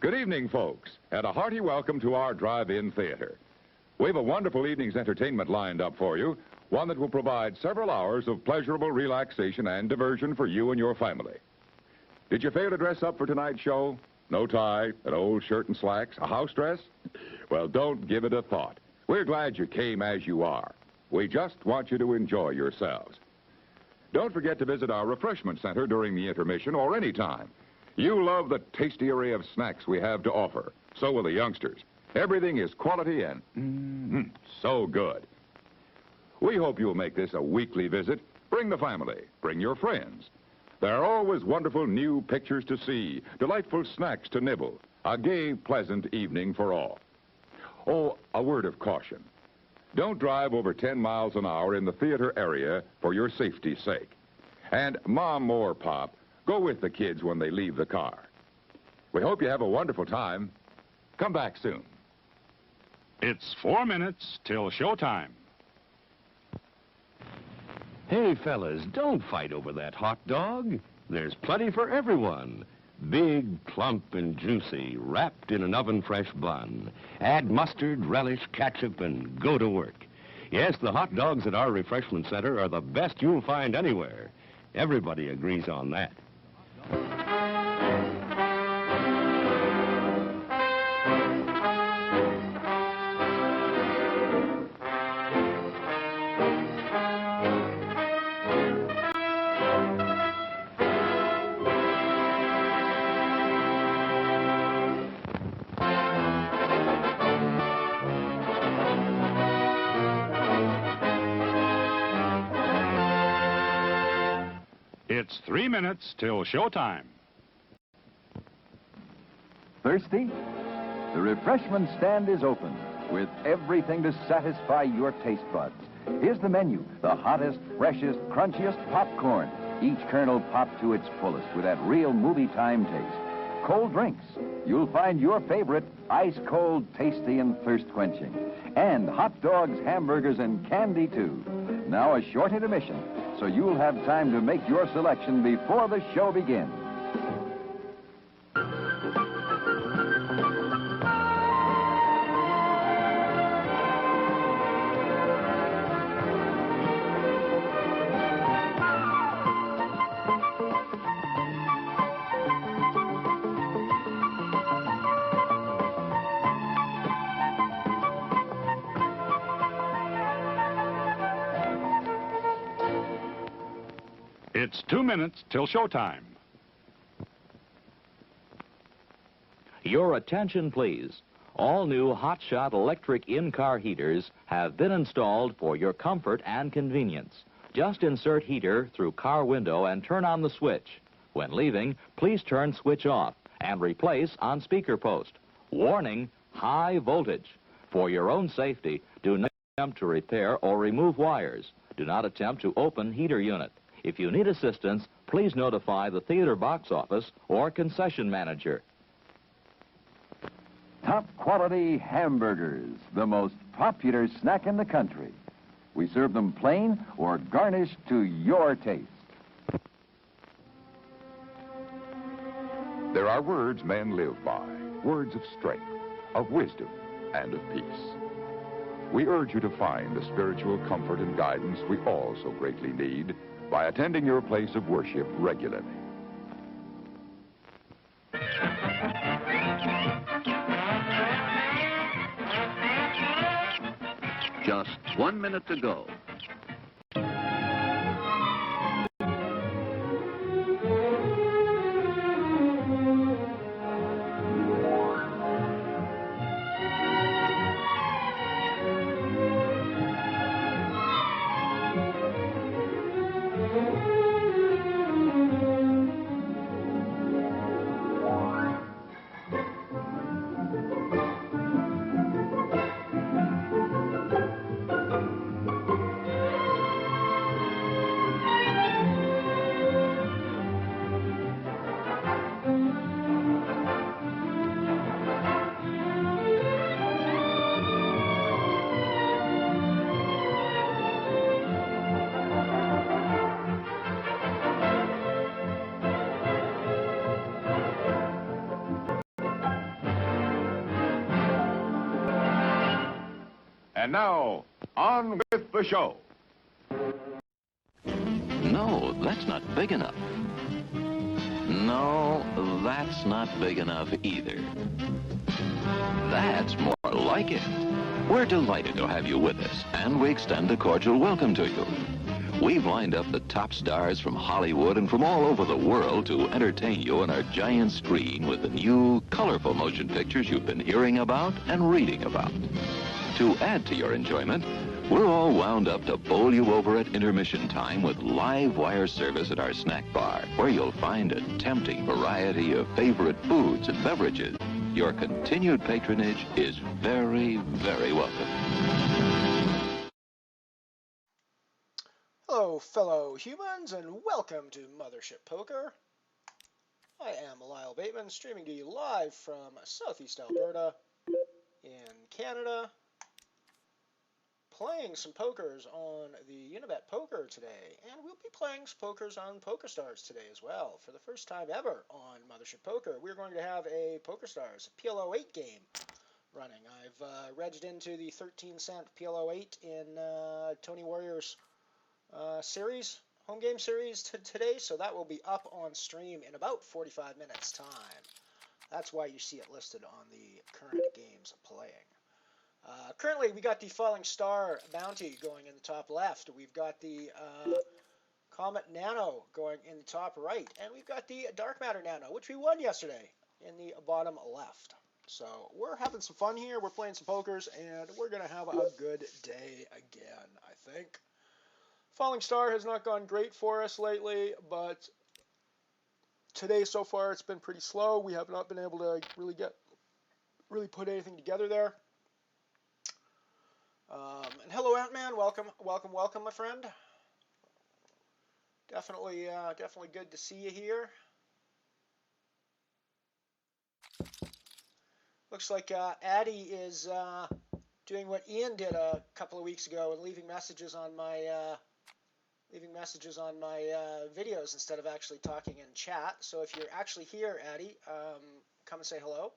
Good evening, folks, and a hearty welcome to our drive-in theater. We have a wonderful evening's entertainment lined up for you, one that will provide several hours of pleasurable relaxation and diversion for you and your family. Did you fail to dress up for tonight's show? No tie, an old shirt and slacks, a house dress? Well, don't give it a thought. We're glad you came as you are. We just want you to enjoy yourselves. Don't forget to visit our refreshment center during the intermission or any time. You love the tasty array of snacks we have to offer. So will the youngsters. Everything is quality and so good. We hope you'll make this a weekly visit. Bring the family. Bring your friends. There are always wonderful new pictures to see, delightful snacks to nibble, a gay, pleasant evening for all. Oh, a word of caution. Don't drive over 10 miles an hour in the theater area for your safety's sake. And Mom or Pop, go with the kids when they leave the car. We hope you have a wonderful time. Come back soon. It's 4 minutes till showtime. Hey, fellas, don't fight over that hot dog. There's plenty for everyone. Big, plump, and juicy, wrapped in an oven-fresh bun. Add mustard, relish, ketchup, and go to work. Yes, the hot dogs at our refreshment center are the best you'll find anywhere. Everybody agrees on that. It's 3 minutes till showtime. Thirsty? The refreshment stand is open with everything to satisfy your taste buds. Here's the menu: the hottest, freshest, crunchiest popcorn, each kernel popped to its fullest with that real movie time taste. Cold drinks. You'll find your favorite ice cold, tasty, and thirst quenching. And hot dogs, hamburgers, and candy too. Now a short intermission, so you'll have time to make your selection before the show begins. It's 2 minutes till showtime. Your attention, please. All new hotshot electric in-car heaters have been installed for your comfort and convenience. Just insert heater through car window and turn on the switch. When leaving, please turn switch off and replace on speaker post. Warning, high voltage. For your own safety, do not attempt to repair or remove wires. Do not attempt to open heater unit. If you need assistance, please notify the theater box office or concession manager. Top quality hamburgers, the most popular snack in the country. We serve them plain or garnished to your taste. There are words men live by, words of strength, of wisdom, and of peace. We urge you to find the spiritual comfort and guidance we all so greatly need by attending your place of worship regularly. Just 1 minute to go. And now, on with the show. No, that's not big enough. No, that's not big enough either. That's more like it. We're delighted to have you with us, and we extend a cordial welcome to you. We've lined up the top stars from Hollywood and from all over the world to entertain you on our giant screen with the new, colorful motion pictures you've been hearing about and reading about. To add to your enjoyment, we're all wound up to bowl you over at intermission time with live wire service at our snack bar, where you'll find a tempting variety of favorite foods and beverages. Your continued patronage is very, very welcome. Hello, fellow humans, and welcome to MotherShip Poker. I am Lyle Bateman, streaming to you live from Southeast Alberta in Canada, playing some pokers on the Unibet Poker today, and we'll be playing some pokers on PokerStars today as well. For the first time ever on MotherShip Poker, we're going to have a PokerStars PLO8 game running. I've regged into the 13-cent PLO8 in Tony Warrior's series, home game series today, so that will be up on stream in about 45 minutes time. That's why you see it listed on the current games playing. Currently, we got the Falling Star Bounty going in the top left. We've got the Comet Nano going in the top right, and we've got the Dark Matter Nano, which we won yesterday, in the bottom left. So we're having some fun here. We're playing some pokers, and we're going to have a good day again, I think. Falling Star has not gone great for us lately, but today so far it's been pretty slow. We have not been able to really put anything together there. And hello, Ant-Man. Welcome, my friend. Definitely good to see you here. Looks like Addy is doing what Ian did a couple of weeks ago and leaving messages on my videos instead of actually talking in chat. So if you're actually here, Addy, come and say hello.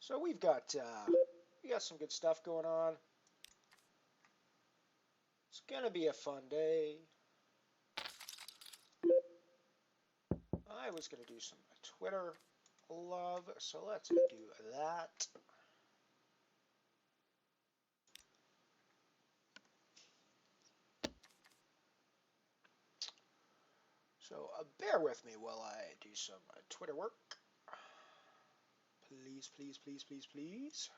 So we got some good stuff going on. It's gonna be a fun day. I was gonna do some Twitter love, so let's do that. So bear with me while I do some Twitter work. Please, please, please, please, please.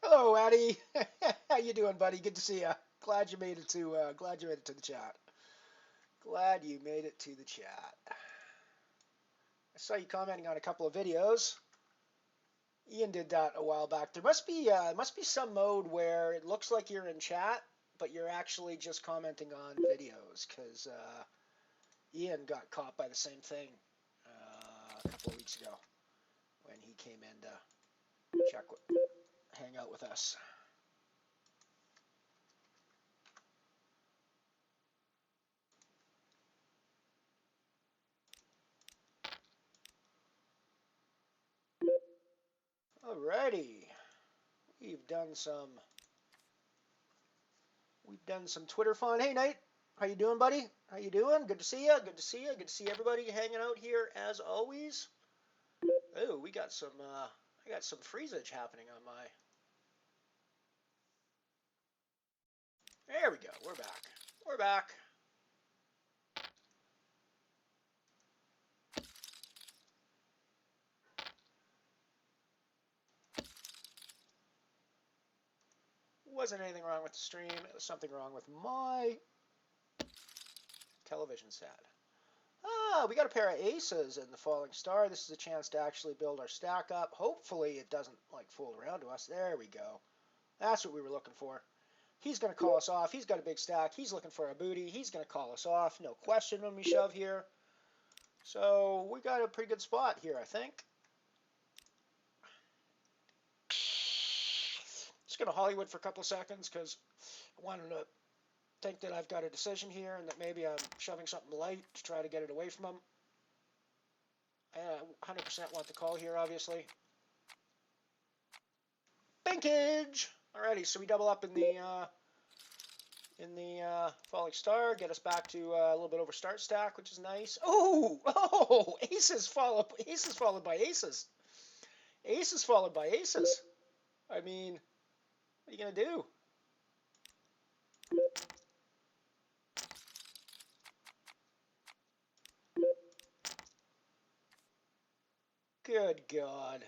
Hello, Addy. How you doing, buddy? Good to see you. Glad you made it to the chat. Glad you made it to the chat. I saw you commenting on a couple of videos. Ian did that a while back. There must be some mode where it looks like you're in chat, but you're actually just commenting on videos, because Ian got caught by the same thing a couple of weeks ago when he came in to hang out with us. Alrighty, we've done some Twitter fun. Hey, Nate, how you doing, buddy? How you doing? Good to see you. Good to see you. Good to see everybody hanging out here as always. Oh, we got some. I got some freezage happening on my. There we go. We're back. We're back. Wasn't anything wrong with the stream. It was something wrong with my television set. We got a pair of aces in the falling star. This is a chance to actually build our stack up. Hopefully it doesn't like fool around to us. There we go. That's what we were looking for. He's going to call us off. He's got a big stack. He's looking for a booty. He's going to call us off. No question when we shove here. So we got a pretty good spot here, I think. Just going to Hollywood for a couple of seconds because I wanted to think that I've got a decision here and that maybe I'm shoving something light to try to get it away from him. I 100% want the call here, obviously. Bankage! Alrighty, so we double up in the falling star, get us back to a little bit over start stack, which is nice. Oh, aces followed by aces. Aces followed by aces. I mean, what are you gonna do? Good God.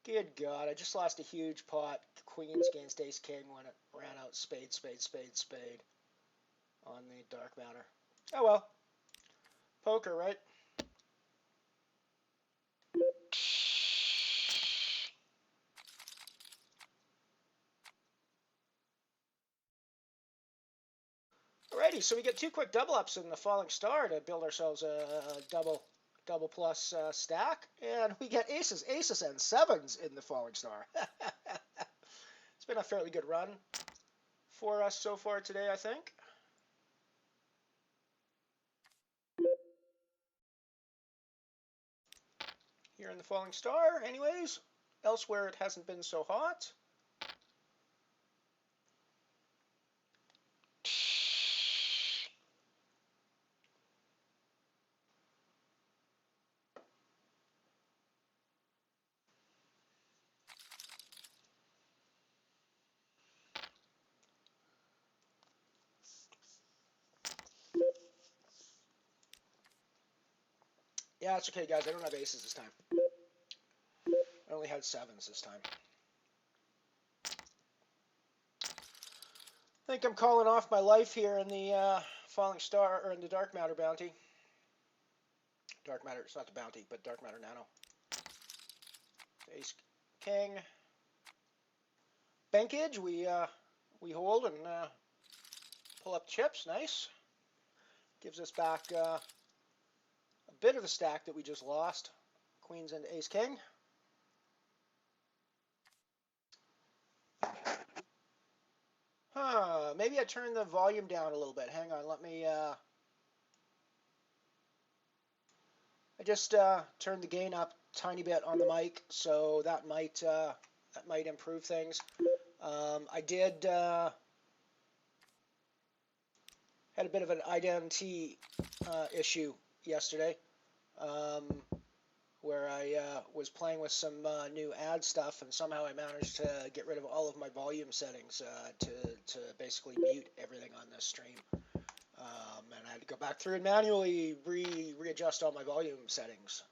Good God. I just lost a huge pot. Queens against ace king when it ran out spade, spade, spade, spade on the dark matter. Oh well. Poker, right? Alrighty, so we get two quick double ups in the falling star to build ourselves a double plus stack, and we get aces and sevens in the falling star. It's been a fairly good run for us so far today, I think. Here in the falling star, anyways. Elsewhere it hasn't been so hot. Yeah, it's okay, guys. I don't have aces this time. I only had sevens this time. I think I'm calling off my life here in the falling star, or in the dark matter bounty. Dark matter, it's not the bounty, but dark matter nano. Ace king. Bankage, we hold and pull up chips. Nice. Gives us back a bit of the stack that we just lost. Queens and ace king. Maybe I turn the volume down a little bit. Hang on, let me I just turned the gain up a tiny bit on the mic, so that might improve things. I did had a bit of an identity issue yesterday, where I was playing with some new ad stuff, and somehow I managed to get rid of all of my volume settings to basically mute everything on this stream. And I had to go back through and manually readjust all my volume settings.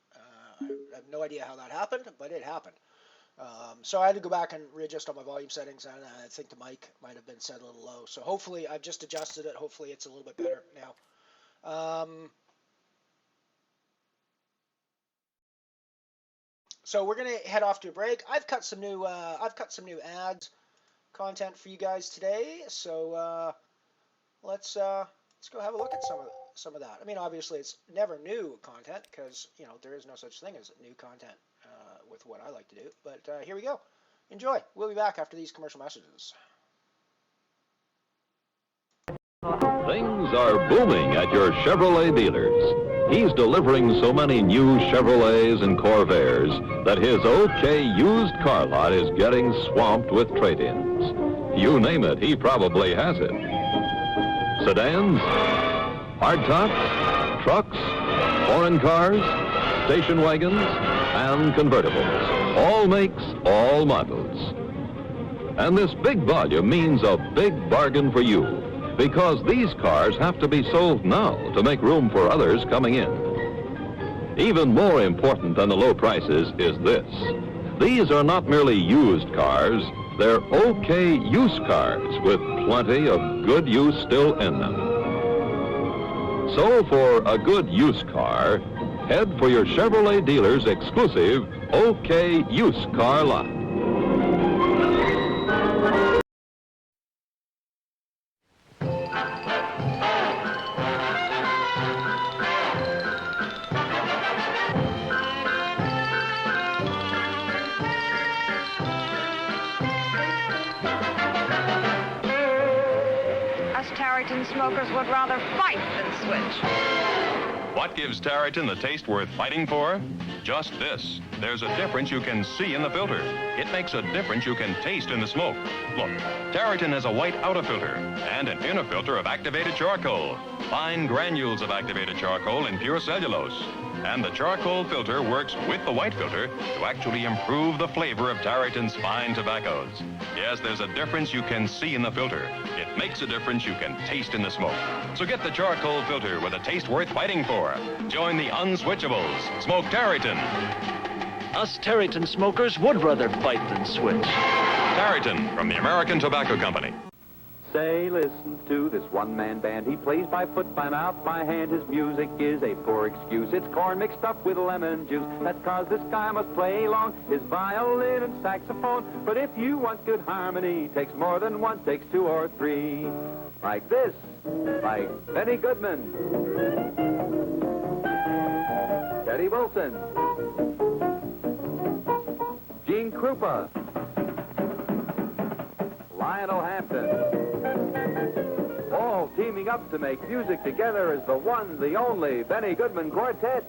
I have no idea how that happened, but it happened. So I had to go back and readjust all my volume settings, and I think the mic might have been set a little low. So hopefully, I've just adjusted it. Hopefully it's a little bit better now. So we're gonna head off to a break. I've cut some new ads content for you guys today. So let's go have a look at some of it. some of that. I mean, obviously, it's never new content because, you know, there is no such thing as new content with what I like to do. But here we go. Enjoy. We'll be back after these commercial messages. Things are booming at your Chevrolet dealers. He's delivering so many new Chevrolets and Corvairs that his OK used car lot is getting swamped with trade-ins. You name it, he probably has it. Sedans, hardtops, trucks, foreign cars, station wagons, and convertibles. All makes, all models. And this big volume means a big bargain for you, because these cars have to be sold now to make room for others coming in. Even more important than the low prices is this. These are not merely used cars, they're OK use cars with plenty of good use still in them. So for a good use car, head for your Chevrolet dealer's exclusive OK use car lot. Smokers would rather fight than switch. What gives Tareyton the taste worth fighting for? Just this. There's a difference you can see in the filter. It makes a difference you can taste in the smoke. Look, Tareyton has a white outer filter and an inner filter of activated charcoal. Fine granules of activated charcoal in pure cellulose. And the charcoal filter works with the white filter to actually improve the flavor of Tareyton's fine tobaccos. Yes, there's a difference you can see in the filter. It makes a difference you can taste in the smoke. So get the charcoal filter with a taste worth fighting for. Join the unswitchables. Smoke Tareyton. Us Tareyton smokers would rather fight than switch. Tareyton from the American Tobacco Company. Say, listen to this one-man band. He plays by foot, by mouth, by hand. His music is a poor excuse. It's corn mixed up with lemon juice. That's 'cause this guy must play along his violin and saxophone. But if you want good harmony, takes more than one, takes two or three. Like this, like Benny Goodman, Teddy Wilson, Gene Krupa, Lionel Hampton, all teaming up to make music together as the one, the only Benny Goodman Quartet.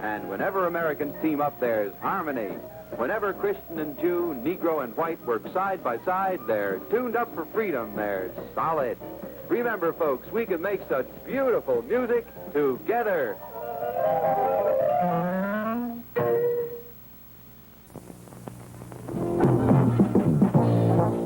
And whenever Americans team up, there's harmony. Whenever Christian and Jew, Negro and white work side by side, they're tuned up for freedom. They're solid. Remember, folks, we can make such beautiful music together.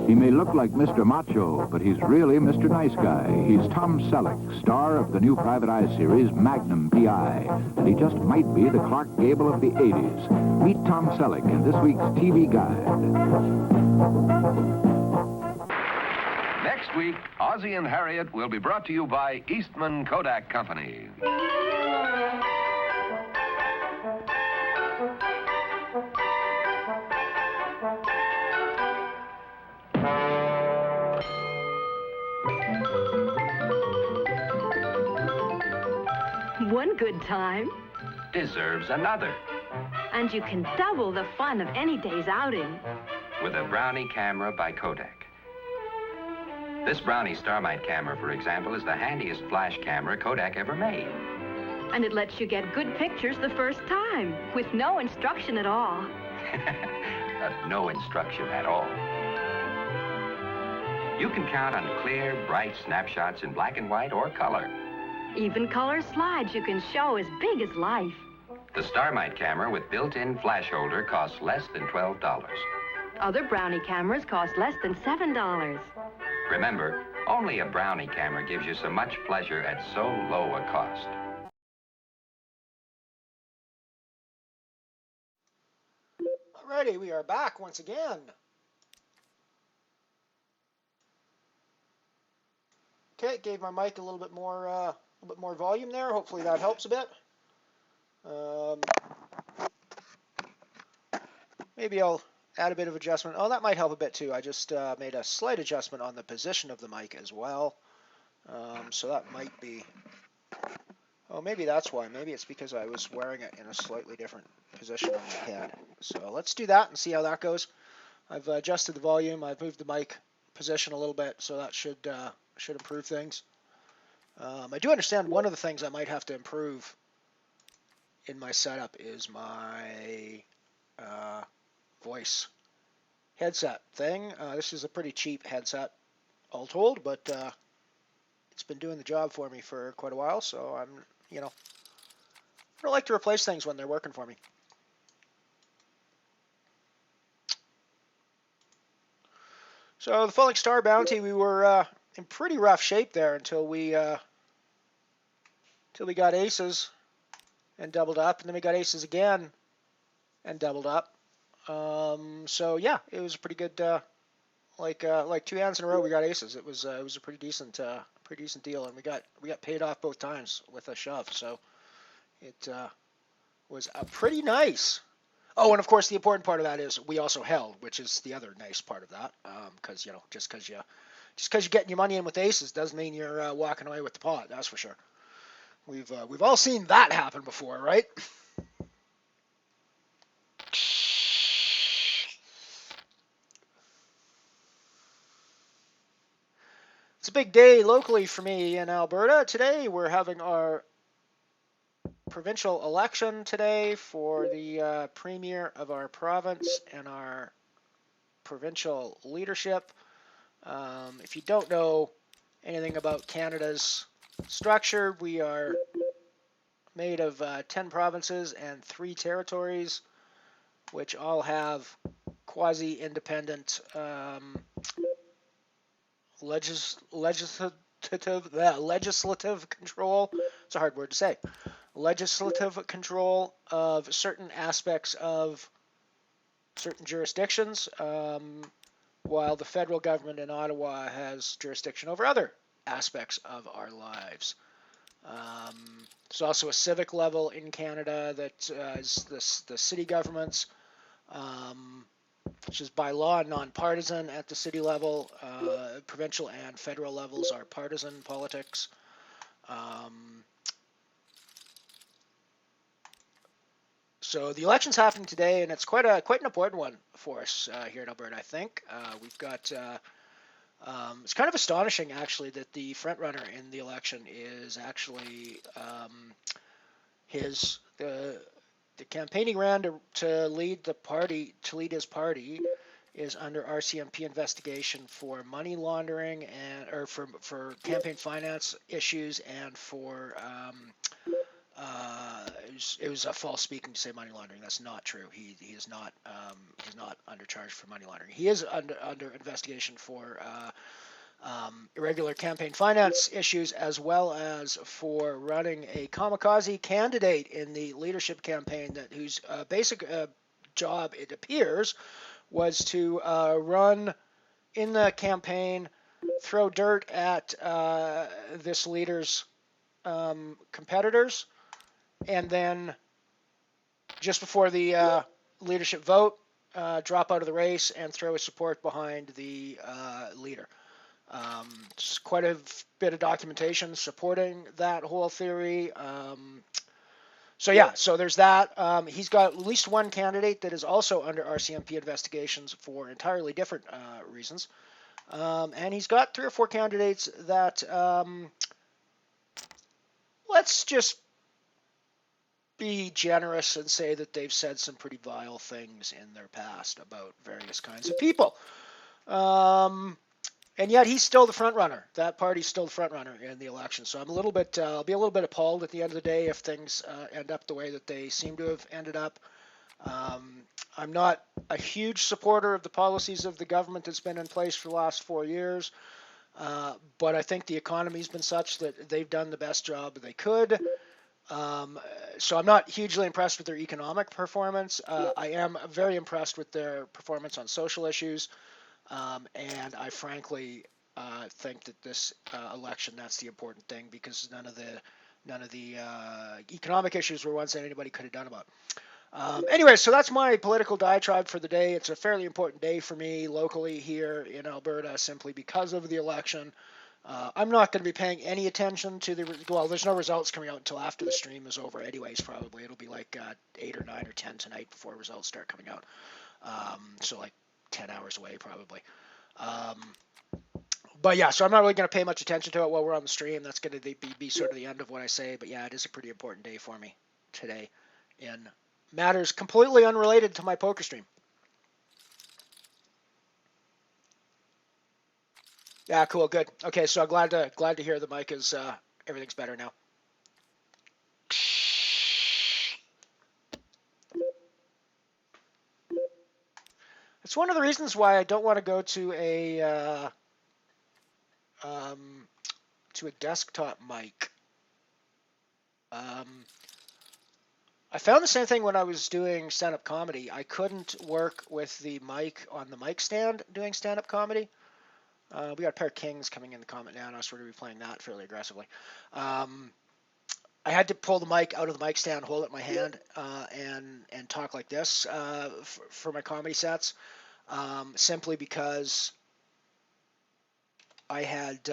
He may look like Mr. Macho, but he's really Mr. Nice Guy. He's Tom Selleck, star of the new Private Eye series, Magnum P.I. And he just might be the Clark Gable of the 80s. Meet Tom Selleck in this week's TV Guide. Next week, Ozzie and Harriet will be brought to you by Eastman Kodak Company. One good time, Deserves another. and you can double the fun of any day's outing. With a Brownie camera by Kodak. This Brownie Starmite camera, for example, is the handiest flash camera Kodak ever made. And it lets you get good pictures the first time, with no instruction at all. No instruction at all. You can count on clear, bright snapshots in black and white or color. Even color slides you can show as big as life. The Starmite camera with built-in flash holder costs less than $12. Other Brownie cameras cost less than $7. Remember, only a Brownie camera gives you so much pleasure at so low a cost. Alrighty, we are back once again. Okay, gave my mic a little bit more volume there. Hopefully that helps a bit. Maybe I'll add a bit of adjustment. Oh, that might help a bit too. I just made a slight adjustment on the position of the mic as well. So that might be, oh, maybe that's why. Maybe it's because I was wearing it in a slightly different position on my head. So let's do that and see how that goes. I've adjusted the volume. I've moved the mic position a little bit, so that should improve things. I do understand one of the things I might have to improve in my setup is my voice headset thing. This is a pretty cheap headset, all told, but it's been doing the job for me for quite a while, so I don't like to replace things when they're working for me. So the Falling Star Bounty, we were in pretty rough shape there until we got aces and doubled up, and then we got aces again and doubled up. So yeah, it was a pretty good, like 2 hands in a row we got aces. It was a pretty decent deal, and we got paid off both times with a shove. So it was pretty nice. Oh, and of course the important part of that is we also held, which is the other nice part of that, because just because you're getting your money in with aces doesn't mean you're walking away with the pot. That's for sure. We've all seen that happen before, right? It's a big day locally for me in Alberta. Today we're having our provincial election today for the premier of our province and our provincial leadership. If you don't know anything about Canada's structure, we are made of 10 provinces and 3 territories, which all have quasi-independent legislative control. It's a hard word to say. Legislative control of certain aspects of certain jurisdictions, while the federal government in Ottawa has jurisdiction over other aspects of our lives. There's also a civic level in Canada that is the city governments, which is by law nonpartisan at the city level. Provincial and federal levels are partisan politics. So the election's happening today, and it's quite an important one for us here in Alberta, I think. We've got it's kind of astonishing, actually, that the front runner in the election is actually the campaign he ran to lead the party, to lead his party, is under RCMP investigation for money laundering or for campaign finance issues and for it was a false speaking to say money laundering. That's not true. He is not he's not under charge for money laundering. He is under investigation for irregular campaign finance issues, as well as for running a kamikaze candidate in the leadership campaign whose basic job, it appears, was to run in the campaign, throw dirt at this leader's competitors, and then just before the leadership vote, drop out of the race and throw his support behind the leader. It's quite a bit of documentation supporting that whole theory. So there's that. He's got at least one candidate that is also under RCMP investigations for entirely different reasons. And he's got 3 or 4 candidates that, let's just be generous and say that they've said some pretty vile things in their past about various kinds of people. And yet he's still the front runner. That party's still the front runner in the election. So I'll be a little bit appalled at the end of the day if things end up the way that they seem to have ended up. I'm not a huge supporter of the policies of the government that's been in place for the last 4 years, but I think the economy's been such that they've done the best job they could. So I'm not hugely impressed with their economic performance. I am very impressed with their performance on social issues. And I frankly think that this election, that's the important thing, because none of the economic issues were ones that anybody could have done about. Anyway, so that's my political diatribe for the day. It's a fairly important day for me locally here in Alberta simply because of the election. I'm not going to be paying any attention to well, there's no results coming out until after the stream is over anyways, probably. It'll be like 8 or 9 or 10 tonight before results start coming out. So like 10 hours away probably. But yeah, so I'm not really going to pay much attention to it while we're on the stream. That's going to be sort of the end of what I say. But yeah, it is a pretty important day for me today in matters completely unrelated to my poker stream. Yeah, cool, good. Okay, so glad to hear the mic is everything's better now. It's one of the reasons why I don't want to go to a desktop mic. I found the same thing when I was doing stand-up comedy. I couldn't work with the mic on the mic stand doing stand-up comedy. We got a pair of kings coming in the comment now, and I was going to be playing that fairly aggressively. I had to pull the mic out of the mic stand, hold it in my hand, and talk like this for my comedy sets, simply because I had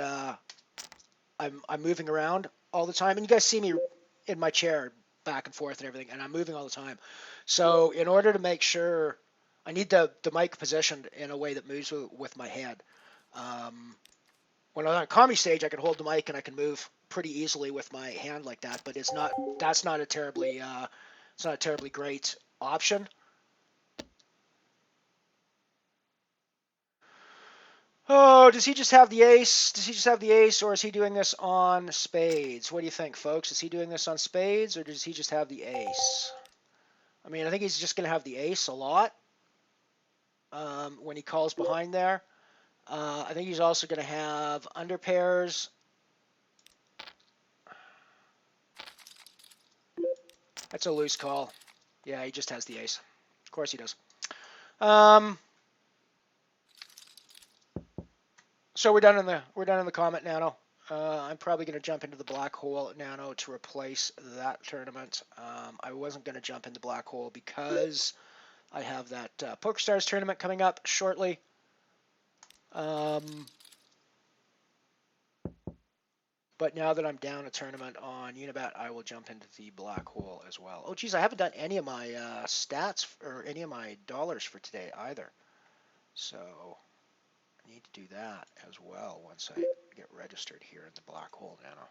I'm moving around all the time, and you guys see me in my chair back and forth and everything, and I'm moving all the time. So in order to make sure, I need the mic positioned in a way that moves with my head. When I'm on a comedy stage, I can hold the mic and I can move pretty easily with my hand like that, but that's not a terribly great option. Oh, does he just have the ace? Does he just have the ace, or is he doing this on spades? What do you think, folks? Is he doing this on spades, or does he just have the ace? I mean, I think he's just going to have the ace a lot when he calls behind there. I think he's also going to have under pairs. That's a loose call. Yeah, he just has the ace. Of course he does. So we're done in the comment nano. I'm probably going to jump into the black hole nano to replace that tournament. I wasn't going to jump into black hole because I have that PokerStars tournament coming up shortly. But now that I'm down a tournament on Unibet, I will jump into the black hole as well. Oh, geez, I haven't done any of my stats or any of my dollars for today either. So I need to do that as well once I get registered here in the black hole nano.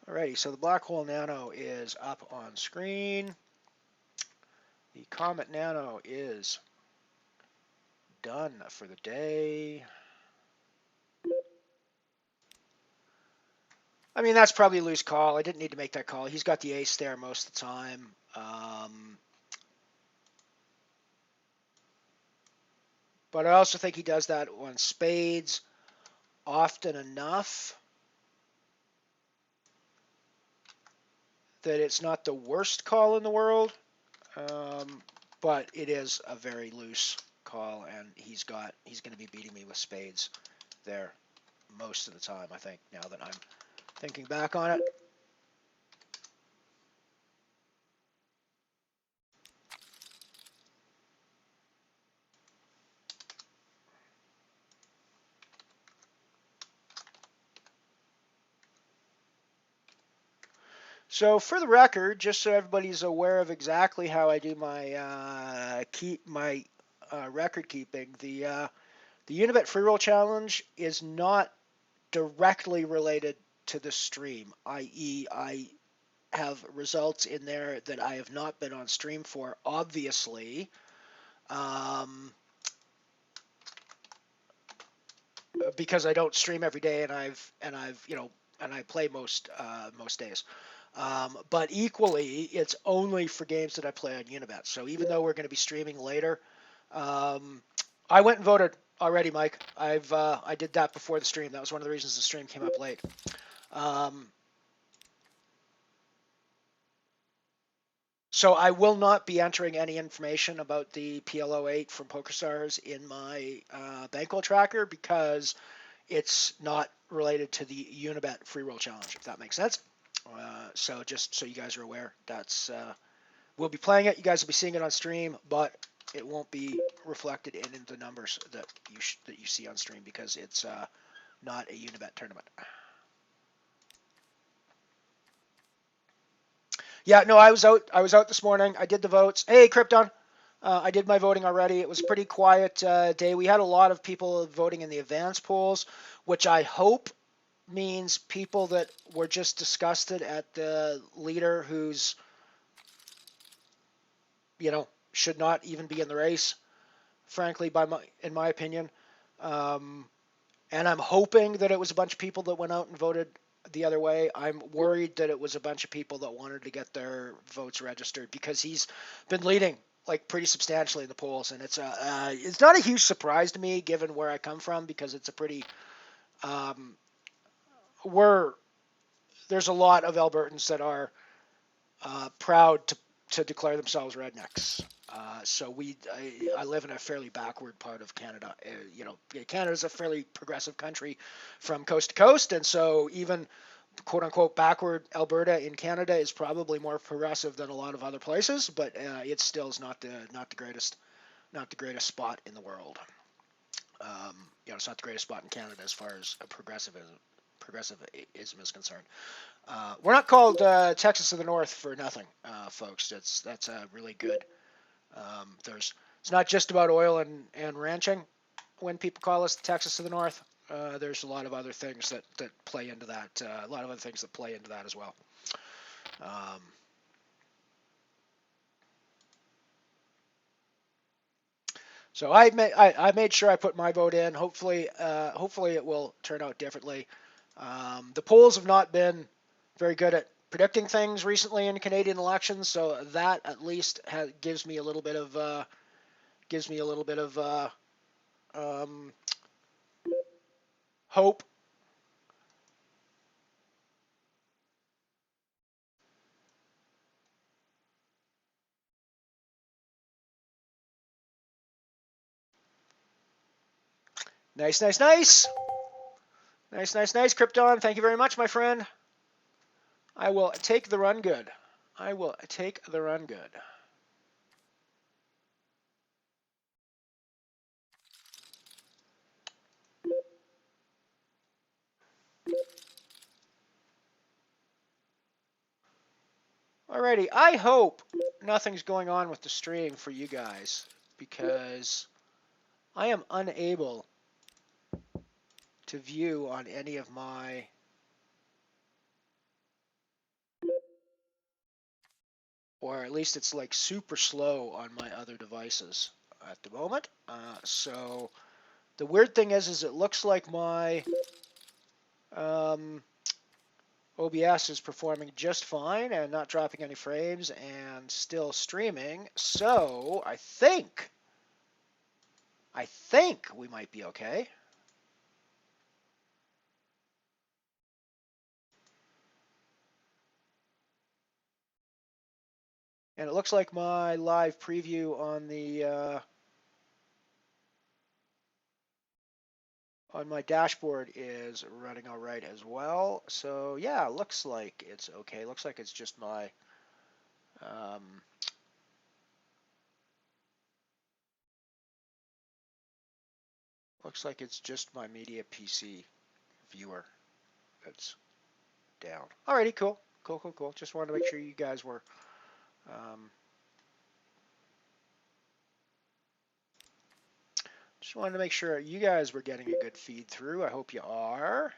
Alrighty, so the black hole nano is up on screen. The Comet Nano is done for the day. I mean, that's probably a loose call. I didn't need to make that call. He's got the ace there most of the time. But I also think he does that on spades often enough that it's not the worst call in the world. But it is a very loose call, and he's going to be beating me with spades there most of the time, I think, now that I'm thinking back on it. So for the record, just so everybody's aware of exactly how I do my record keeping, the Unibet Free Roll Challenge is not directly related to the stream, i.e. I have results in there that I have not been on stream for, obviously. Because I don't stream every day, and I play most days. But equally, it's only for games that I play on Unibet. So even though we're going to be streaming later, I went and voted already, Mike. I did that before the stream. That was one of the reasons the stream came up late. So I will not be entering any information about the PL08 from PokerStars in my bankroll tracker because it's not related to the Unibet Free Roll Challenge, if that makes sense. So just so you guys are aware, that's we'll be playing it. You guys will be seeing it on stream, but it won't be reflected in the numbers that you see on stream because it's not a Unibet tournament. Yeah, no, I was out. I was out this morning. I did the votes. Hey, Krypton. I did my voting already. It was a pretty quiet day. We had a lot of people voting in the advance polls, which I hope means people that were just disgusted at the leader who's, should not even be in the race, frankly, in my opinion. And I'm hoping that it was a bunch of people that went out and voted the other way. I'm worried that it was a bunch of people that wanted to get their votes registered because he's been leading pretty substantially in the polls, and it's not a huge surprise to me given where I come from because it's a pretty there's a lot of Albertans that are proud to declare themselves rednecks. So I live in a fairly backward part of Canada. Canada's a fairly progressive country from coast to coast, and so even quote unquote backward Alberta in Canada is probably more progressive than a lot of other places, but it still is not the greatest spot in the world. It's not the greatest spot in Canada as far as progressivism is concerned. We're not called Texas of the North for nothing, folks. That's really good. It's not just about oil and ranching when people call us the Texas of the North. There's a lot of other things that play into that. A lot of other things that play into that as well. So I made sure I put my vote in. Hopefully it will turn out differently. The polls have not been very good at predicting things recently in Canadian elections, so that at least gives me a little bit of hope. Nice, Krypton. Thank you very much, my friend. I will take the run good. Alrighty, I hope nothing's going on with the stream for you guys because I am unable to view on any of my or at least it's super slow on my other devices at the moment. So the weird thing is it looks like my OBS is performing just fine and not dropping any frames and still streaming. So I think we might be okay. And it looks like my live preview on the on my dashboard is running all right as well. So yeah, looks like it's okay. Looks like it's just my Media PC viewer that's down. Alrighty, cool. Just wanted to make sure you guys were just wanted to make sure you guys were getting a good feed through. I hope you are.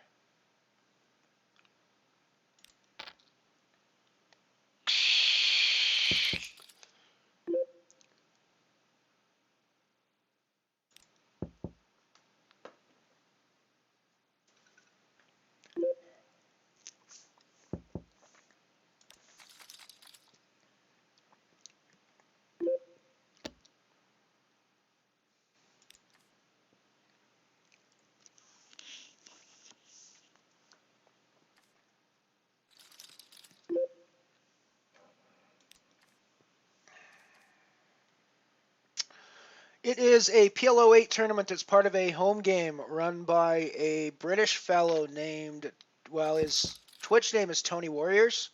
It is a PLO8 tournament that's part of a home game run by a British fellow named, well, his Twitch name is Tony Warriors.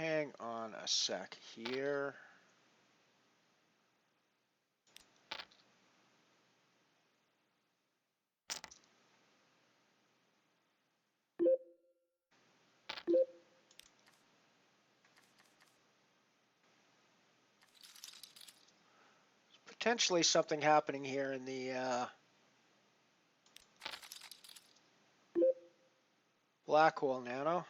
hang on a sec here. Potentially something happening here in the black hole nano.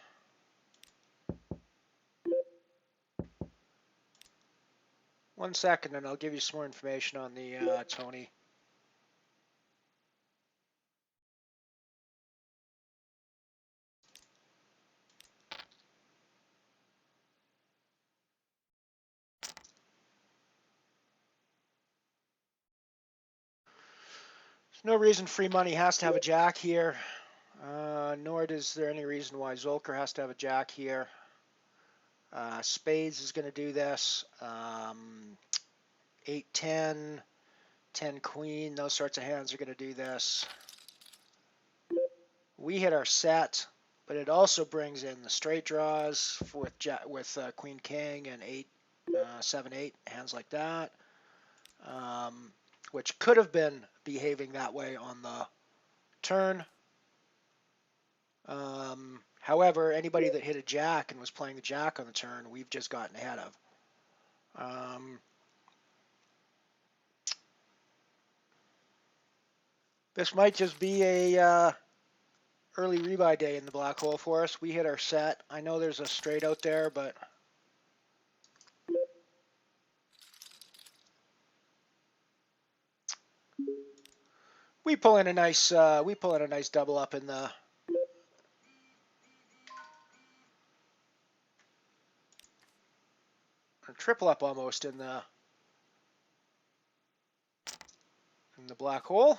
One second and I'll give you some more information on the Tony. There's no reason free money has to have a jack here, nor is there any reason why Zolker has to have a jack here. Spades is going to do this. 8-10, 10 queen, those sorts of hands are going to do this. We hit our set, but it also brings in the straight draws with queen king and 7-8 hands like that, which could have been behaving that way on the turn. However, anybody that hit a jack and was playing the jack on the turn, we've just gotten ahead of. This might just be a early rebuy day in the black hole for us. We hit our set. I know there's a straight out there, but we pull in a nice double up in the or triple up almost in the black hole.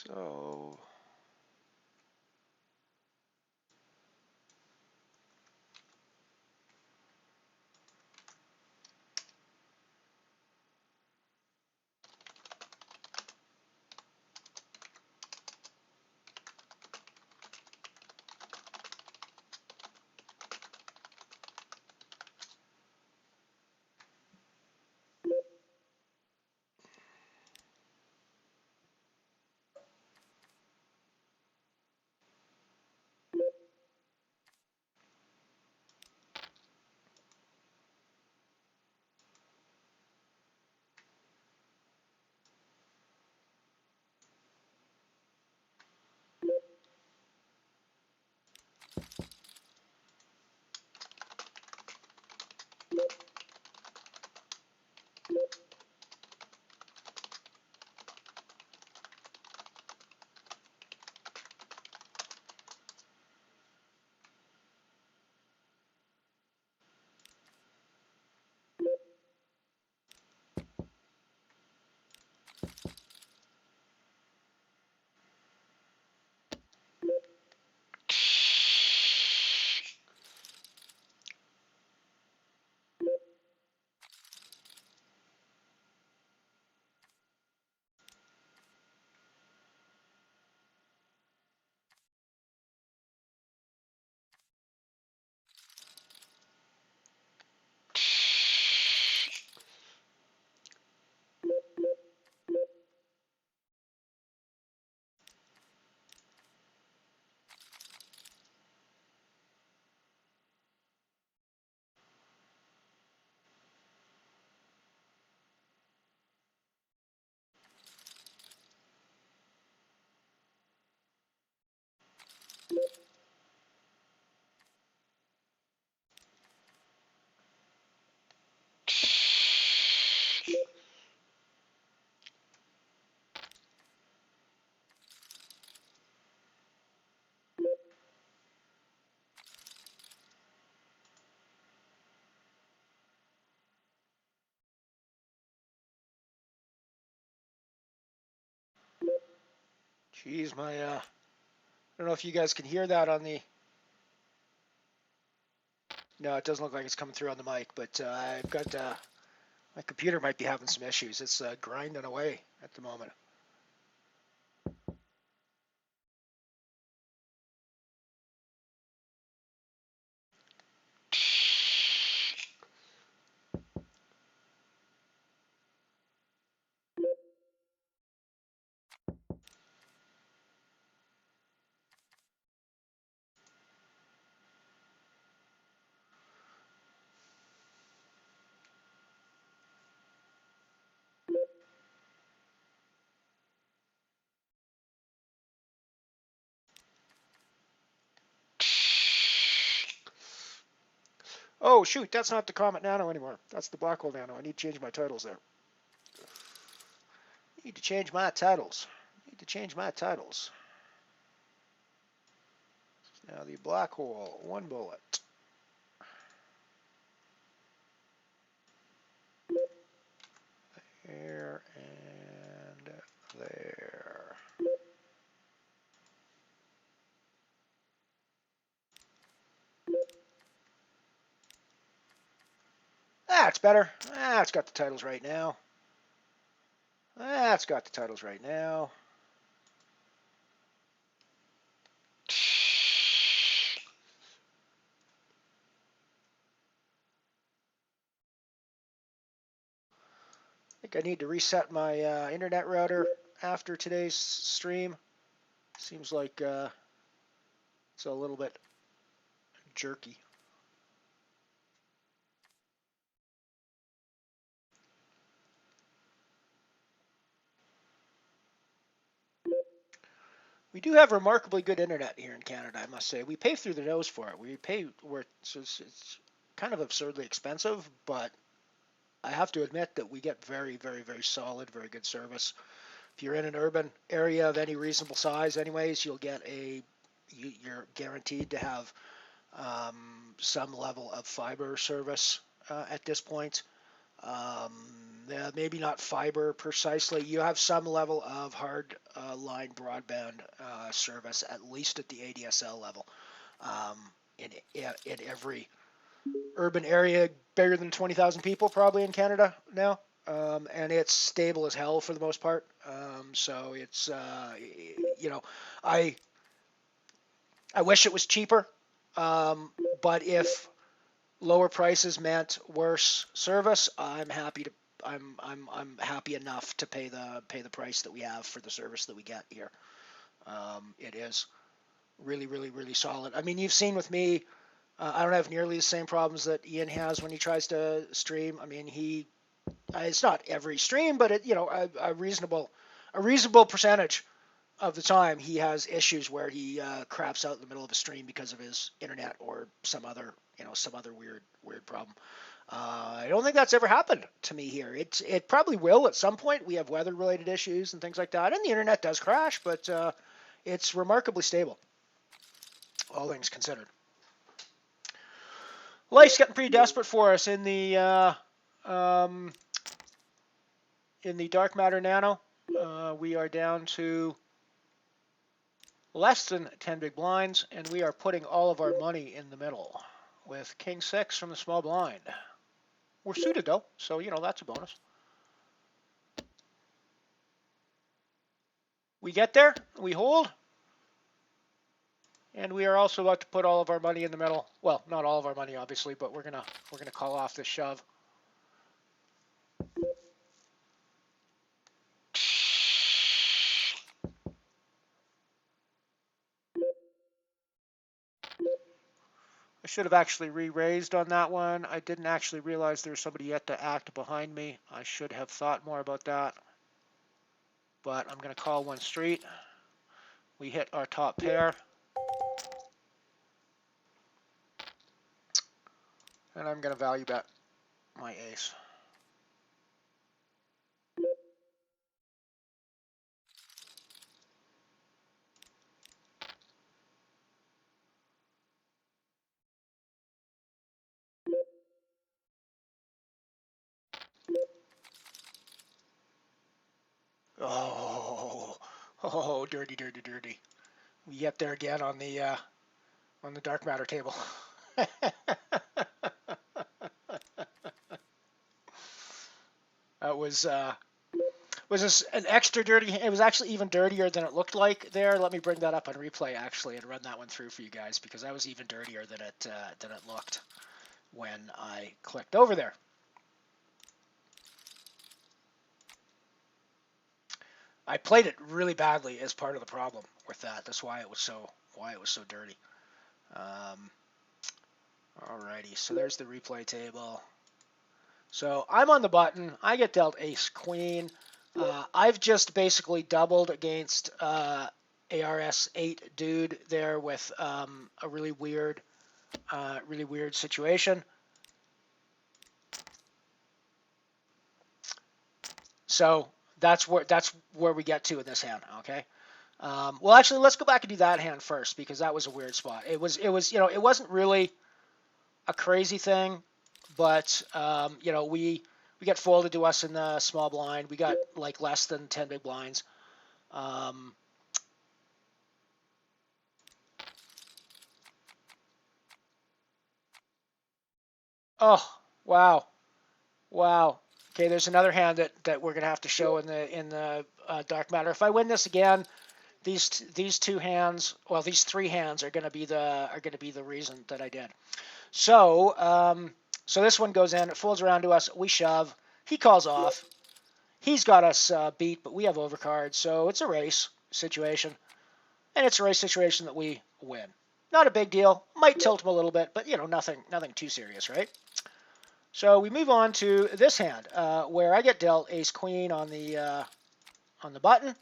So Geez, I don't know if you guys can hear that on the... No, it doesn't look like it's coming through on the mic, but I've got... my computer might be having some issues. It's grinding away at the moment. Oh, shoot, that's not the Comet Nano anymore. That's the Blackwell Nano. I need to change my titles there. Need to change my titles. Need to change my titles. Now the black hole, one bullet. There and there. That's better. That's got the titles right now. That's got the titles right now. I think I need to reset my internet router after today's stream. Seems like it's a little bit jerky. We do have remarkably good internet here in Canada, I must say. We pay through the nose for it. We pay where it's kind of absurdly expensive, but I have to admit that we get very, very, very solid, very good service. If you're in an urban area of any reasonable size, anyways, you're guaranteed to have some level of fiber service at this point. Maybe not fiber precisely. You have some level of hard line broadband service, at least at the ADSL level, in every urban area bigger than 20,000 people probably in Canada now. And it's stable as hell for the most part. So it's, I wish it was cheaper. But if lower prices meant worse service, I'm happy enough to pay the price that we have for the service that we get here. It is really, really, really solid. I mean, you've seen with me, I don't have nearly the same problems that Ian has when he tries to stream. I mean, it's not every stream, but a reasonable percentage of the time he has issues where he craps out in the middle of a stream because of his internet or some other weird problem. I don't think that's ever happened to me here. It probably will at some point. We have weather-related issues and things like that, and the internet does crash, but it's remarkably stable, all things considered. Life's getting pretty desperate for us in the Dark Matter Nano. We are down to less than 10 big blinds, and we are putting all of our money in the middle with King 6 from the small blind. We're suited, though, so, that's a bonus. We get there, we hold, and we are also about to put all of our money in the middle. Well, not all of our money, obviously, but we're gonna call off this shove. I should have actually re-raised on that one. I didn't actually realize there was somebody yet to act behind me. I should have thought more about that. But I'm going to call one street. We hit our top pair. And I'm going to value bet my ace. Oh, Oh, dirty, dirty, dirty. We get there again on the dark matter table. That was this an extra dirty? It was actually even dirtier than it looked like there. Let me bring that up on replay actually and run that one through for you guys because that was even dirtier than it looked when I clicked over there. I played it really badly as part of the problem with that. That's why it was so dirty. Alrighty, so there's the replay table. So I'm on the button. I get dealt ace queen. I've just basically doubled against ARS 8 dude there with a really weird situation. So that's where we get to in this hand. Okay. Well, actually, let's go back and do that hand first because that was a weird spot. It was it wasn't really a crazy thing, but we get folded to us in the small blind. We got like less than 10 big blinds. Oh, wow. Wow. Okay, there's another hand that we're gonna have to show in the dark matter. If I win this again, these two hands, well, these three hands are gonna be the reason that I did. So so this one goes in, it folds around to us, we shove, he calls off. He's got us beat, but we have overcard, so it's a race situation. And it's a race situation that we win. Not a big deal. Might tilt him a little bit, but nothing too serious, right? So we move on to this hand, where I get dealt ace queen on the button.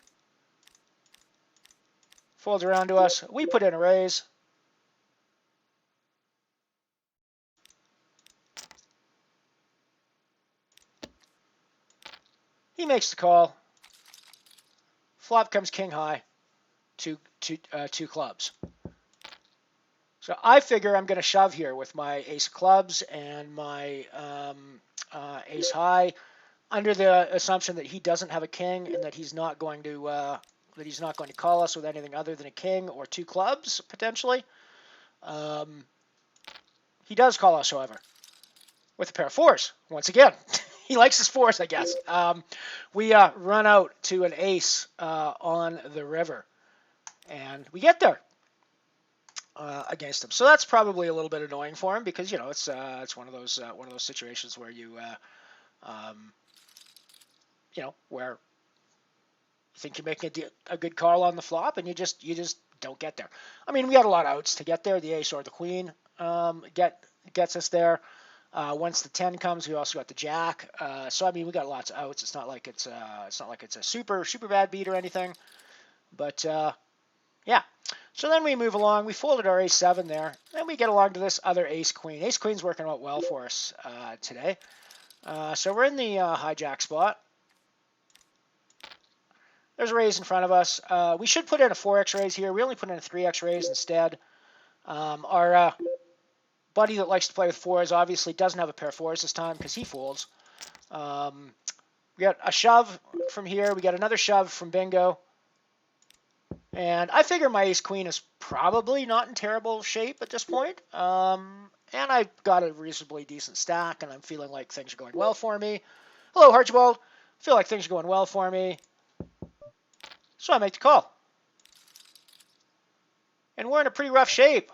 Folds around to us. We put in a raise. He makes the call. Flop comes king high. Two clubs. So I figure I'm going to shove here with my ace of clubs and my ace high, under the assumption that he doesn't have a king and that he's not going to call us with anything other than a king or two clubs potentially. He does call us, however, with a pair of fours once again. He likes his fours, I guess. We run out to an ace on the river, and we get there against him. So that's probably a little bit annoying for him because it's one of those situations where you where you think you're making a good call on the flop and you just don't get there. I mean, we got a lot of outs to get there. The ace or the queen gets us there. Once the 10 comes, we also got the jack. So I mean, we got lots of outs. It's not like it's a super bad beat or anything. But yeah. So then we move along. We folded our ace-7 there. Then we get along to this other ace-queen. Ace-queen's working out well for us today. So we're in the hijack spot. There's a raise in front of us. We should put in a 4x raise here. We only put in a 3x raise instead. Our buddy that likes to play with fours obviously doesn't have a pair of fours this time because he folds. We got a shove from here. We got another shove from bingo. And I figure my ace-queen is probably not in terrible shape at this point. And I've got a reasonably decent stack, and I'm feeling like things are going well for me. Hello, Archibald. Feel like things are going well for me. So I make the call. And we're in a pretty rough shape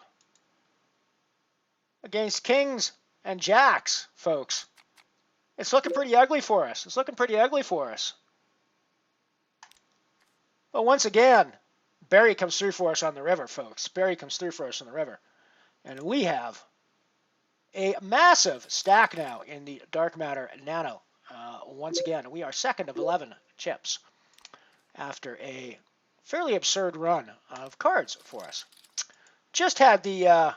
against kings and jacks, folks. It's looking pretty ugly for us. But once again, Barry comes through for us on the river, folks. Barry comes through for us on the river. And we have a massive stack now in the Dark Matter Nano. Once again, we are second of 11 chips after a fairly absurd run of cards for us. Just had the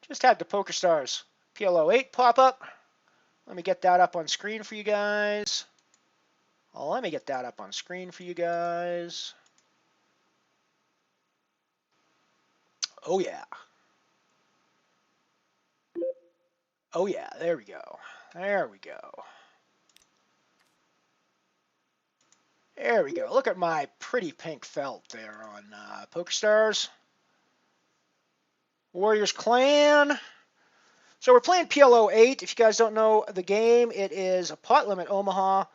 PokerStars PLO8 pop up. Let me get that up on screen for you guys. Oh yeah. Oh yeah, there we go. There we go. Look at my pretty pink felt there on PokerStars. Warriors Clan. So we're playing PLO 8. If you guys don't know the game, it is a pot limit Omaha.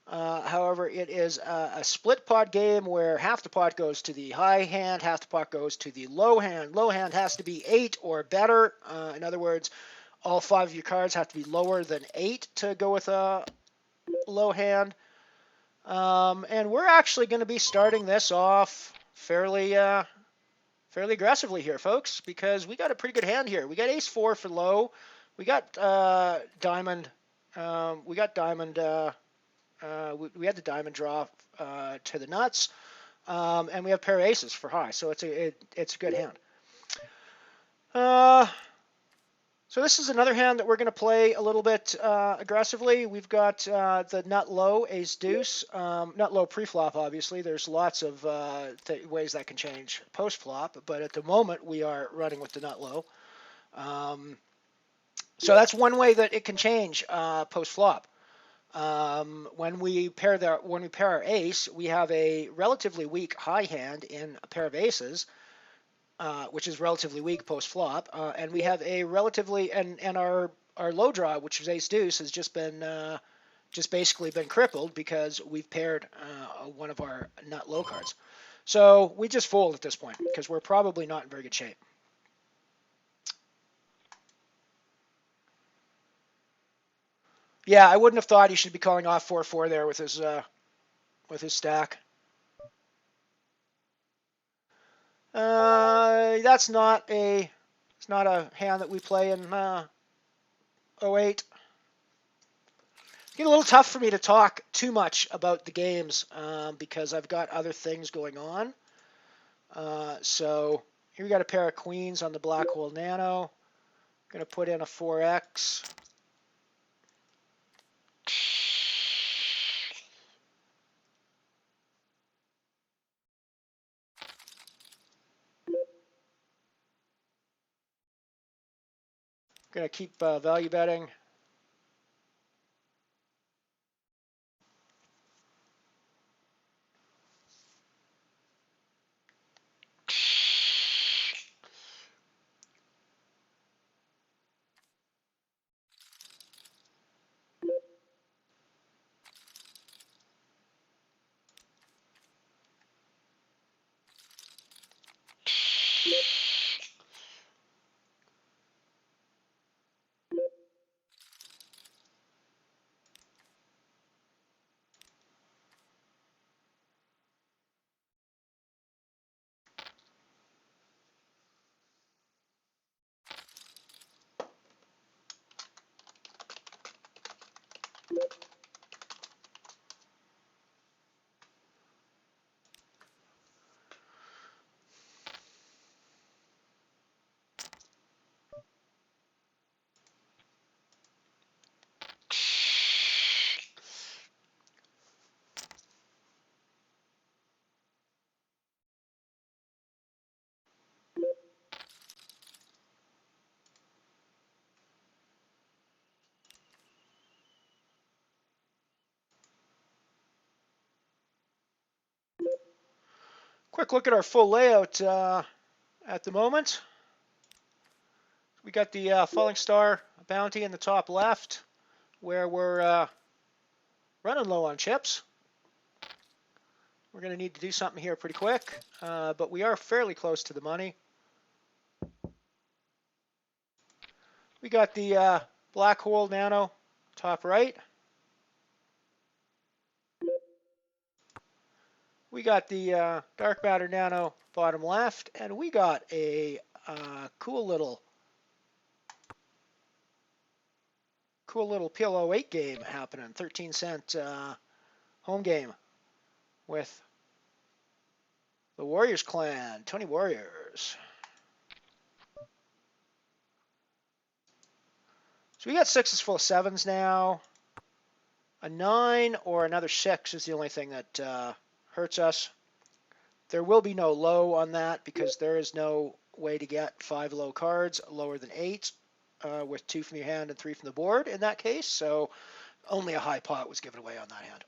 However, it is a split pot game where half the pot goes to the high hand, half the pot goes to the low hand. Low hand has to be 8 or better. In other words, all 5 of your cards have to be lower than 8 to go with a low hand. And we're actually going to be starting this off fairly aggressively here, folks, because we got a pretty good hand here. We got ace-4 for low. We got diamond. We got diamond. We had the diamond draw to the nuts, and we have pair of aces for high. So it's a good hand. So this is another hand that we're going to play a little bit aggressively. We've got the nut low, ace deuce, nut low pre-flop, obviously. There's lots of ways that can change post-flop, but at the moment we are running with the nut low. So that's one way that it can change post-flop. When we pair our ace, we have a relatively weak high hand in a pair of aces. Which is relatively weak post-flop, and we have a relatively and our low draw, which is ace deuce, has just basically been crippled because we've paired one of our nut low cards. So we just fold at this point because we're probably not in very good shape. Yeah, I wouldn't have thought he should be calling off 4-4 there with his stack. It's not a hand that we play in 08. It's getting a little tough for me to talk too much about the games because I've got other things going on. So here we got a pair of queens on the black hole nano. I'm going to put in a 4x. Going to keep value betting. Quick look at our full layout at the moment. We got the falling star bounty in the top left, where we're running low on chips. We're going to need to do something here pretty quick, but we are fairly close to the money. We got the black hole nano top right. We got the dark matter nano bottom left, and we got a cool little PLO 8 game happening, 13-cent home game with the Warriors Clan, Tony Warriors. So we got 6s full of 7s now. A 9 or another 6 is the only thing that hurts us. There will be no low on that because there is no way to get 5 low cards lower than 8 with 2 from your hand and 3 from the board in that case. So only a high pot was given away on that hand.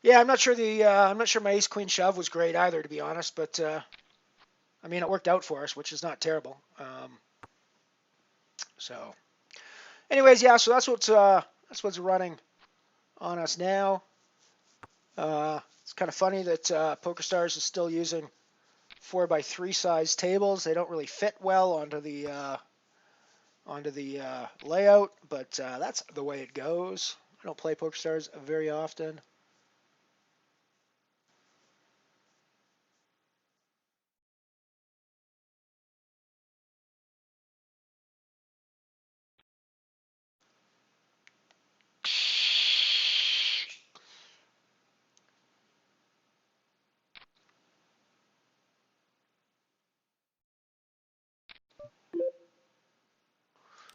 Yeah, I'm not sure my ace queen shove was great either, to be honest. But I mean, it worked out for us, which is not terrible. So, anyways, yeah. So that's what's running on us now. It's kind of funny that PokerStars is still using 4x3 size tables. They don't really fit well onto the layout, but that's the way it goes. I don't play PokerStars very often.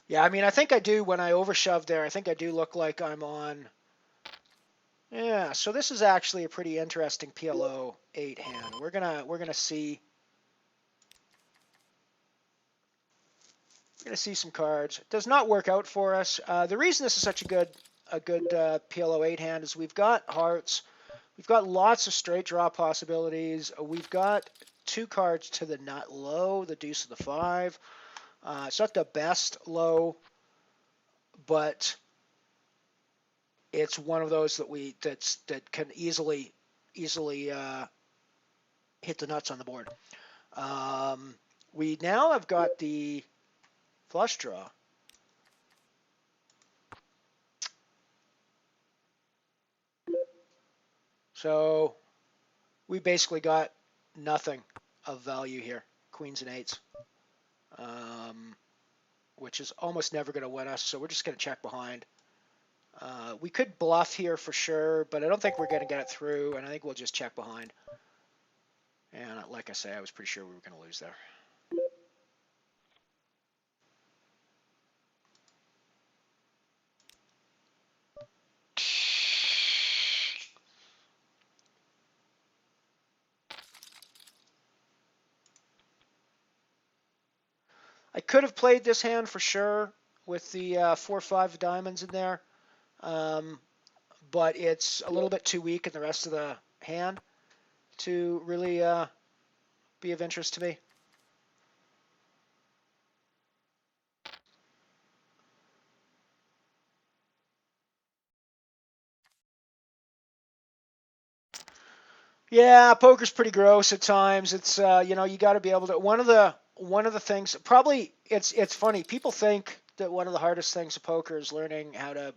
Yeah, I mean, I think I do when I overshove there. I think I do look like I'm on. Yeah, so this is actually a pretty interesting PLO 8 hand. We're gonna see some cards. It does not work out for us. The reason this is such a good PLO 8 hand is we've got hearts, we've got lots of straight draw possibilities. We've got 2 cards to the nut low, the deuce of the 5. It's not the best low, but it's one of those that can easily hit the nuts on the board. We now have got the flush draw. So we basically got nothing of value here, queens and eights, which is almost never going to win us. So we're just going to check behind. We could bluff here for sure, but I don't think we're going to get it through, and I think we'll just check behind. And like I say, I was pretty sure we were going to lose there. I could have played this hand for sure with the 4-5 diamonds in there, but it's a little bit too weak in the rest of the hand to really be of interest to me. Yeah, poker's pretty gross at times. It's you got to be able to. One of the things, probably it's funny. People think that one of the hardest things of poker is learning how to,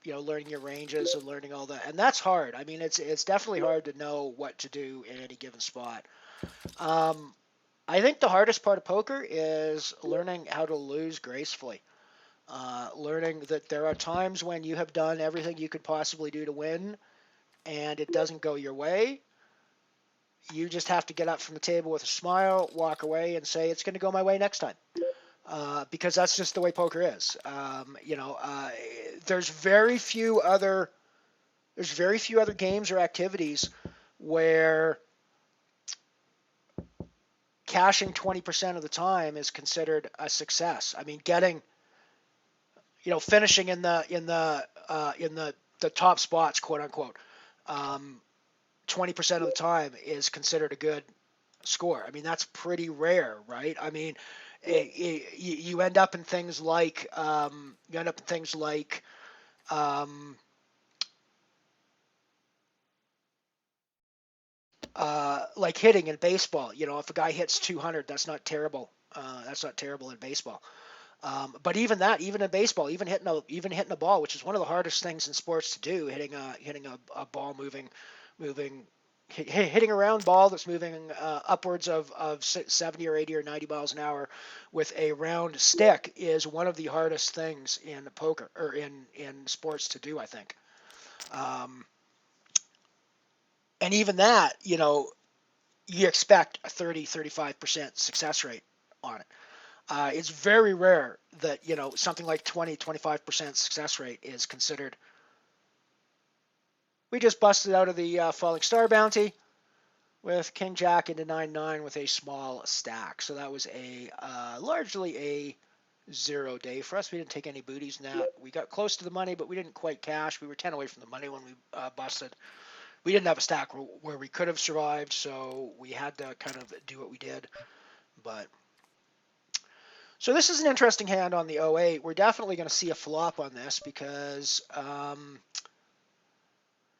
learning your ranges and learning all that, and that's hard. I mean, it's definitely hard to know what to do in any given spot. I think the hardest part of poker is learning how to lose gracefully. Learning that there are times when you have done everything you could possibly do to win, and it doesn't go your way. You just have to get up from the table with a smile, walk away, and say it's going to go my way next time, because that's just the way poker is. There's very few other games or activities where cashing 20% of the time is considered a success. I mean, finishing in the top spots, quote unquote. 20% of the time is considered a good score. I mean, that's pretty rare, right? I mean, you end up in things like like hitting in baseball. If a guy hits 200, that's not terrible. That's not terrible in baseball. But even in baseball, even hitting a ball, which is one of the hardest things in sports to do, hitting a ball hitting a round ball that's moving upwards of 70 or 80 or 90 miles an hour with a round stick is one of the hardest things in poker or in sports to do, I think. And even that, you expect a 30-35% success rate on it. It's very rare that, something like 20-25% success rate is considered. We just busted out of the Falling Star bounty with King Jack into 9-9 with a small stack. So that was largely a 0 day for us. We didn't take any booties in that. We got close to the money, but we didn't quite cash. We were 10 away from the money when we busted. we didn't have a stack where we could have survived, so we had to kind of do what we did. But so this is an interesting hand on the 08. We're definitely going to see a flop on this because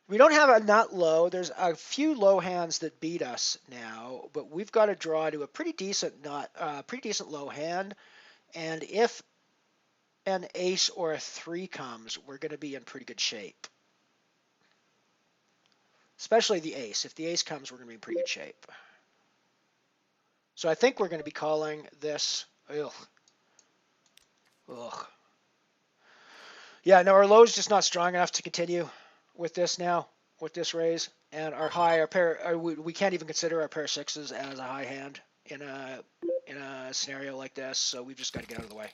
we don't have a nut low. There's a few low hands that beat us now, but we've got to draw to a pretty decent nut, pretty decent low hand. And if an ace or a 3 comes, we're going to be in pretty good shape. Especially the ace. If the ace comes, we're going to be in pretty good shape. So I think we're going to be calling this. Ugh. Ugh. Yeah, no, our low is just not strong enough to continue with this now, with this raise. And our high, we can't even consider our pair of sixes as a high hand in a scenario like this. So we've just got to get out of the way.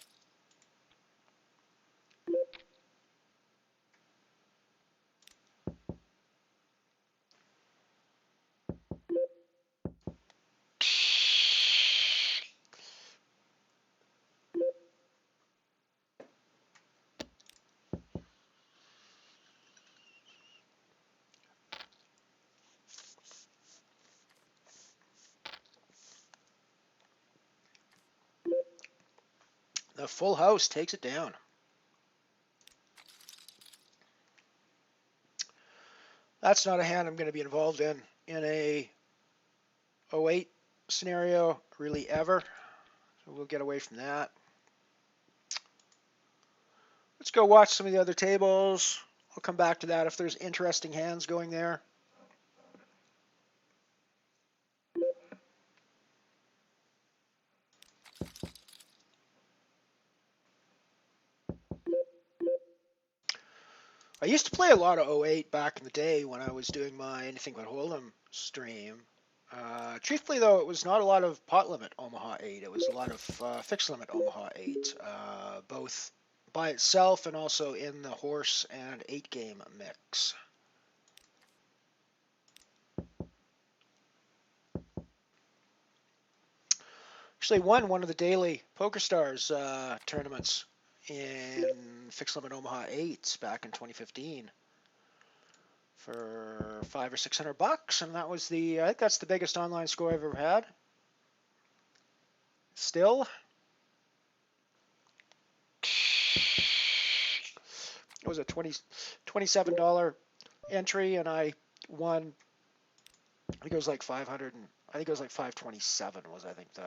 The full house takes it down. That's not a hand I'm going to be involved in a 08 scenario really ever. So we'll get away from that. Let's go watch some of the other tables. I'll come back to that if there's interesting hands going there. I used to play a lot of 08 back in the day when I was doing my Anything But Hold'em stream. Truthfully, though, it was not a lot of pot limit Omaha 8. It was a lot of fixed limit Omaha 8, both by itself and also in the horse and 8 game mix. Actually won one of the daily PokerStars tournaments in fixed limit Omaha 8s back in 2015 for $500 or $600, and that was I think that's the biggest online score I've ever had. Still, it was a $27 entry, and I won. I think it was like 500, and I think it was like 527 was I think the.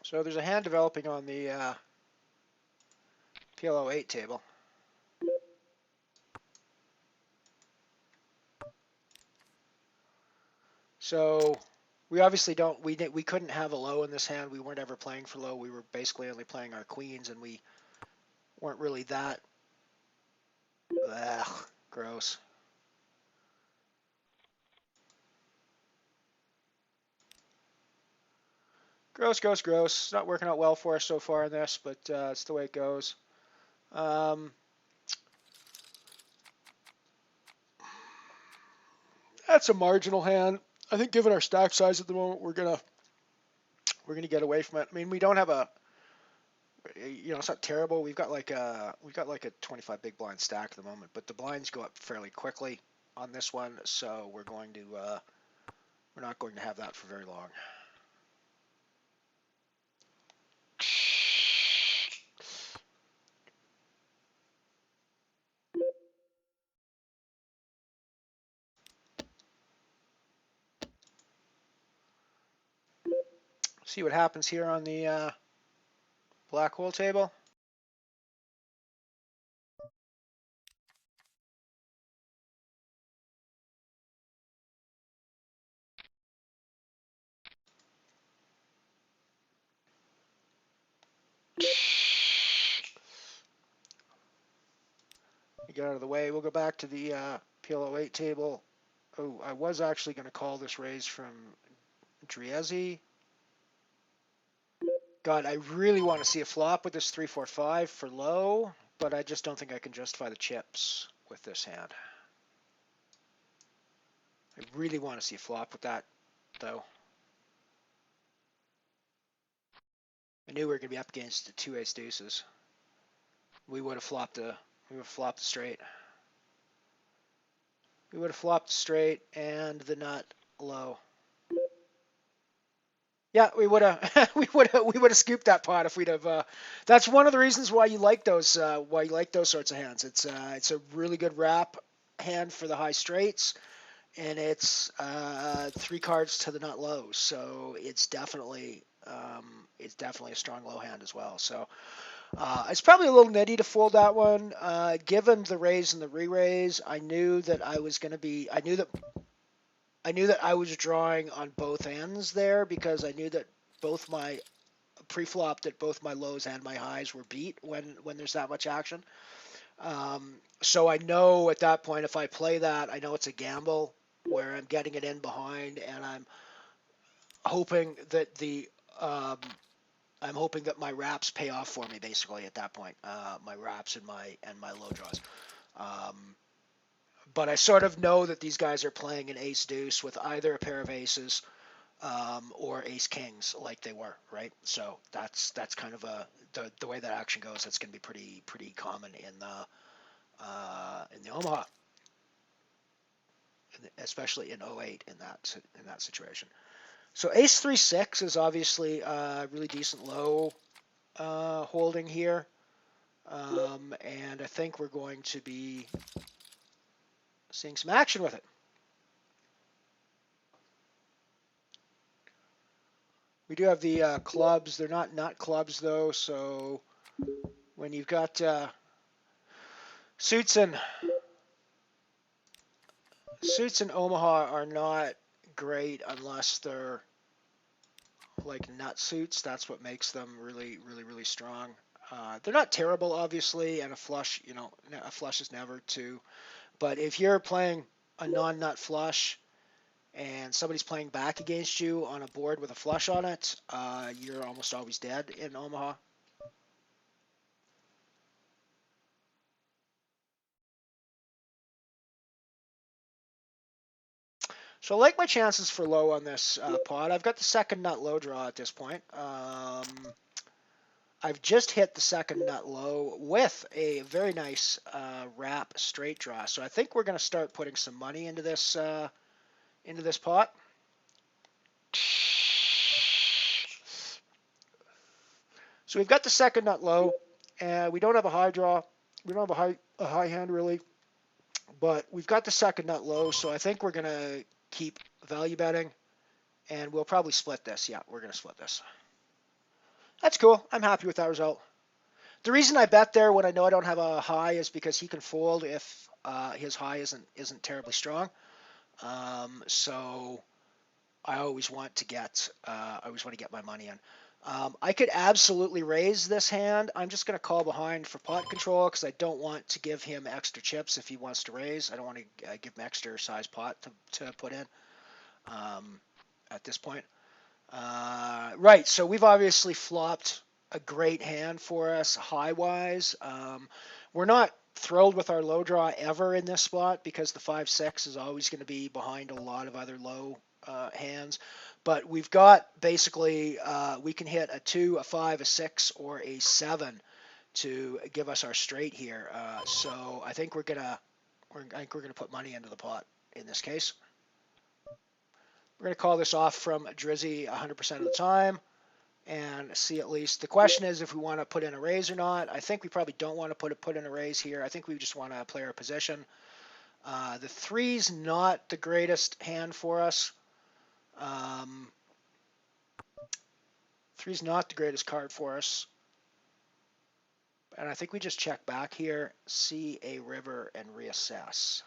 So there's a hand developing on the PLO 8 table. So we obviously we couldn't have a low in this hand. We weren't ever playing for low. We were basically only playing our queens, and we weren't really that. Ugh, gross. Gross, gross, gross. It's not working out well for us so far in this, but it's the way it goes. That's a marginal hand. I think given our stack size at the moment, we're gonna get away from it. I mean, we don't have it's not terrible. We've got like a 25 big blind stack at the moment, but the blinds go up fairly quickly on this one, so we're not going to have that for very long. See what happens here on the black hole table. Get out of the way. We'll go back to the PLO 8 table. Oh, I was actually going to call this raise from Driezzi. God, I really want to see a flop with this 3-4-5 for low, but I just don't think I can justify the chips with this hand. I really want to see a flop with that, though. I knew we were going to be up against the 2 ace deuces. We would have flopped the straight. We would have flopped straight and the nut low. Yeah, we would have we would have scooped that pot if we'd have. That's one of the reasons why you like those sorts of hands. It's a really good wrap hand for the high straights, and it's 3 cards to the nut low, so it's definitely a strong low hand as well. So it's probably a little nitty to fold that one. Given the raise and the re-raise, I knew that I was going to be. I knew that I was drawing on both ends there because I knew that both my pre-flop that both my lows and my highs were beat when there's that much action. So I know at that point if I play that, I know it's a gamble where I'm getting it in behind, and I'm hoping that my wraps pay off for me basically at that point. My wraps and my low draws. But I sort of know that these guys are playing an ace deuce with either a pair of aces or ace kings like they were, right? So that's kind of the way that action goes. That's going to be pretty common in the Omaha, especially in 08 in that situation. So ace 3-6 is obviously a really decent low holding here, and I think we're going to be seeing some action with it. We do have the clubs. They're not clubs though. So when you've got suits and Omaha are not great unless they're like nut suits. That's what makes them really strong. They're not terrible, obviously, and a flush is never two. But if you're playing a non-nut flush and somebody's playing back against you on a board with a flush on it, you're almost always dead in Omaha. So I like my chances for low on this pot. I've got the second nut low draw at this point. I've just hit the second nut low with a very nice wrap straight draw. So I think we're going to start putting some money into this pot. So we've got the second nut low, and we don't have a high draw. We don't have a high hand really, but we've got the second nut low. So I think we're going to keep value betting, and we'll probably split this. Yeah, we're going to split this. That's cool. I'm happy with that result. The reason I bet there when I know I don't have a high is because he can fold if his high isn't terribly strong. So I always want to get my money in. I could absolutely raise this hand. I'm just going to call behind for pot control because I don't want to give him extra chips if he wants to raise. I don't want to give him extra size pot to put in at this point. Right, so we've obviously flopped a great hand for us high-wise. We're not thrilled with our low draw ever in this spot because the 5-6 is always going to be behind a lot of other low hands. But we've got basically, we can hit a 2, a 5, a 6, or a 7 to give us our straight here. So I think we're gonna put money into the pot in this case. We're going to call this off from Drizzy 100% of the time and see at least. The question is if we want to put in a raise or not. I think we probably don't want to put in a raise here. I think we just want to play our position. The 3's not the greatest hand for us. 3's not the greatest card for us. And I think we just check back here, see a river, and reassess.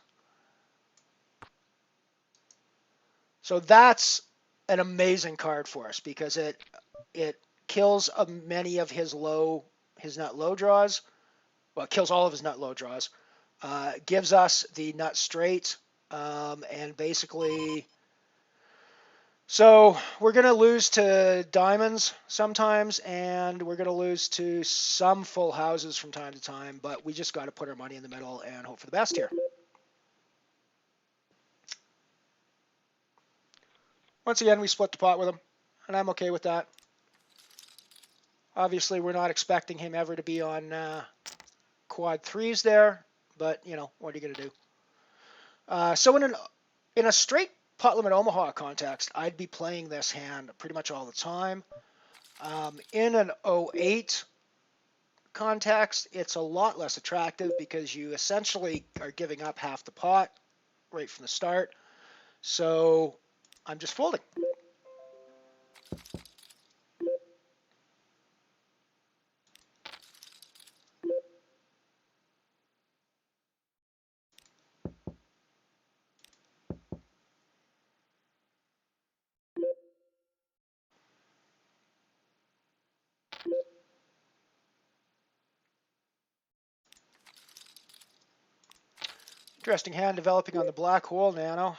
So that's an amazing card for us because it kills many of his nut low draws. Well, it kills all of his nut low draws. Gives us the nut straight And basically, so we're going to lose to diamonds sometimes, and we're going to lose to some full houses from time to time, but we just got to put our money in the middle and hope for the best here. Once again, we split the pot with him, and I'm okay with that. Obviously, we're not expecting him ever to be on quad threes there, but, you know, what are you going to do? So in a straight pot limit Omaha context, I'd be playing this hand pretty much all the time. In an 08 context, it's a lot less attractive because you essentially are giving up half the pot right from the start. So I'm just folding. Interesting hand developing on the black hole, Nano.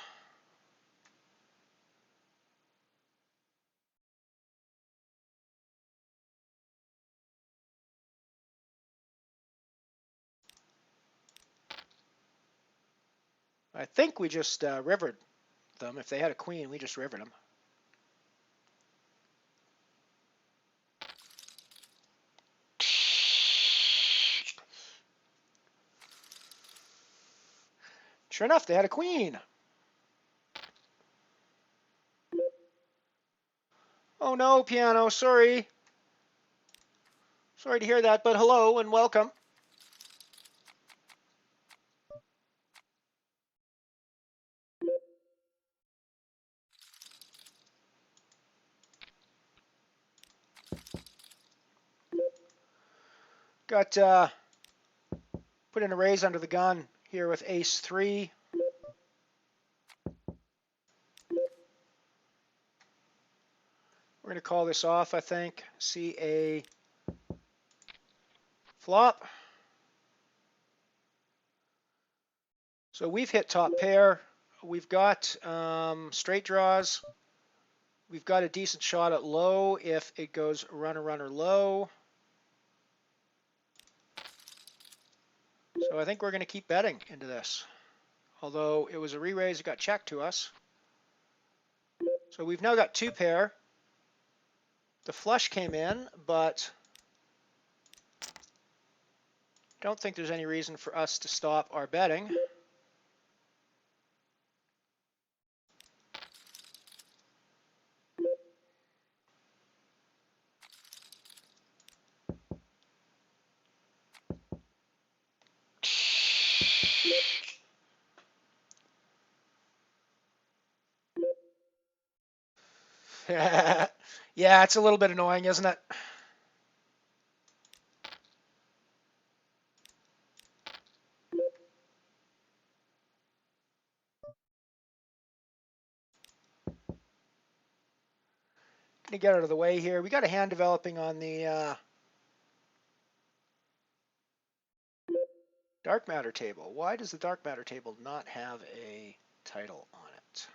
I think we just rivered them. If they had a queen, we just rivered them. Sure enough, they had a queen. Oh no, piano, sorry. Sorry to hear that, but hello and welcome. Got put in a raise under the gun here with ace 3. We're going to call this off, I think. See a flop. So we've hit top pair. We've got straight draws. We've got a decent shot at low if it goes runner, runner, low. So I think we're going to keep betting into this. Although it was a re-raise, it got checked to us. So we've now got 2 pair. The flush came in, but don't think there's any reason for us to stop our betting. Yeah, it's a little bit annoying, isn't it? Gonna get out of the way here. We got a hand developing on the dark matter table. Why does the dark matter table not have a title on it?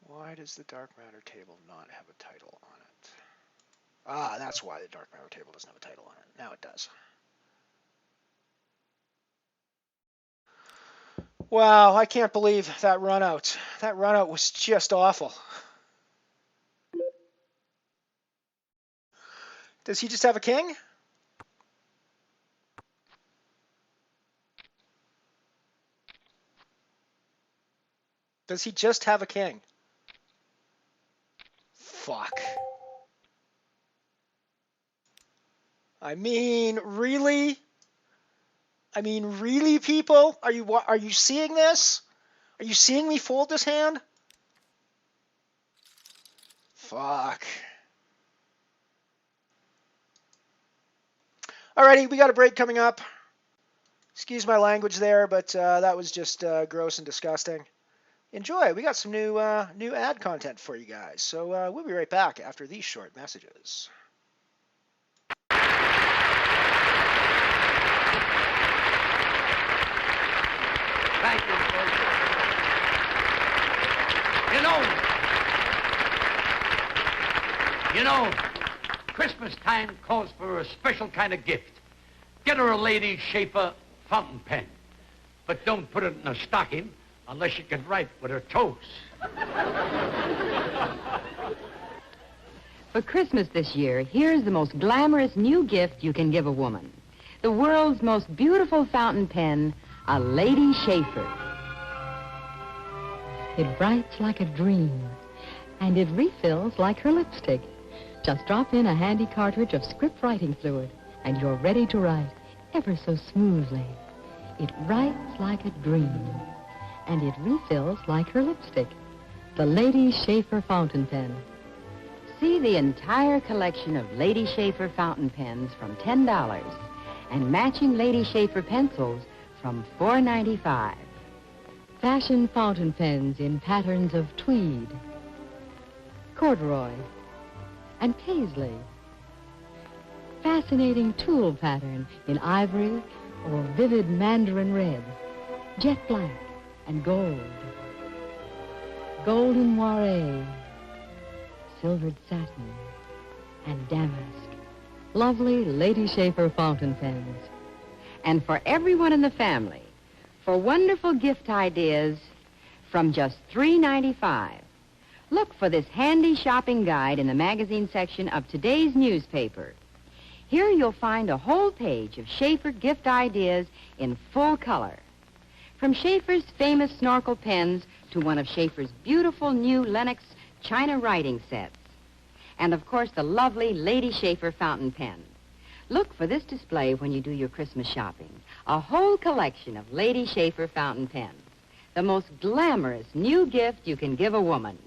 Why does the dark matter table not have a title on it? Ah, that's why the dark matter table doesn't have a title on it. Now it does. Wow, I can't believe that run out. That run out was just awful. Does he just have a king? Does he just have a king? Fuck. I mean, really? I mean, really, people? Are you seeing this? Are you seeing me fold this hand? Fuck. Alrighty, we got a break coming up. Excuse my language there, but that was just gross and disgusting. Enjoy. We got some new ad content for you guys. So we'll be right back after these short messages. Thank you, folks. You know, Christmas time calls for a special kind of gift. Get her a Lady Schaefer fountain pen. But don't put it in a stocking unless you can write with her toes. For Christmas this year, here's the most glamorous new gift you can give a woman. The world's most beautiful fountain pen, a Lady Schaefer. It writes like a dream, and it refills like her lipstick. Just drop in a handy cartridge of script writing fluid, and you're ready to write ever so smoothly. It writes like a dream, and it refills like her lipstick. The Lady Schaefer fountain pen. See the entire collection of Lady Schaefer fountain pens from $10 and matching Lady Schaefer pencils from $4.95. Fashion fountain pens in patterns of tweed, corduroy, and paisley. Fascinating tulle pattern in ivory or vivid mandarin red, jet black and gold, golden moire, silvered satin, and damask. Lovely Lady Schaefer fountain pens. And for everyone in the family, for wonderful gift ideas from just $3.95. Look for this handy shopping guide in the magazine section of today's newspaper. Here you'll find a whole page of Schaefer gift ideas in full color. From Schaefer's famous snorkel pens to one of Schaefer's beautiful new Lenox China writing sets. And of course the lovely Lady Schaefer fountain pen. Look for this display when you do your Christmas shopping. A whole collection of Lady Schaefer fountain pens. The most glamorous new gift you can give a woman.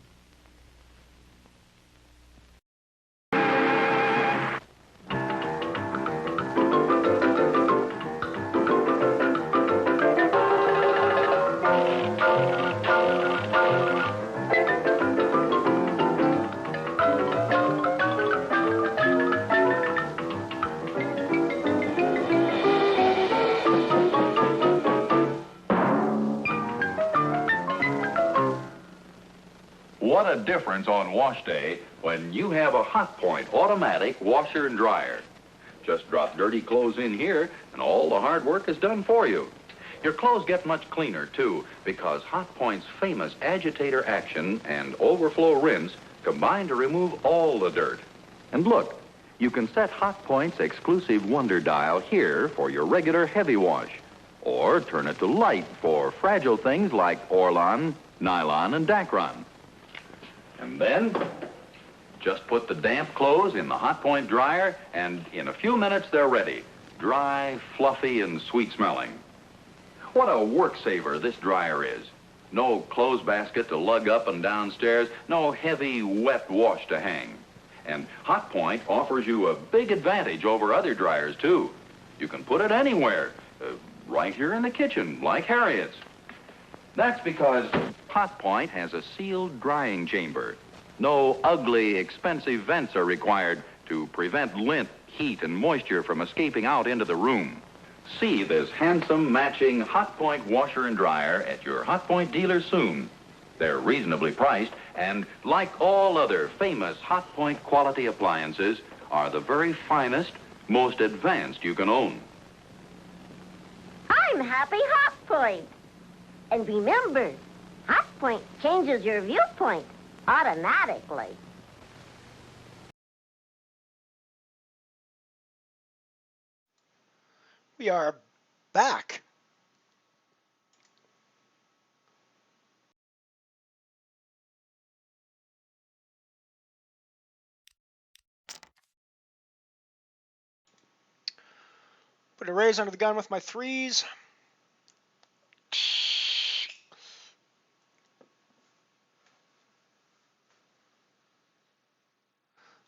What a difference on wash day when you have a Hot Point automatic washer and dryer. Just drop dirty clothes in here and all the hard work is done for you. Your clothes get much cleaner too because Hot Point's famous agitator action and overflow rinse combine to remove all the dirt. And look, you can set Hot Point's exclusive Wonder Dial here for your regular heavy wash or turn it to light for fragile things like Orlon, nylon, and Dacron. And then, just put the damp clothes in the Hot Point dryer, and in a few minutes they're ready. Dry, fluffy, and sweet-smelling. What a work saver this dryer is. No clothes basket to lug up and downstairs, no heavy, wet wash to hang. And Hot Point offers you a big advantage over other dryers, too. You can put it anywhere, right here in the kitchen, like Harriet's. That's because Hot Point has a sealed drying chamber. No ugly, expensive vents are required to prevent lint, heat, and moisture from escaping out into the room. See this handsome matching Hot Point washer and dryer at your Hot Point dealer soon. They're reasonably priced, and like all other famous Hot Point quality appliances, are the very finest, most advanced you can own. I'm Happy Hot Point. And remember, Hot Point changes your viewpoint automatically. We are back. Put a raise under the gun with my threes.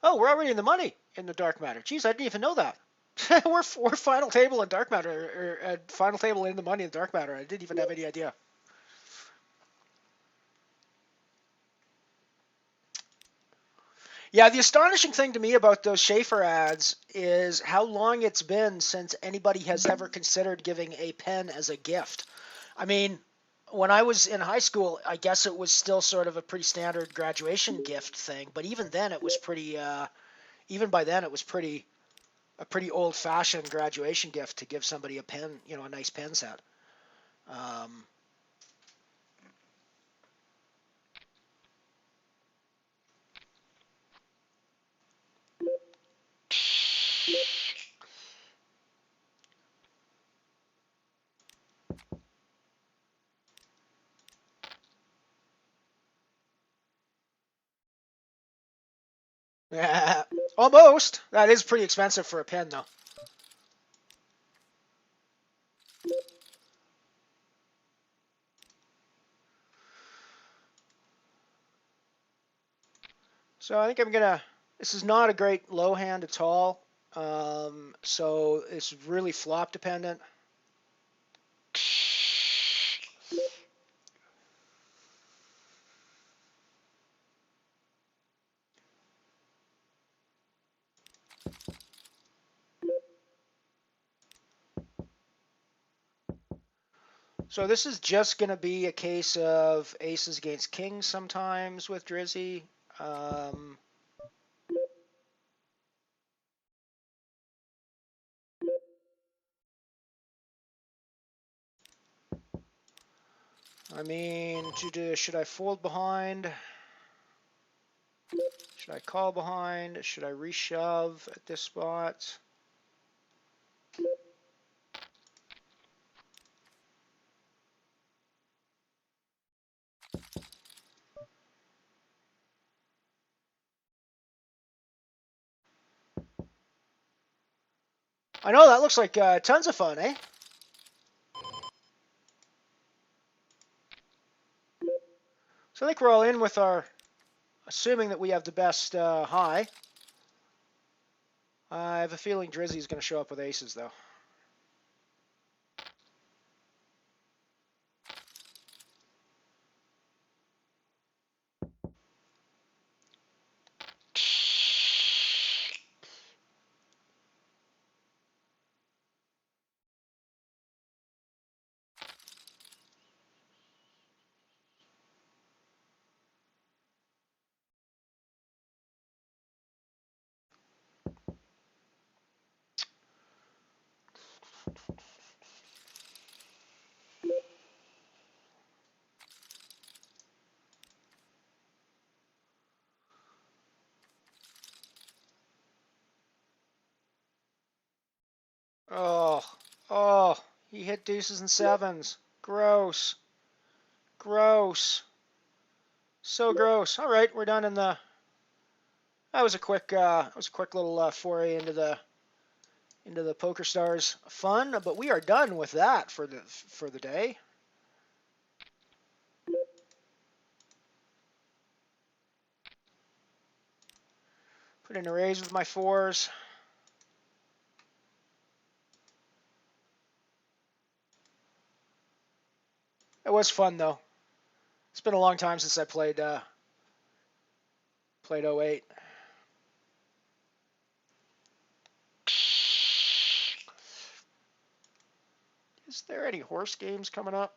Oh, we're already in the money in the dark matter. Geez, I didn't even know that. we're final table in dark matter, or final table in the money in dark matter. I didn't even have any idea. Yeah, the astonishing thing to me about those Schaefer ads is how long it's been since anybody has ever considered giving a pen as a gift. I mean, when I was in high school, I guess it was still sort of a pretty standard graduation gift thing. But even then, it was pretty. Even by then, it was a pretty old-fashioned graduation gift to give somebody a pen, a nice pen set. Um, yeah, almost. That is pretty expensive for a pen, though. So I think I'm gonna. This is not a great low hand at all. So it's really flop dependent. So this is just going to be a case of aces against kings sometimes with Drizzy. Um, I mean, should I fold behind? Should I call behind? Should I reshove at this spot? I know that looks like tons of fun, eh? So I think we're all in with our, assuming that we have the best high. I have a feeling Drizzy's going to show up with aces, though. Oh, oh, he hit deuces and sevens. Gross. Gross. So gross. All right, we're done in the. That was a quick little foray into the Poker Stars fun, but we are done with that for the day. Put in a raise with my fours. It was fun though. It's been a long time since I played 08. Is there any horse games coming up?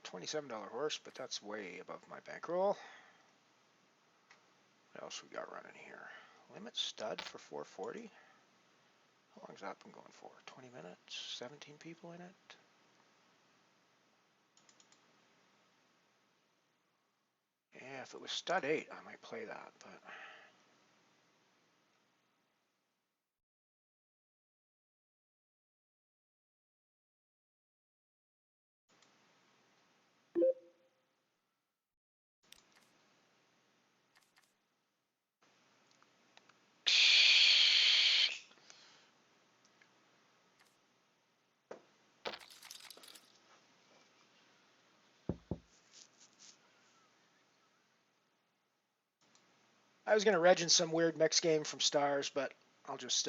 $27 horse, but that's way above my bankroll. What else we got running here? Limit stud for 440. How long's that been going for? 20 minutes? 17 people in it? Yeah, if it was stud 8, I might play that, but I was gonna reg in some weird mix game from Stars, but I'll just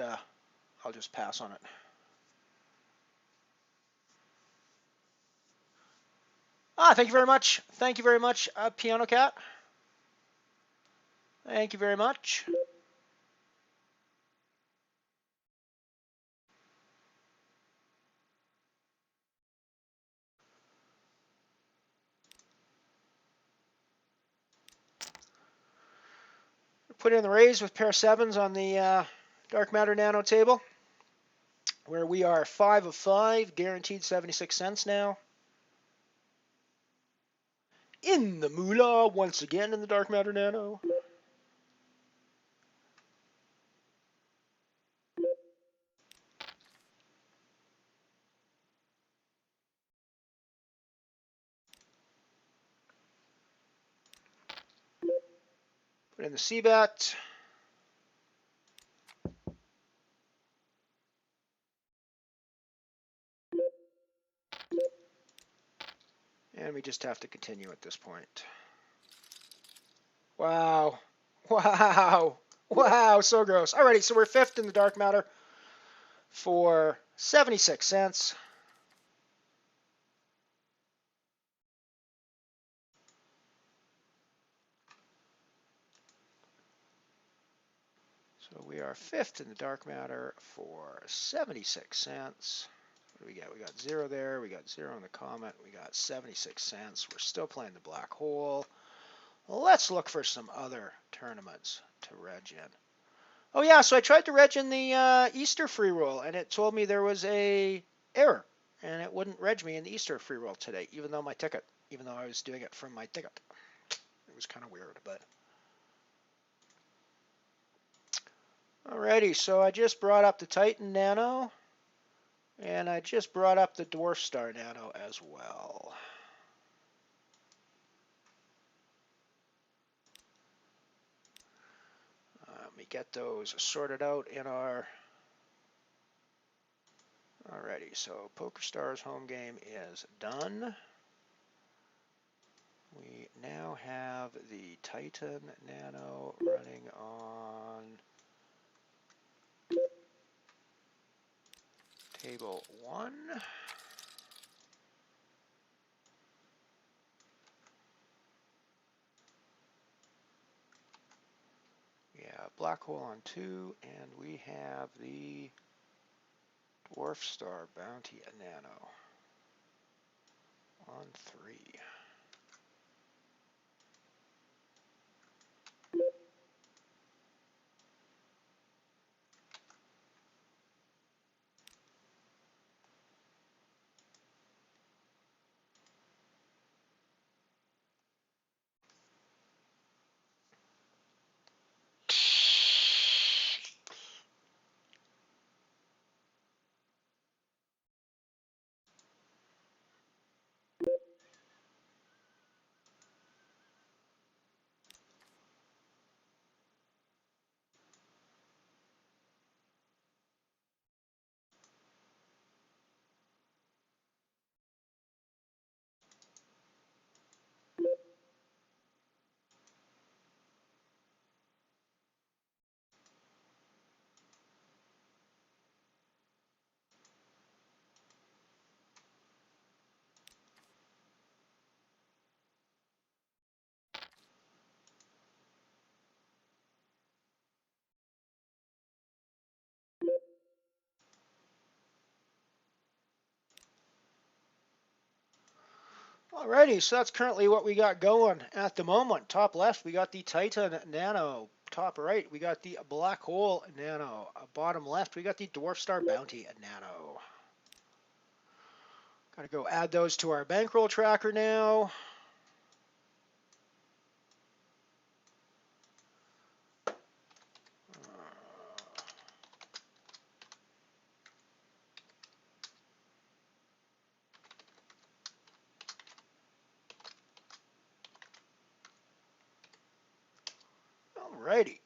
pass on it. Thank you very much. Thank you very much, Piano Cat. Thank you very much. Put in the raise with pair sevens on the Dark Matter Nano table, where we are 5 of 5, guaranteed 76 cents now. In the moolah once again in the Dark Matter Nano. Put in the C-bet. And we just have to continue at this point. Wow. Wow. Wow, so gross. Alrighty, so we're 5th in the Dark Matter for 76 cents. So we are 5th in the Dark Matter for 76 cents. What do we got? We got 0 there. We got 0 in the Comet. We got 76 cents. We're still playing the Black Hole. Let's look for some other tournaments to reg in. Oh yeah, so I tried to reg in the Easter free roll, and it told me there was a error, and it wouldn't reg me in the Easter free roll today, even though I was doing it from my ticket. It was kind of weird, but. Alrighty, so I just brought up the Titan Nano, and I just brought up the Dwarf Star Nano as well. Let me get those sorted out in our... Alrighty, so PokerStars home game is done. We now have the Titan Nano running on table 1. We have Black Hole on 2, and we have the Dwarf Star Bounty Nano on 3. Alrighty, so that's currently what we got going at the moment. Top left, we got the Titan Nano. Top right, we got the Black Hole Nano. Bottom left, we got the Dwarf Star Bounty Nano. Gotta go add those to our bankroll tracker now. Alrighty.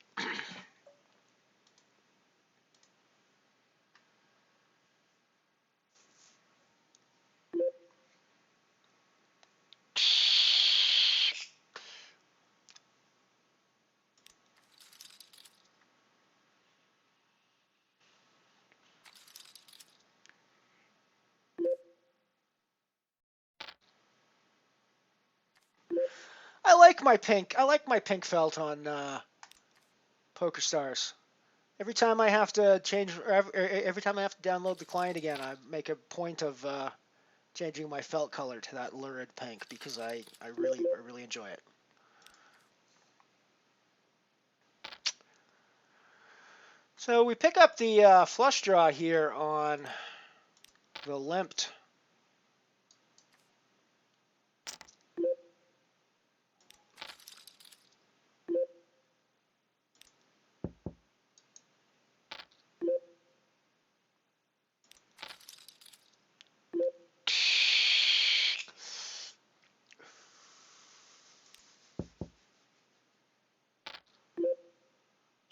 I like my pink felt on Poker Stars. Every time I have to change, every time I have to download the client again, I make a point of changing my felt color to that lurid pink because I really enjoy it. So we pick up the flush draw here on the limped.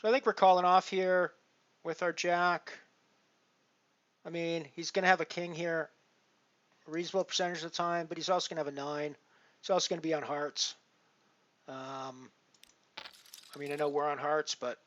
So I think we're calling off here with our jack. I mean, he's going to have a king here a reasonable percentage of the time, but he's also going to have a 9. He's also going to be on hearts. I mean, I know we're on hearts, but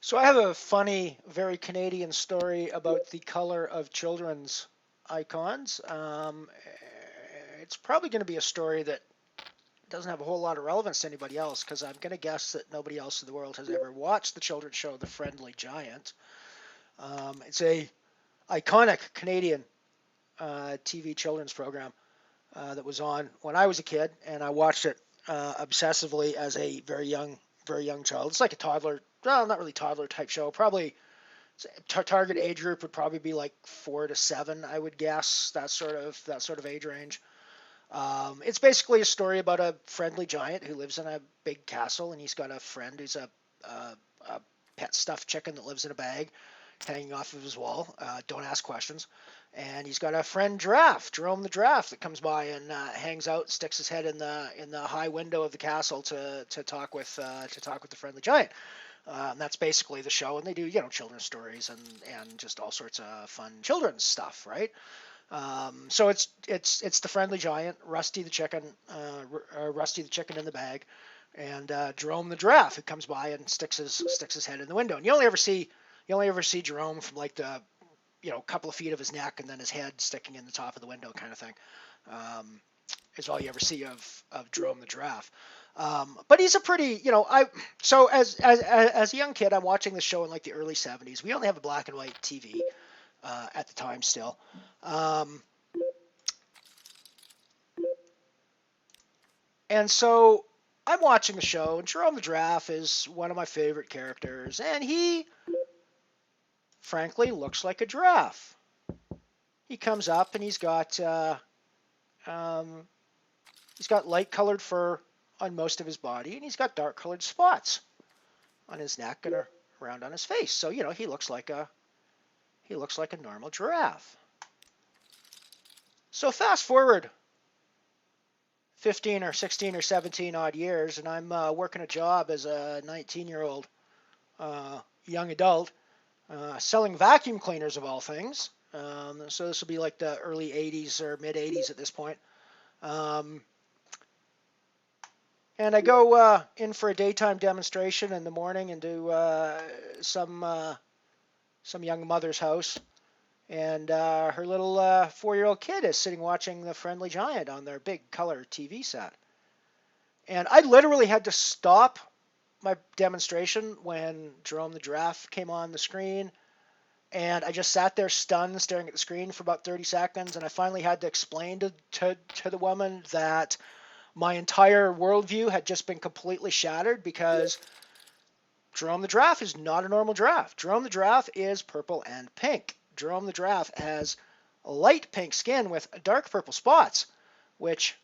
so I have a funny, very Canadian story about the color of children's icons. It's probably going to be a story that doesn't have a whole lot of relevance to anybody else because I'm going to guess that nobody else in the world has ever watched the children's show, The Friendly Giant. It's a iconic Canadian TV children's program that was on when I was a kid, and I watched it obsessively as a very young child. It's like a toddler, well, not really toddler type show. Probably target age group would probably be like 4 to 7, I would guess. That sort of age range. It's basically a story about a friendly giant who lives in a big castle, and he's got a friend who's a pet stuffed chicken that lives in a bag hanging off of his wall. Don't ask questions. And he's got a friend giraffe, Jerome the giraffe, that comes by and hangs out, sticks his head in the high window of the castle to talk with the friendly giant. And that's basically the show, and they do children's stories and just all sorts of fun children's stuff, right? So it's the friendly giant, Rusty the chicken in the bag, and Jerome the giraffe who comes by and sticks his head in the window. And you only ever see Jerome from like the couple of feet of his neck and then his head sticking in the top of the window kind of thing. Is all you ever see of Jerome the giraffe. But he's a pretty, so as a young kid, I'm watching this show in like the early 70s. We only have a black and white TV at the time still. And so I'm watching the show, and Jerome the giraffe is one of my favorite characters, and he frankly looks like a giraffe. He comes up and he's got light colored fur on most of his body, and he's got dark colored spots on his neck and around on his face. So he looks like a normal giraffe. So fast forward 15 or 16 or 17 odd years, and I'm working a job as a 19-year-old young adult, selling vacuum cleaners of all things. So this will be like the early 80s or mid 80s at this point. And I go in for a daytime demonstration in the morning into some young mother's house. And her little 4-year-old kid is sitting watching The Friendly Giant on their big color TV set. And I literally had to stop my demonstration when Jerome the giraffe came on the screen. And I just sat there stunned, staring at the screen for about 30 seconds. And I finally had to explain to the woman that my entire worldview had just been completely shattered because Jerome the giraffe is not a normal giraffe. Jerome the giraffe is purple and pink. Jerome the giraffe has a light pink skin with dark purple spots, which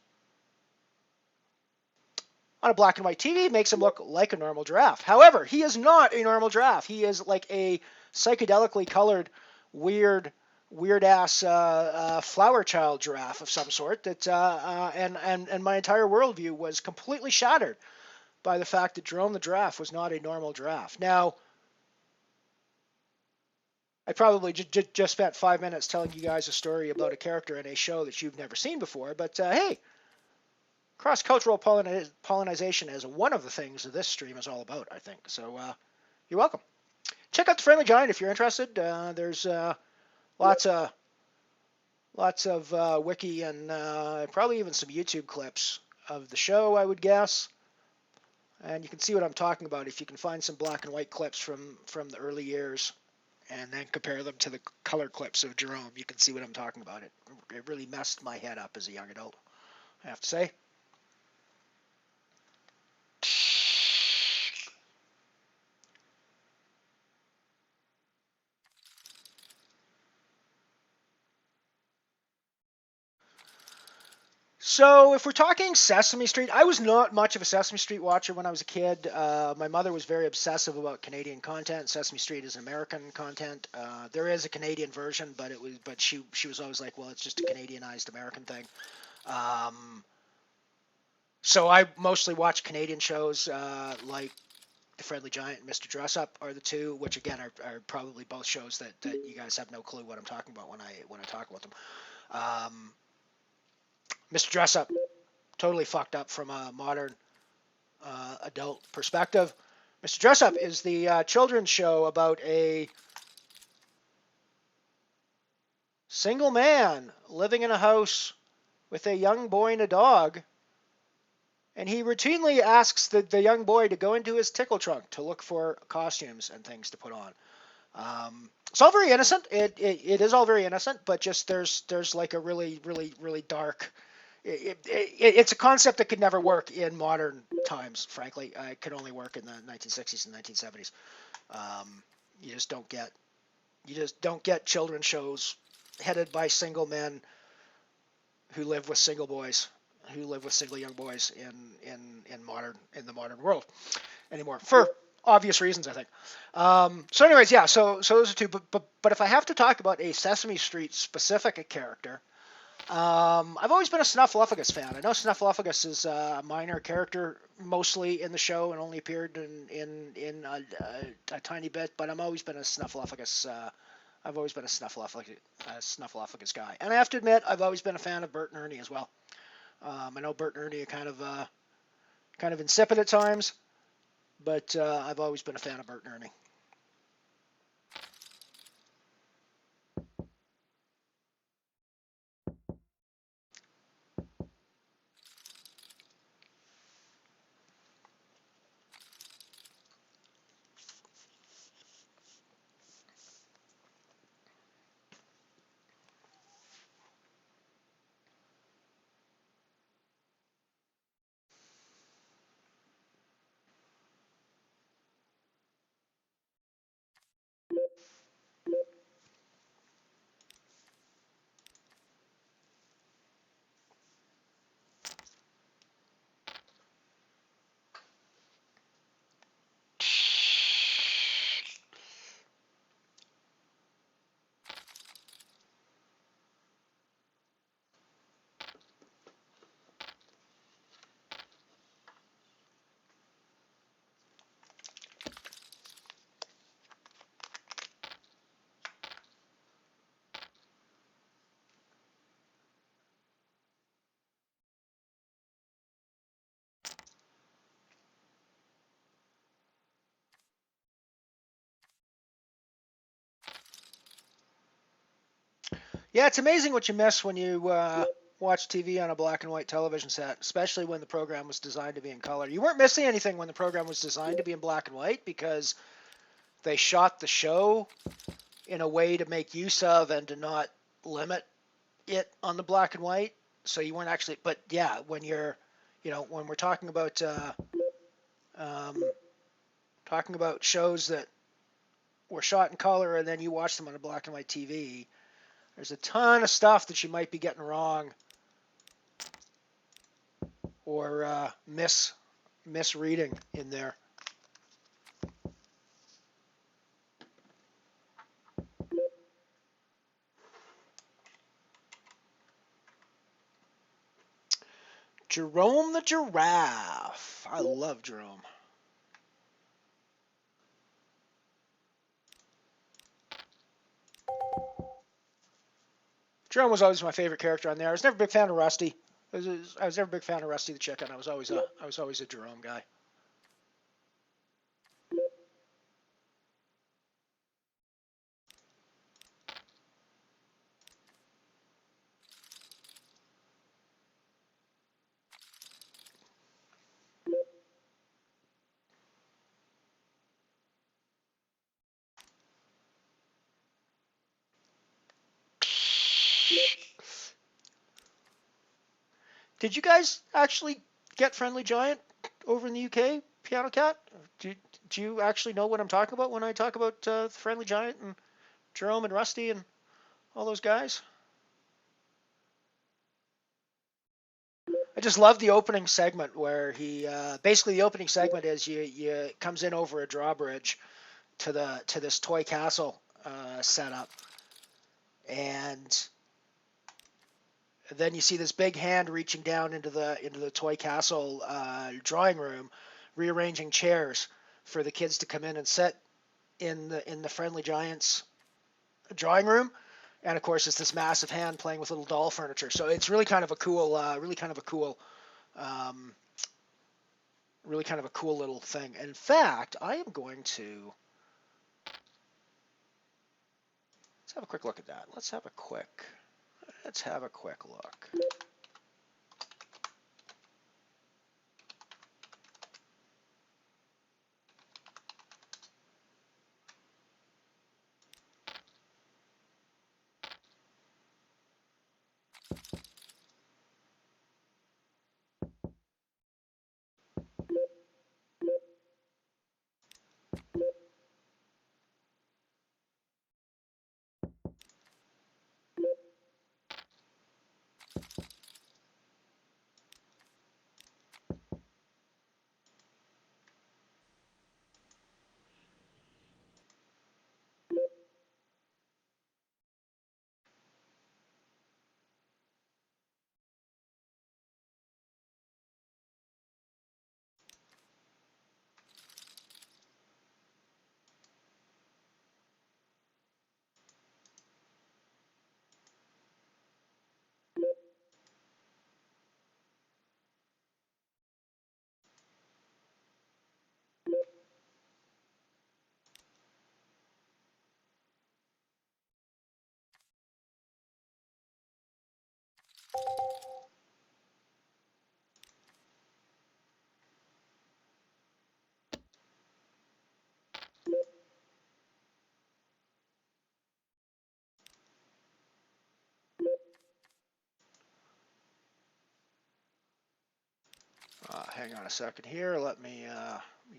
on a black and white TV makes him look like a normal giraffe. However, he is not a normal giraffe. He is like a psychedelically colored, weird weird ass flower child giraffe of some sort that and my entire worldview was completely shattered by the fact that Jerome the giraffe was not a normal giraffe. Now, I probably just spent 5 minutes telling you guys a story about a character in a show that you've never seen before, but hey, cross-cultural pollinization is one of the things that this stream is all about, I think. So you're welcome. Check out The Friendly Giant if you're interested. There's lots of wiki and probably even some YouTube clips of the show, I would guess. And you can see what I'm talking about if you can find some black and white clips from the early years and then compare them to the color clips of Jerome. You can see what I'm talking about. It really messed my head up as a young adult, I have to say. So if we're talking Sesame Street, I was not much of a Sesame Street watcher when I was a kid. My mother was very obsessive about Canadian content. Sesame Street is American content. There is a Canadian version, but she was always like, well, it's just a Canadianized American thing. So I mostly watch Canadian shows like The Friendly Giant and Mr. Dress Up are the two, which again are probably both shows that you guys have no clue what I'm talking about when I talk about them. Mr. Dress Up, totally fucked up from a modern adult perspective. Mr. Dress Up is the children's show about a single man living in a house with a young boy and a dog, and he routinely asks the young boy to go into his tickle trunk to look for costumes and things to put on. It's all very innocent. It is all very innocent, but just there's like a really, really, really dark... It's a concept that could never work in modern times, frankly. It could only work in the 1960s and 1970s. You just don't get children's shows headed by single men who live with single boys, who live with single young boys in the modern world anymore, for obvious reasons, I think. So anyways, yeah. So those are two. But if I have to talk about a Sesame Street specific character, I've always been a Snuffleupagus fan. I know Snuffleupagus is a minor character mostly in the show and only appeared in a tiny bit, but I've always been a Snuffleupagus. I've always been a Snuffleupagus guy, and I have to admit I've always been a fan of Bert and Ernie as well. I know Bert and Ernie are kind of insipid at times, but I've always been a fan of Bert and Ernie. Yeah, it's amazing what you miss when you watch TV on a black and white television set, especially when the program was designed to be in color. You weren't missing anything when the program was designed to be in black and white because they shot the show in a way to make use of and to not limit it on the black and white. So you weren't actually, but yeah, when we're talking about shows that were shot in color and then you watch them on a black and white TV, there's a ton of stuff that you might be getting wrong or misreading in there. Jerome the Giraffe. I love Jerome. Jerome was always my favorite character on there. I was never a big fan of Rusty. I was never a big fan of Rusty the Chicken. I was always a Jerome guy. Did you guys actually get Friendly Giant over in the UK, Piano Cat? Do you actually know what I'm talking about when I talk about Friendly Giant and Jerome and Rusty and all those guys? I just love the opening segment where he basically the opening segment is you comes in over a drawbridge to this toy castle setup, and then you see this big hand reaching down into the toy castle drawing room, rearranging chairs for the kids to come in and sit in the Friendly Giant's drawing room, and of course it's this massive hand playing with little doll furniture. So it's really kind of a cool, little thing. In fact, I am going to let's have a quick look at that. Let's have a quick look. Hang on a second here. Let me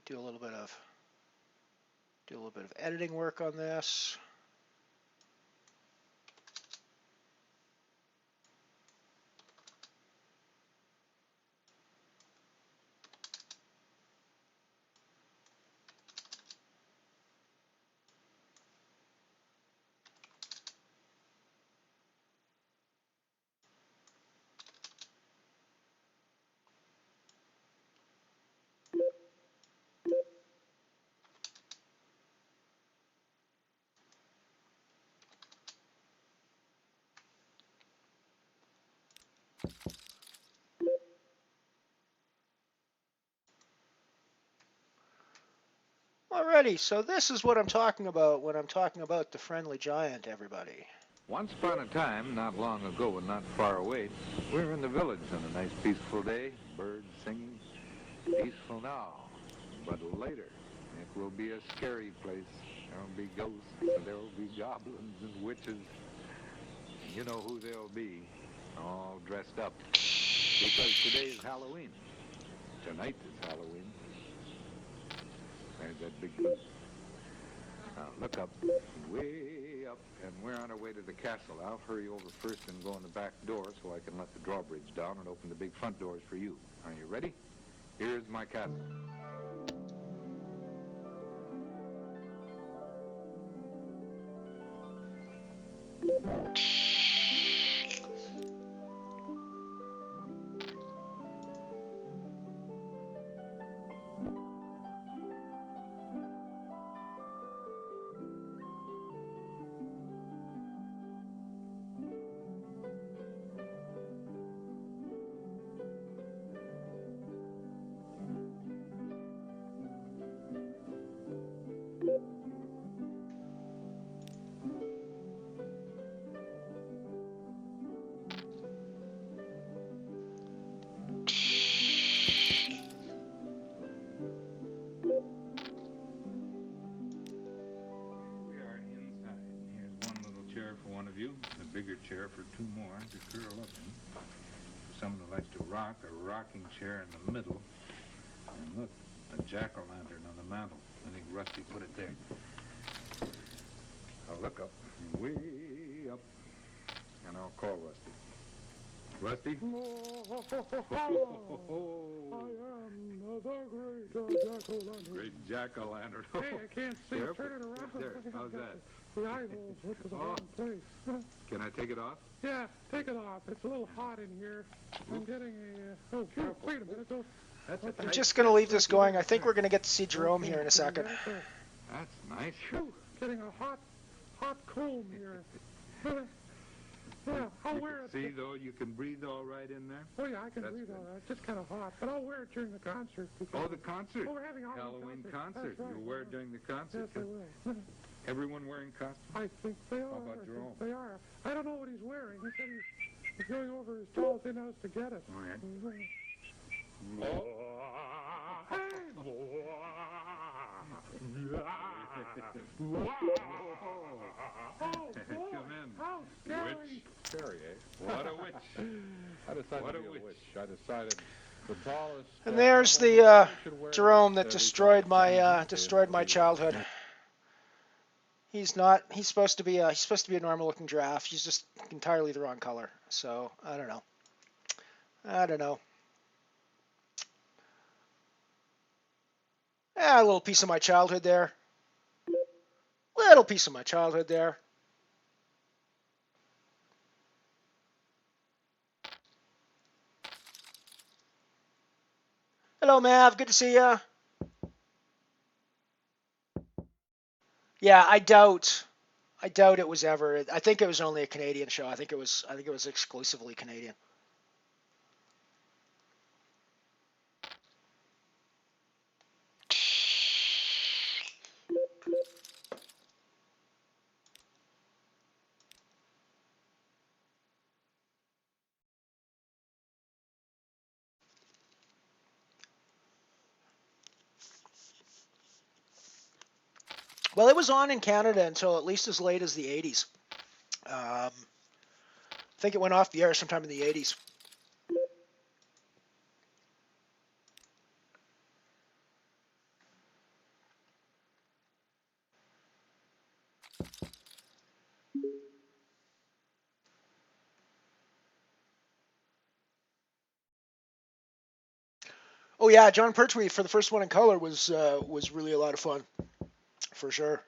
do a little bit of editing work on this. Alrighty, so this is what I'm talking about when I'm talking about the Friendly Giant, everybody. Once upon a time, not long ago and not far away, we were in the village on a nice peaceful day, birds singing, peaceful now. But later, it will be a scary place. There will be ghosts, there will be goblins and witches. You know who they'll be, all dressed up. Because today is Halloween. Tonight is Halloween. There's that big moose. Now look up, way up, and we're on our way to the castle. I'll hurry over first and go in the back door so I can let the drawbridge down and open the big front doors for you. Are you ready? Here's my castle. bigger chair for two more to curl up in. For someone who likes to rock, a rocking chair in the middle. And look, a jack-o'-lantern on the mantel. I think Rusty put it there. I'll look up, way up, and I'll call Rusty. Rusty? I am the great jack-o'-lantern. Great jack-o'-lantern. Hey, I can't see. There, Turn it around. there. How's that? The eyeballs went to the wrong place. Can I take it off? Yeah, take it off. It's a little hot in here. I'm getting a... Oh, wait a minute. Don't... I'm just going to leave this going. I think we're going to get to see Jerome here in a second. That's nice. Whew, getting a hot comb here. Yeah, I'll wear it. See, though, you can breathe all right in there? Oh, yeah, I can breathe all right. It's just kind of hot. But I'll wear it during the concert. Oh, the concert? Oh, we're having Halloween concert. Right. You'll wear it during the concert? Yes, I will. Everyone wearing costumes? I think they are. How about Jerome? They are. I don't know what he's wearing. He said he's going over his tall thin house to get it. All right. Come in. How scary. Witch. Scary, eh? What a witch. I decided to be a witch. I decided the tallest... And there's the Jerome that destroyed my childhood. He's supposed to be a normal looking giraffe. He's just entirely the wrong color. So I don't know. A little piece of my childhood there. Hello, Mav. Good to see ya. Yeah, I doubt it was ever. I think it was only a Canadian show. I think it was exclusively Canadian. Well, it was on in Canada until at least as late as the 80s. I think it went off the air sometime in the 80s. Oh yeah, John Pertwee for the first one in color was really a lot of fun, for sure.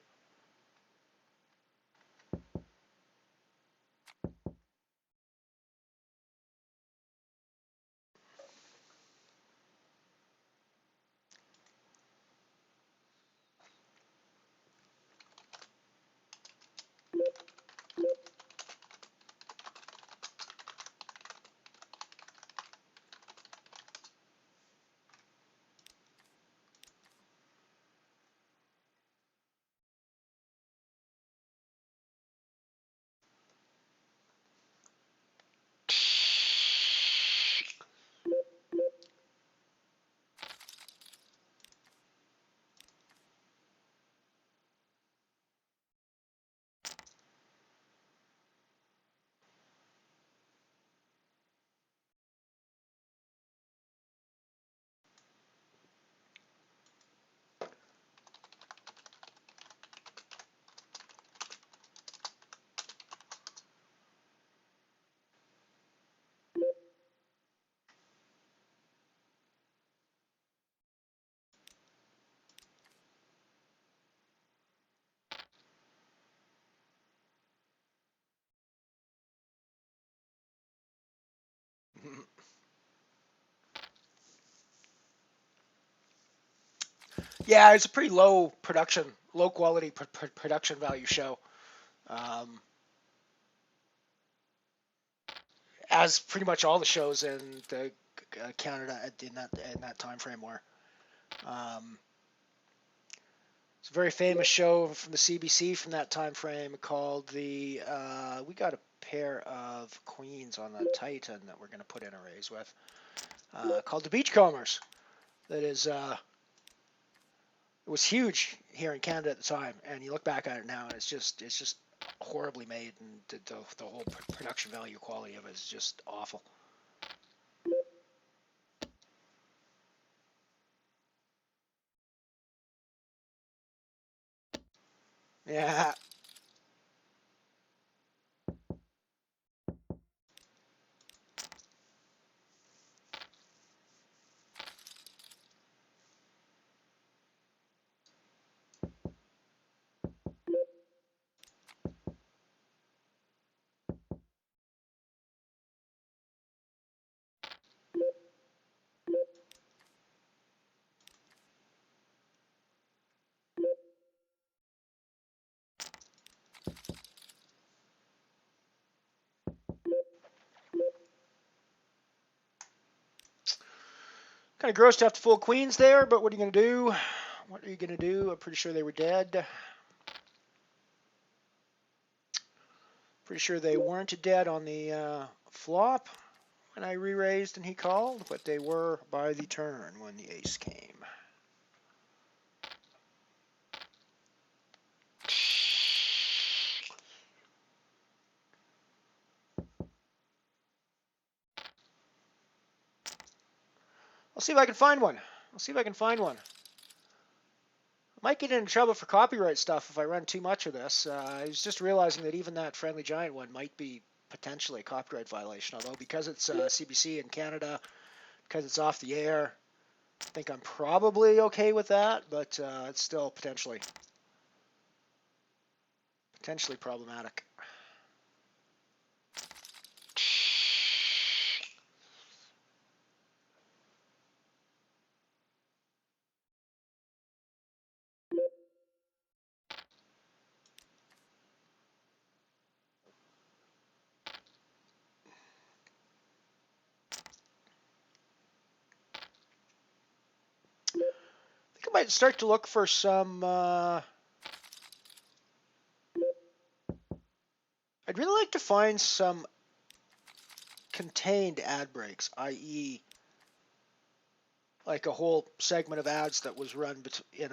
Yeah, it's a pretty low quality production value show, as pretty much all the shows in the Canada in that time frame were. It's a very famous show from the CBC from that time frame called the we got a pair of queens on the Titan that we're going to put in arrays with, called the Beachcombers. That is. It was huge here in Canada at the time, and you look back at it now, and it's just horribly made, and the whole production value quality of it is just awful. Yeah. Kind of gross to have to full queens there, but what are you going to do? What are you going to do? I'm pretty sure they were dead. Pretty sure they weren't dead on the flop when I re-raised and he called, but they were by the turn when the ace came. I'll see if I can find one. I'll see if I can find one. I might get into trouble for copyright stuff if I run too much of this. I was just realizing that even that Friendly Giant one might be potentially a copyright violation, although because it's CBC in Canada, because it's off the air, I think I'm probably okay with that, but it's still potentially problematic. I think I might start to look for some. I'd really like to find some contained ad breaks, i.e., like a whole segment of ads that was run in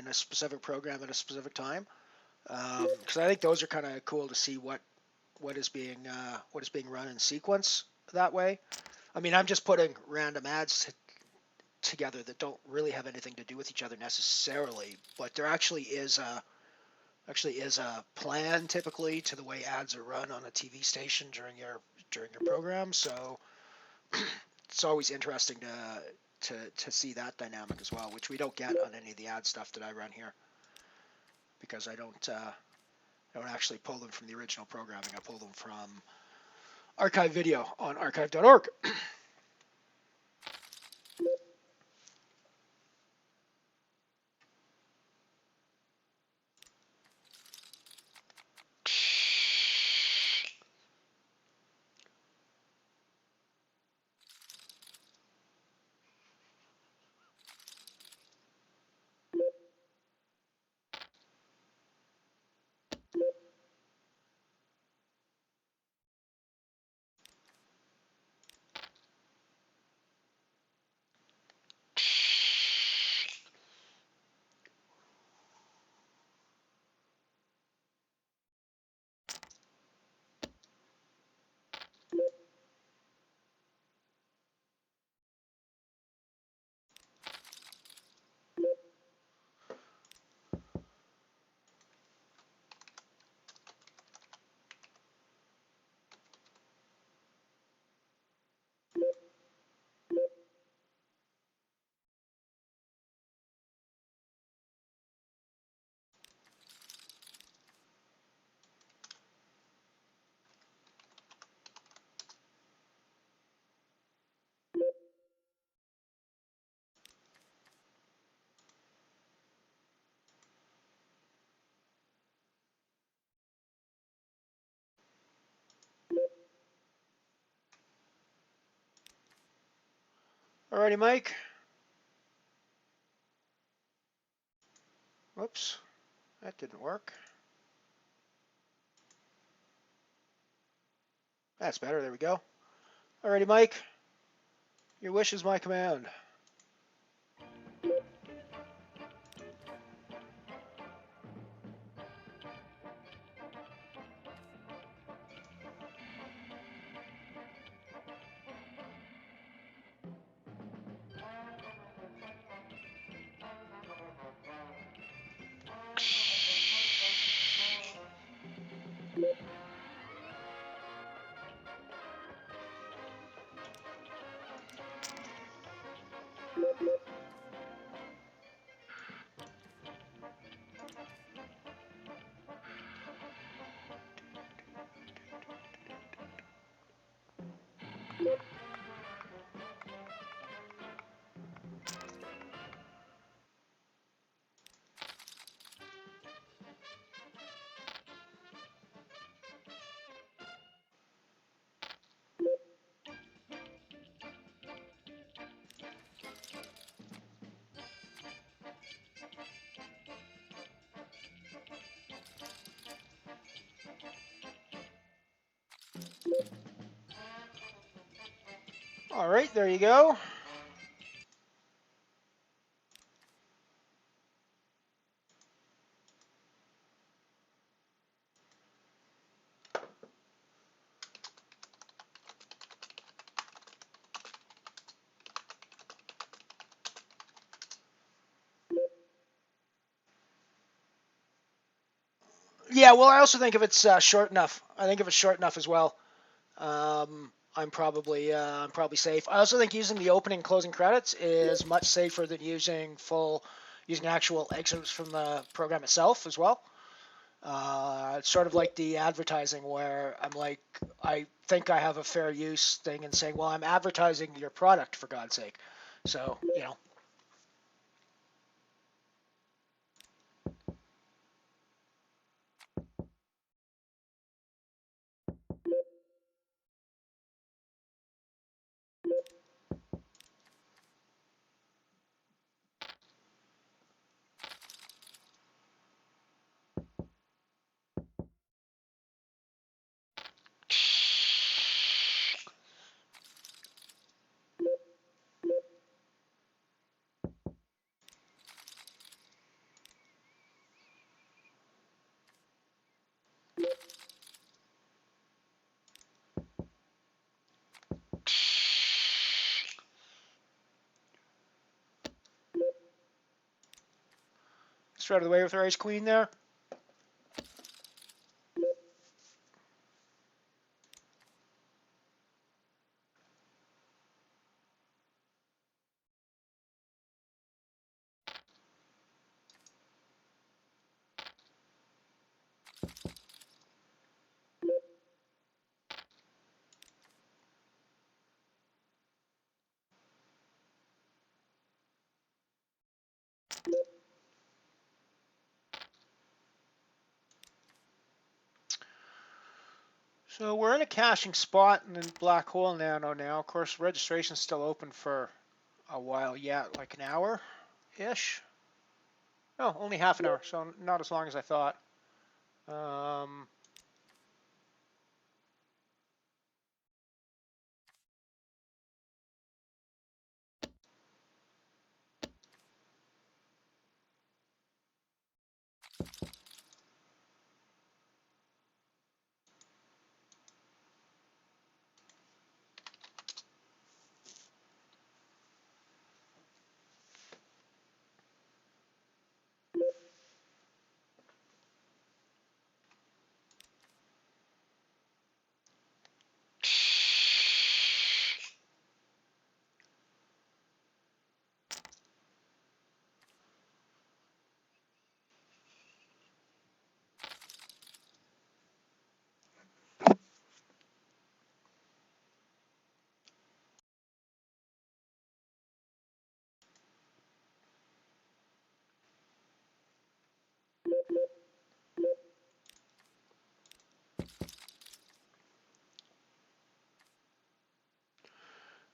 a specific program at a specific time, because I think those are kind of cool to see what is being run in sequence that way. I mean, I'm just putting random ads together that don't really have anything to do with each other necessarily, but there actually is a plan typically to the way ads are run on a TV station during your program. So it's always interesting to see that dynamic as well, which we don't get on any of the ad stuff that I run here, because I don't actually pull them from the original programming. I pull them from archive video on archive.org. Alrighty, Mike. Whoops, that didn't work. That's better. There we go. Alrighty, Mike. Your wish is my command. All right, there you go. Yeah, well, I also think if it's short enough, I think if it's short enough as well, I'm probably safe. I also think using the opening and closing credits is much safer than using actual excerpts from the program itself as well. It's sort of like the advertising where I'm like, I think I have a fair use thing and saying, well, I'm advertising your product for God's sake. So, you know. Straight out of the way with our ace queen there. So we're in a caching spot in the black hole nano now. Of course, registration's still open for a while yet, like an hour-ish. No, only half an hour, so not as long as I thought. Um,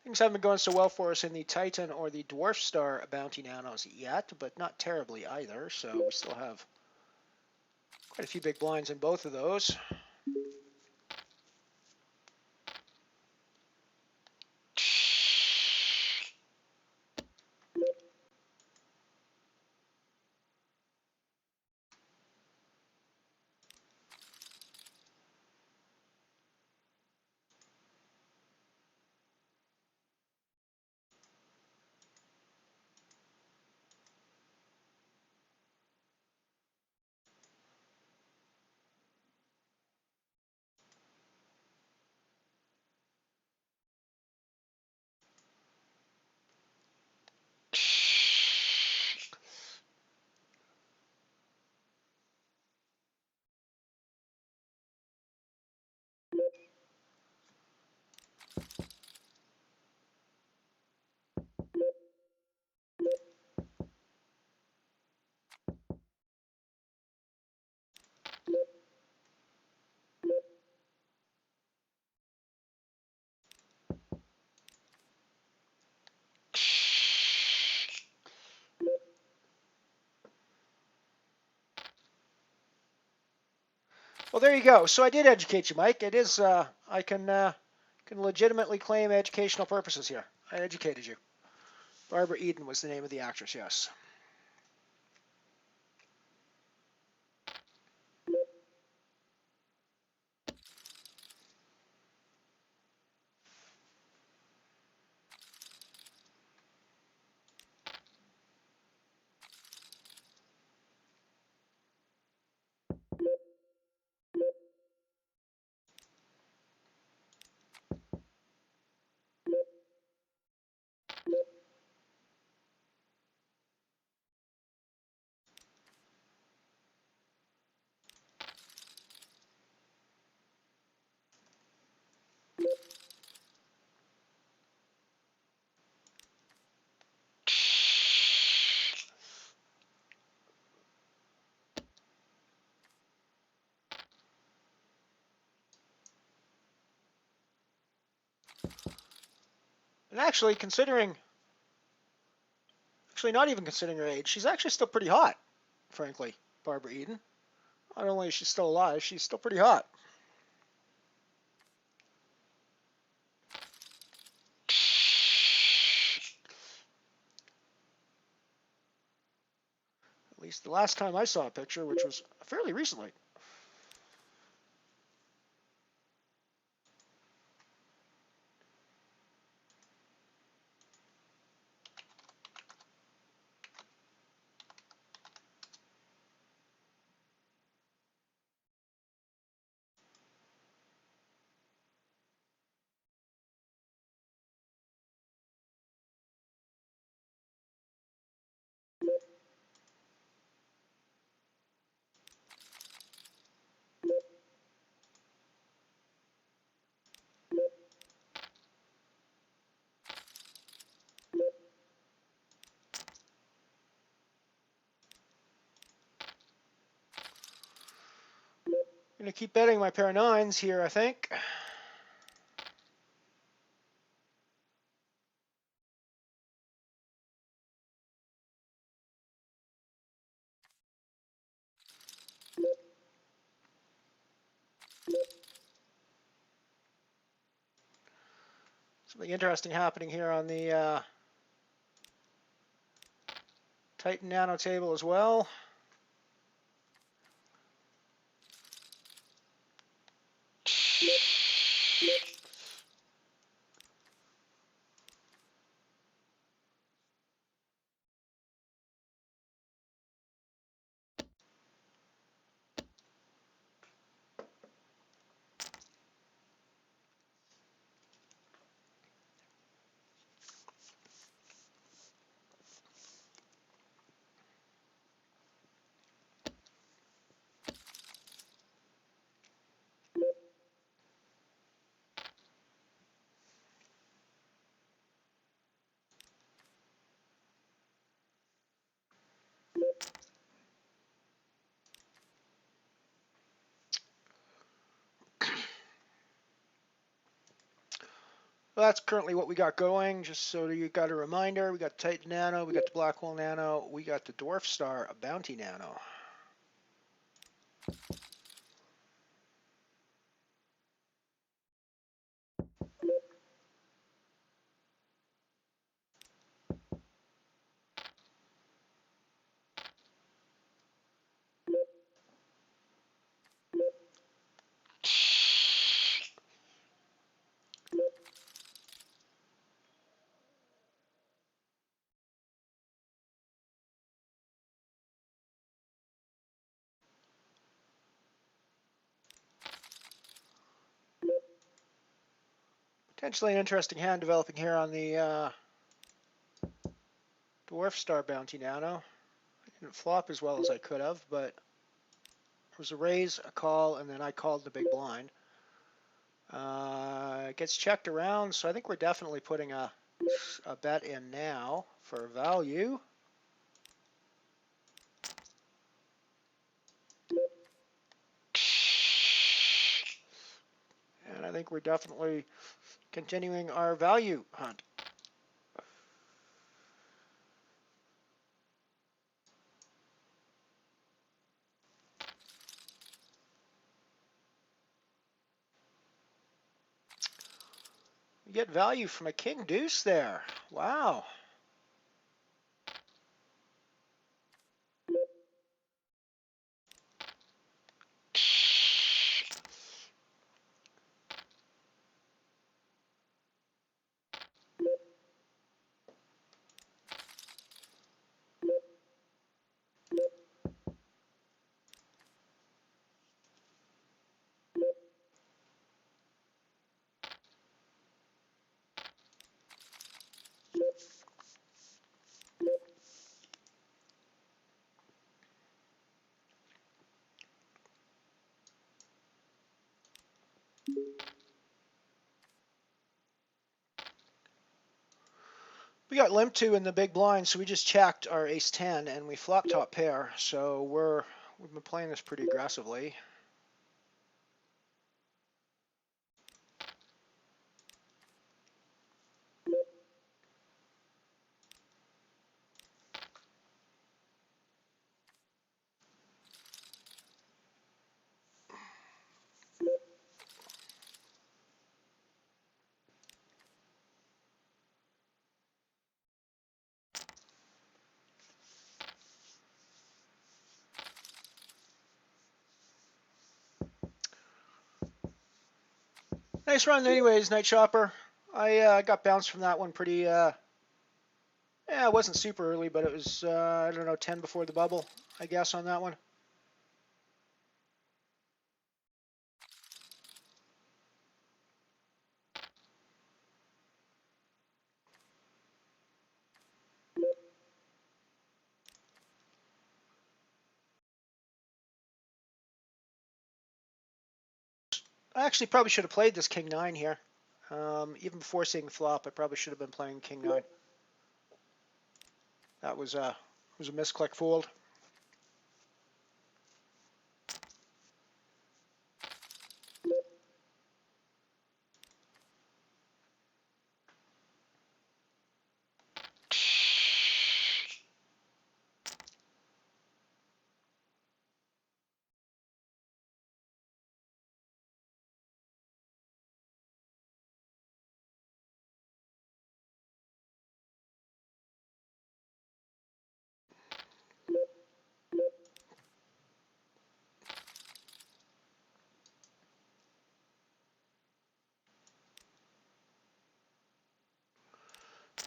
Things haven't been going so well for us in the Titan or the Dwarf Star bounty nanos yet, but not terribly either, so we still have quite a few big blinds in both of those. Well, there you go. So I did educate you, Mike. It is, I can legitimately claim educational purposes here. I educated you. Barbara Eden was the name of the actress, yes. And actually, not even considering her age, she's actually still pretty hot, frankly, Barbara Eden. Not only is she still alive, she's still pretty hot. At least the last time I saw a picture, which was fairly recently. I'm going to keep betting my pair of nines here, I think. Something interesting happening here on the Titan Nano table as well. Well, that's currently what we got going. Just so you got a reminder, we got Titan Nano, we got the Blackwell Nano, we got the Dwarf Star Bounty Nano. Potentially an interesting hand developing here on the Dwarf Star Bounty Nano. I didn't flop as well as I could have, but there was a raise, a call, and then I called the big blind. It gets checked around, so I think we're definitely putting a bet in now for value. And I think we're definitely continuing our value hunt. You get value from a king deuce there. Wow. We got limp 2 in the big blind, so we just checked our ace 10 and we flop top pair. So we've been playing this pretty aggressively. Nice run anyways, Night Chopper. I got bounced from that one pretty, yeah, it wasn't super early, but it was, I don't know, 10 before the bubble, I guess, on that one. I actually probably should have played this King 9 here. Even before seeing the flop, I probably should have been playing King 9. That was a misclick fold.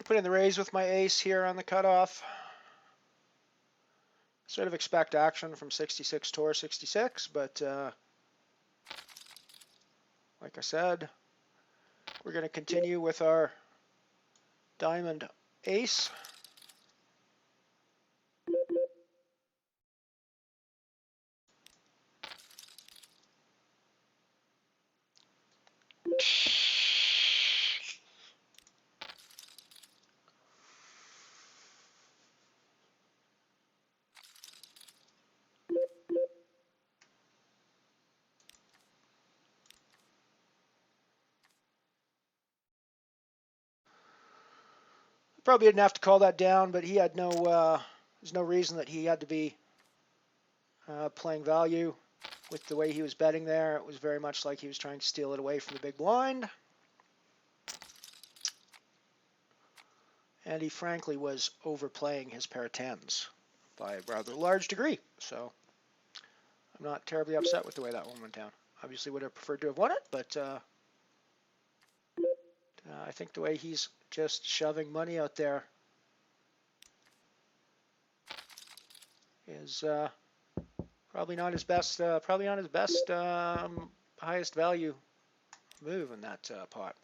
Put in the raise with my ace here on the cutoff. Sort of expect action from 66 tour 66, but like I said, we're going to continue with our diamond ace. Probably didn't have to call that down, but he had no, there's no reason that he had to be playing value with the way he was betting there. It was very much like he was trying to steal it away from the big blind. And he frankly was overplaying his pair of tens by a rather large degree. So I'm not terribly upset with the way that one went down. Obviously would have preferred to have won it, but I think the way he's just shoving money out there is probably not his best. Highest value move in that pot.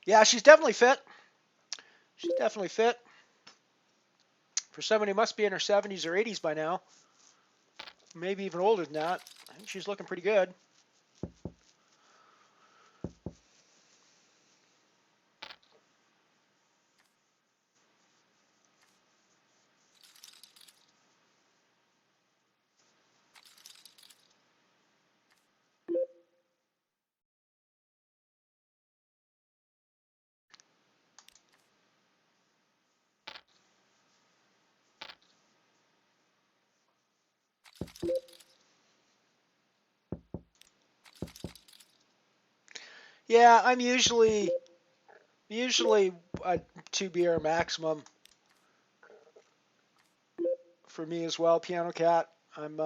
Yeah, she's definitely fit. She's definitely fit. For somebody who must be in her 70s or 80s by now. Maybe even older than that. I think she's looking pretty good. Yeah, I'm usually a 2 beer maximum for me as well, Piano Cat. I'm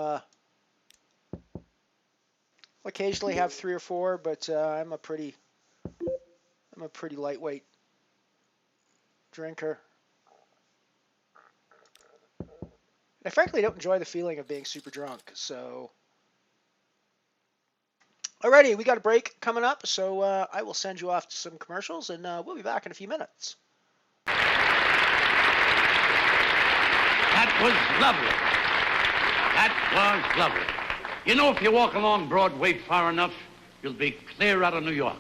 occasionally have 3 or 4, but I'm a pretty lightweight drinker. I frankly don't enjoy the feeling of being super drunk, so. Alrighty, we got a break coming up, so I will send you off to some commercials, and we'll be back in a few minutes. That was lovely. That was lovely. You know, if you walk along Broadway far enough, you'll be clear out of New York.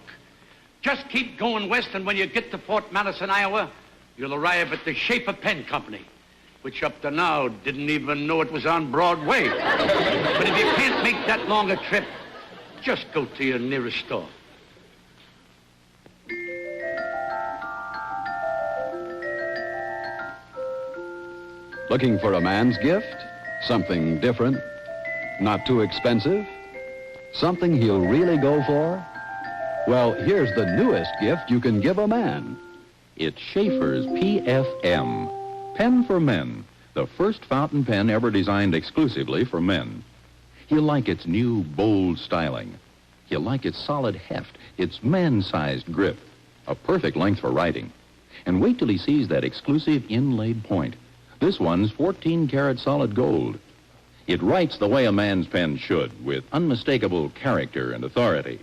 Just keep going west, and when you get to Fort Madison, Iowa, you'll arrive at the Schaefer Pen Company, which up to now didn't even know it was on Broadway. But if you can't make that long a trip, just go to your nearest store. Looking for a man's gift? Something different? Not too expensive? Something he'll really go for? Well, here's the newest gift you can give a man. It's Schaefer's PFM, Pen for Men, the first fountain pen ever designed exclusively for men. He'll like its new, bold styling. He'll like its solid heft, its man-sized grip, a perfect length for writing. And wait till he sees that exclusive inlaid point. This one's 14-karat solid gold. It writes the way a man's pen should, with unmistakable character and authority.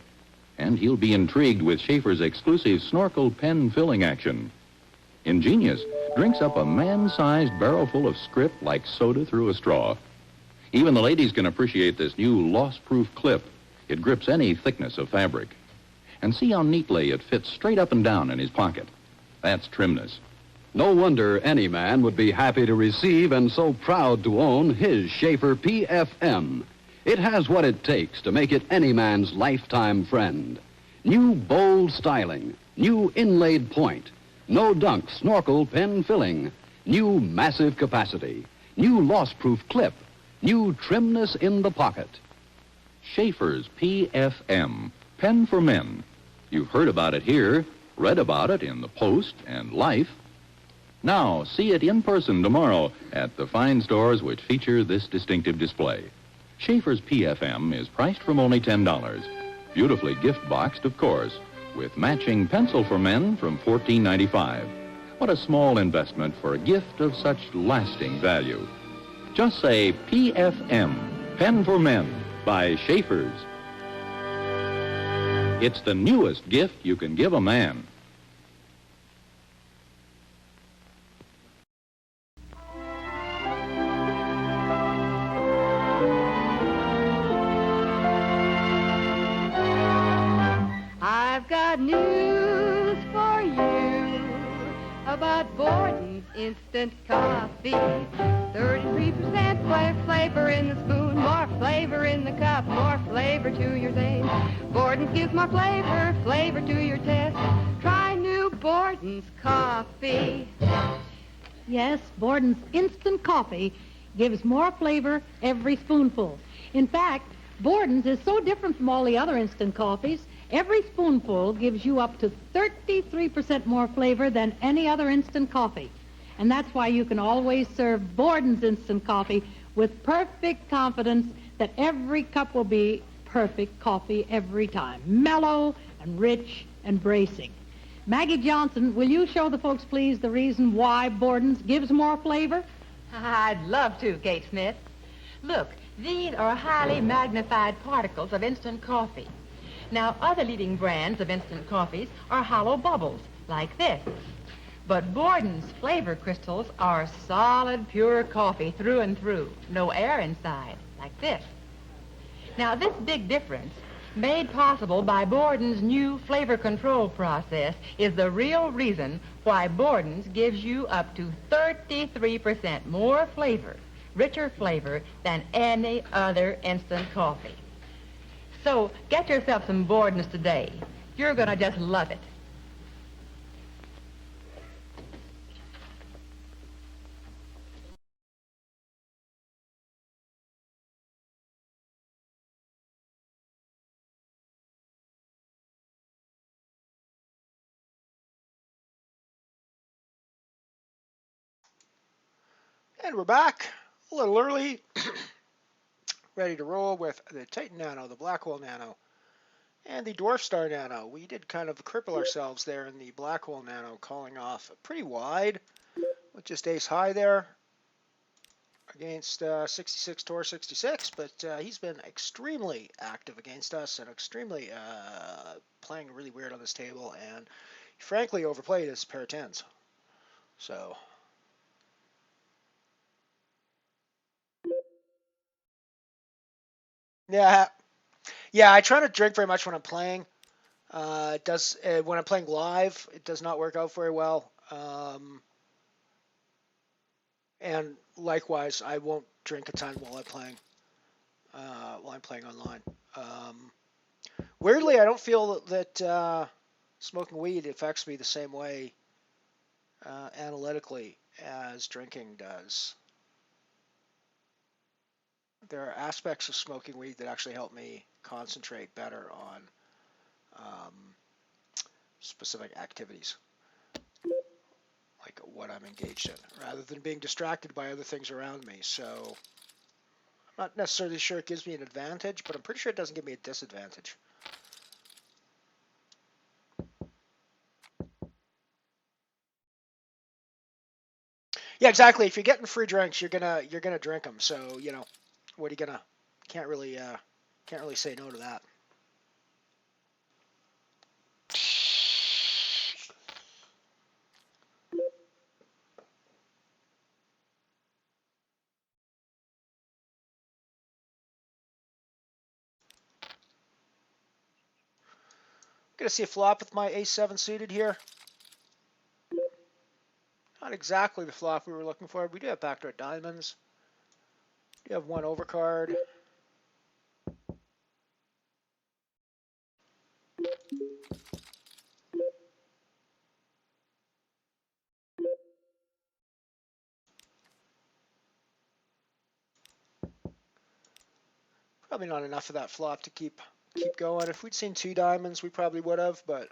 And he'll be intrigued with Schaefer's exclusive snorkel pen filling action. Ingenious drinks up a man-sized barrel full of script like soda through a straw. Even the ladies can appreciate this new loss-proof clip. It grips any thickness of fabric. And see how neatly it fits straight up and down in his pocket. That's trimness. No wonder any man would be happy to receive and so proud to own his Schaefer PFM. It has what it takes to make it any man's lifetime friend. New bold styling, new inlaid point, no dunk snorkel pen filling, new massive capacity, new loss-proof clip, new trimness in the pocket. Schaefer's PFM, Pen for Men. You've heard about it here, read about it in the Post and Life. Now, see it in person tomorrow at the fine stores which feature this distinctive display. Schaefer's PFM is priced from only $10. Beautifully gift-boxed, of course, with matching pencil for men from $14.95. What a small investment for a gift of such lasting value. Just say PFM, Pen for Men, by Schaefer's. It's the newest gift you can give a man. I've got news for you about Borden's Instant Coffee. 33% flavor in the spoon, more flavor in the cup, more flavor to your taste. Borden's gives more flavor, flavor to your taste. Try new Borden's Coffee. Yes, Borden's Instant Coffee gives more flavor every spoonful. In fact, Borden's is so different from all the other instant coffees, every spoonful gives you up to 33% more flavor than any other instant coffee. And that's why you can always serve Borden's instant coffee with perfect confidence that every cup will be perfect coffee every time. Mellow and rich and bracing. Maggie Johnson, will you show the folks, please, the reason why Borden's gives more flavor? I'd love to, Kate Smith. Look, these are highly magnified particles of instant coffee. Now, other leading brands of instant coffees are hollow bubbles, like this. But Borden's flavor crystals are solid, pure coffee through and through. No air inside, like this. Now, this big difference, made possible by Borden's new flavor control process, is the real reason why Borden's gives you up to 33% more flavor, richer flavor, than any other instant coffee. So, get yourself some Borden's today. You're going to just love it. And we're back a little early, ready to roll with the Titan Nano, the Blackwell Nano, and the Dwarf Star Nano. We did kind of cripple ourselves there in the Blackwell Nano, calling off pretty wide with just ace high there against 66 Tor 66, but he's been extremely active against us and extremely playing really weird on this table, and frankly overplayed his pair of tens. So yeah, I try not to drink very much when I'm playing. It does when I'm playing live, it does not work out very well. And likewise, I won't drink a ton while I'm playing online. Weirdly, I don't feel that smoking weed affects me the same way analytically as drinking does. There are aspects of smoking weed that actually help me concentrate better on specific activities, like what I'm engaged in, rather than being distracted by other things around me. So I'm not necessarily sure it gives me an advantage, but I'm pretty sure it doesn't give me a disadvantage. Yeah, exactly. If you're getting free drinks, you're gonna drink them. So what are you gonna? Can't really say no to that. Gonna see a flop with my ace-7 suited here. Not exactly the flop we were looking for. We do have backdoor diamonds. We do have one overcard. Probably not enough of that flop to keep going. If we'd seen two diamonds, we probably would have, but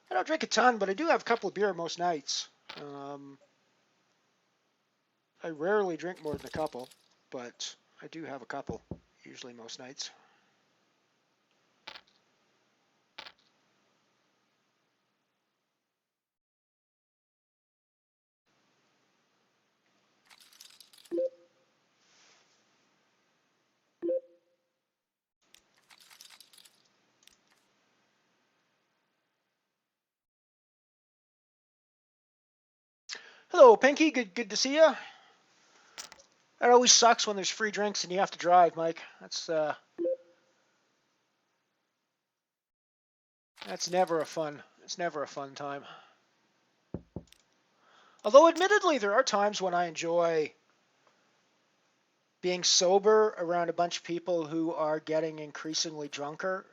I don't drink a ton, but I do have a couple of beer most nights. I rarely drink more than a couple, but I do have a couple, usually most nights. Hello, Pinky. Good to see you. That always sucks when there's free drinks and you have to drive, Mike. That's never a fun. It's never a fun time. Although, admittedly, there are times when I enjoy being sober around a bunch of people who are getting increasingly drunker.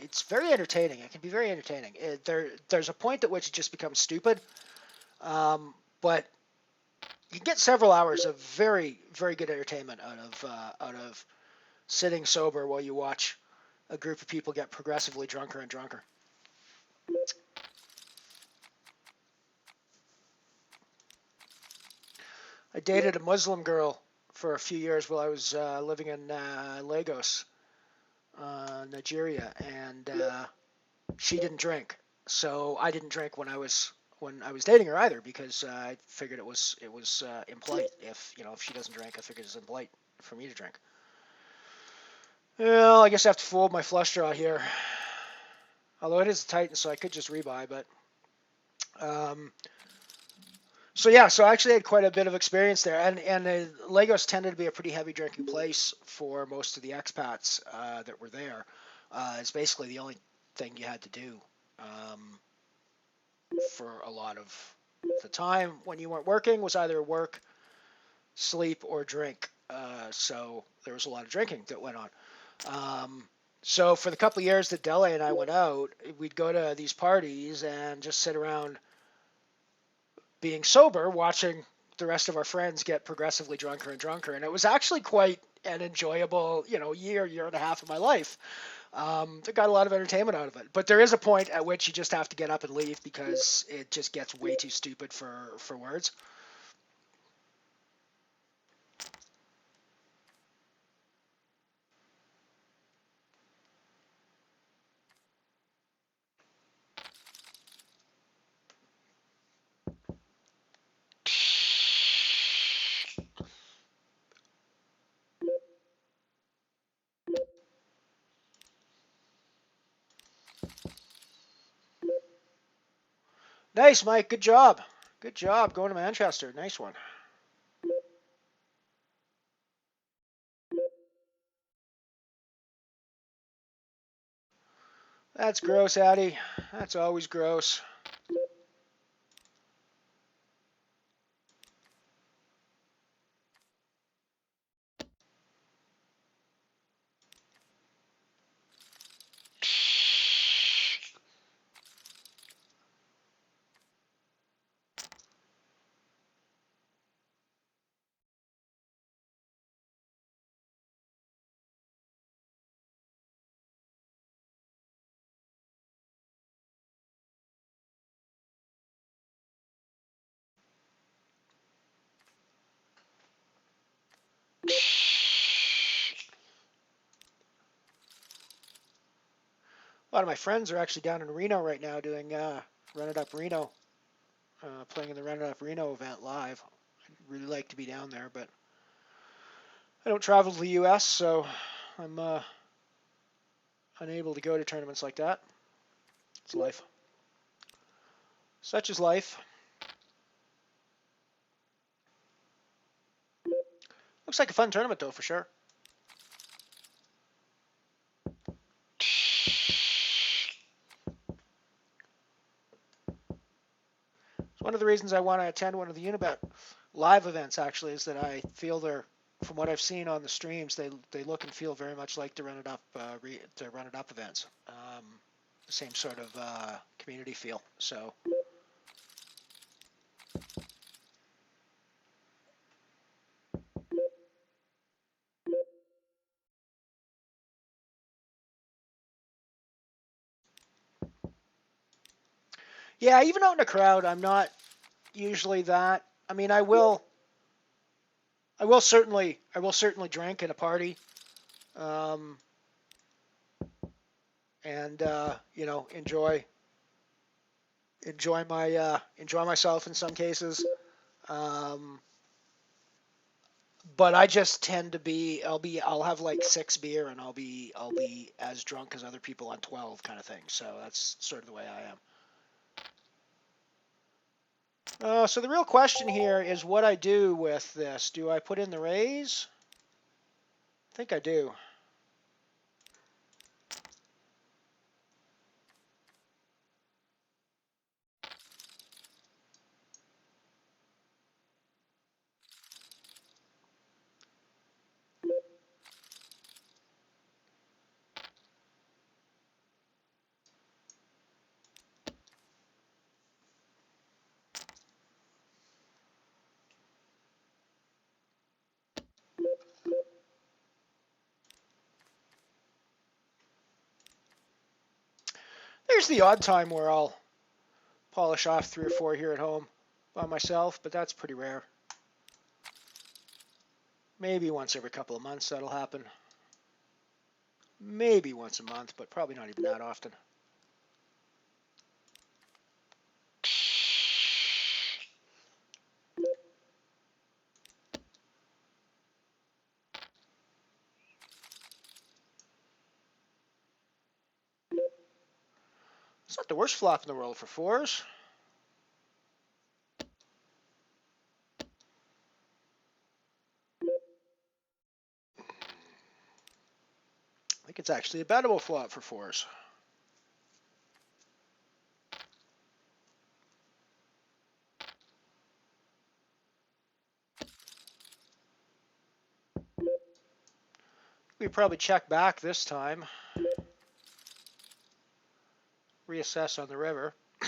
It's very entertaining. It can be very entertaining. There's a point at which it just becomes stupid, but you can get several hours of very, very good entertainment out of sitting sober while you watch a group of people get progressively drunker and drunker. I dated a Muslim girl for a few years while I was living in Lagos, Nigeria, and she didn't drink. So I didn't drink when I was dating her either, because I figured it was impolite. If she doesn't drink, I figured it's impolite for me to drink. Well, I guess I have to fold my flush draw here. Although it is a Titan, so I could just rebuy, but so I actually had quite a bit of experience there, and Lagos tended to be a pretty heavy drinking place for most of the expats that were there. It's basically the only thing you had to do for a lot of the time when you weren't working was either work, sleep, or drink. So there was a lot of drinking that went on. So for the couple of years that Dele and I went out, we'd go to these parties and just sit around being sober, watching the rest of our friends get progressively drunker and drunker. And it was actually quite an enjoyable, year and a half of my life. I got a lot of entertainment out of it. But there is a point at which you just have to get up and leave because it just gets way too stupid for words. Nice, Mike. Good job. Good job going to Manchester. Nice one. That's gross, Addy. That's always gross. A lot of my friends are actually down in Reno right now doing Run It Up Reno, playing in the Run It Up Reno event live. I'd really like to be down there, but I don't travel to the U.S., so I'm unable to go to tournaments like that. It's life. Such is life. Looks like a fun tournament, though, for sure. It's one of the reasons I want to attend one of the Unibet live events, actually, is that I feel from what I've seen on the streams, they look and feel very much like the Run It Up events. The same sort of community feel. So. Yeah, even out in a crowd, I'm not usually that. I mean, I will certainly drink at a party, and enjoy myself in some cases. But I just tend to be I'll have like 6 beer and I'll be as drunk as other people on 12 kind of thing. So that's sort of the way I am. So the real question here is what I do with this. Do I put in the rays? I think I do. There's the odd time where I'll polish off 3 or 4 here at home by myself, but that's pretty rare. Maybe once every couple of months that'll happen. Maybe once a month, but probably not even that often. It's not the worst flop in the world for 4s. I think it's actually a bettable flop for 4s. We probably check back this time. Reassess on the river. I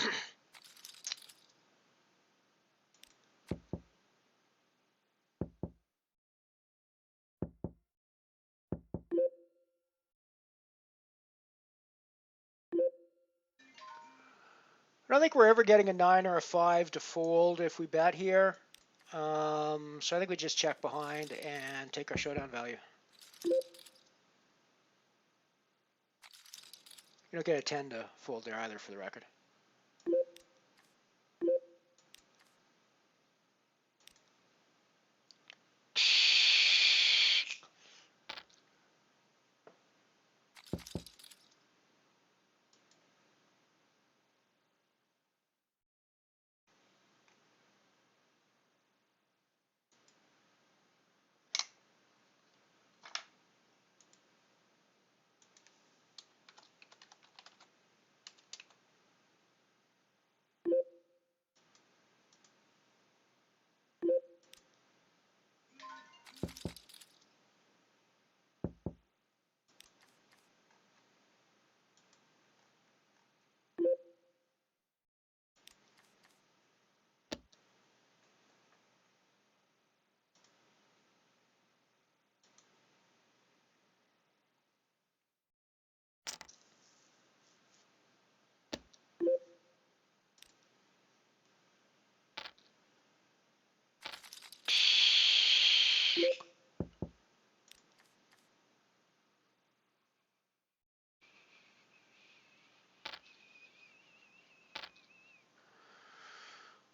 don't think we're ever getting a 9 or a 5 to fold if we bet here. So I think we just check behind and take our showdown value. You don't get a 10 to fold there either, for the record.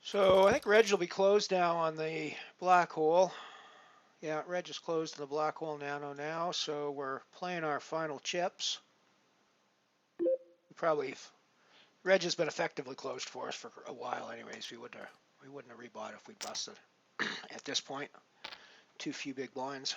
So I think Reg will be closed now on the black hole. Yeah, Reg is closed in the black hole now, so we're playing our final chips. Reg has been effectively closed for us for a while anyways. We wouldn't have rebought if we busted at this point. Too few big blinds.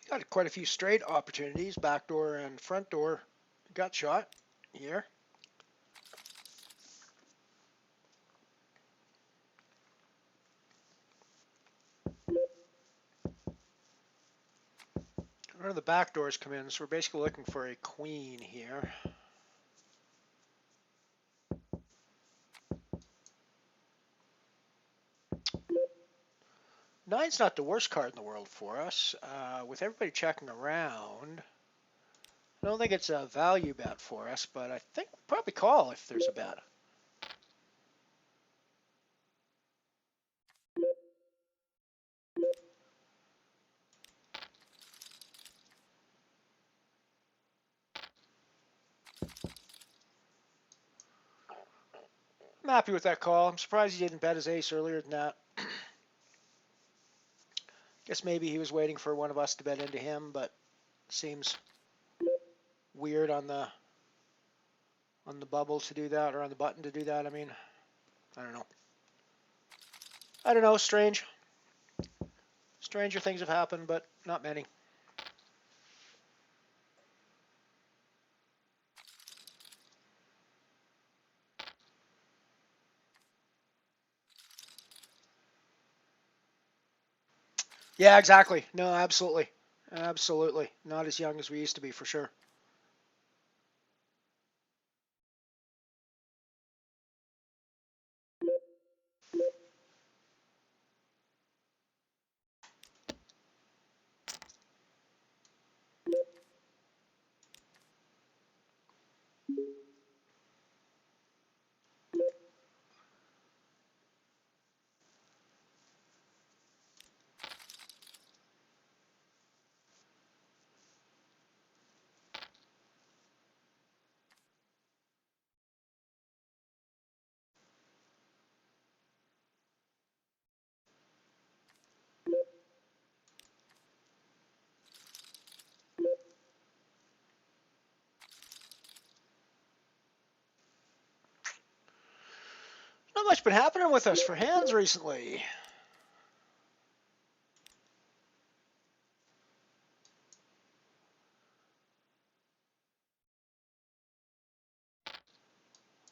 Got quite a few straight opportunities, backdoor and front door gut shot here. Where do the back doors come in? So we're basically looking for a queen here. Nine's not the worst card in the world for us. With everybody checking around, I don't think it's a value bet for us, but I think we'll probably call if there's a bet. I'm happy with that call. I'm surprised he didn't bet his ace earlier than that. Guess maybe he was waiting for one of us to bet into him, but seems weird on the bubble to do that, or on the button to do that. I mean, I don't know. I don't know. Strange. Stranger things have happened, but not many. Yeah, exactly. No, absolutely. Absolutely. Not as young as we used to be, for sure. Not much been happening with us for hands recently.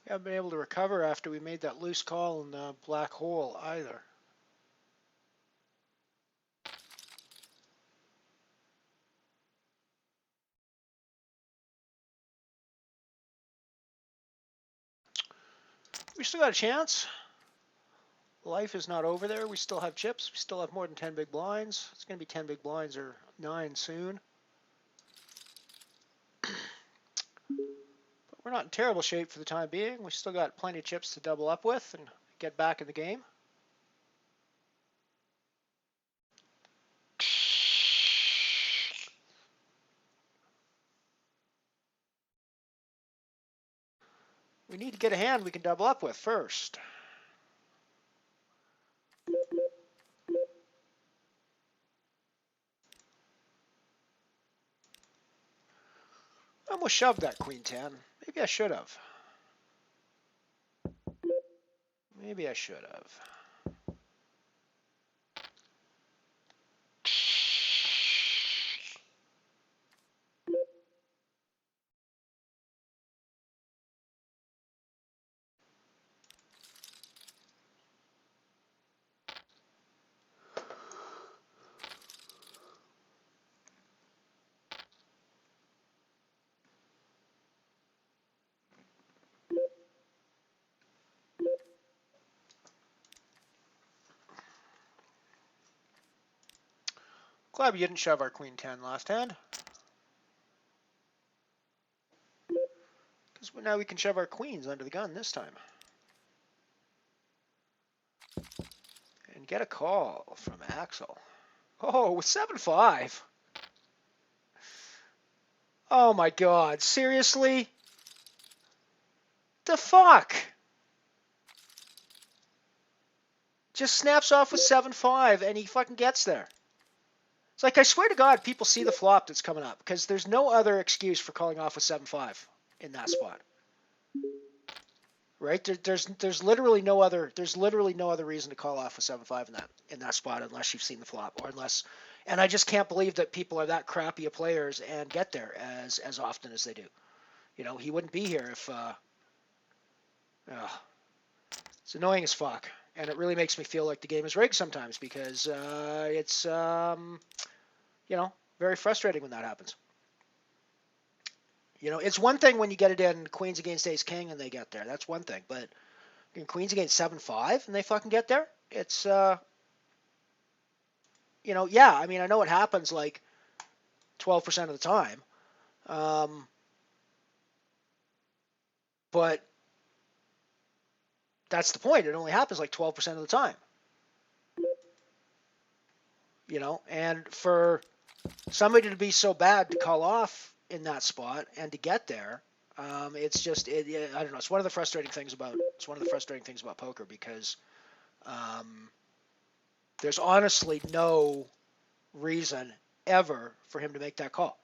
We haven't been able to recover after we made that loose call in the black hole either. We still got a chance. Life is not over there. We still have chips. We still have more than 10 big blinds. It's going to be 10 big blinds or 9 soon. But we're not in terrible shape for the time being. We still got plenty of chips to double up with and get back in the game. We need to get a hand we can double up with first. I almost shoved that queen 10. Maybe I should have. Maybe I should have. Glad we didn't shove our queen 10 last hand. Because now we can shove our queens under the gun this time. And get a call from Axel. Oh, with 7-5. Oh my god, seriously? The fuck? Just snaps off with 7-5 and he fucking gets there. It's like, I swear to God, people see the flop that's coming up, because there's no other excuse for calling off with 7-5 in that spot. Right? There's literally no other reason to call off with 7-5 in that spot unless you've seen the flop, or unless, and I just can't believe that people are that crappy of players and get there as often as they do. You know, he wouldn't be here if it's annoying as fuck, and it really makes me feel like the game is rigged sometimes, because it's you know, very frustrating when that happens. You know, it's one thing when you get it in queens against ace king and they get there. That's one thing. But in queens against 7-5 and they fucking get there, it's yeah, I mean, I know it happens like 12% of the time. But that's the point. It only happens like 12% of the time. And for somebody to be so bad to call off in that spot and to get there, it's just, I don't know. It's one of the frustrating things about poker because there's honestly no reason ever for him to make that call.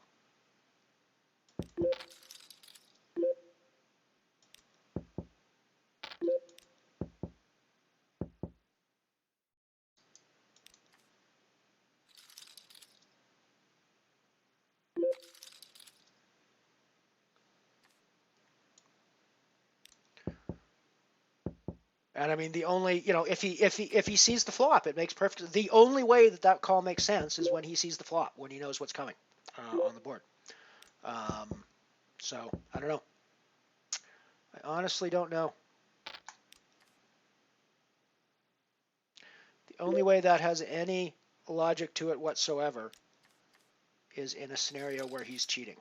And I mean, the only, if he sees the flop, it makes perfect. The only way that call makes sense is when he sees the flop, when he knows what's coming on the board. So I don't know. I honestly don't know. The only way that has any logic to it whatsoever is in a scenario where he's cheating.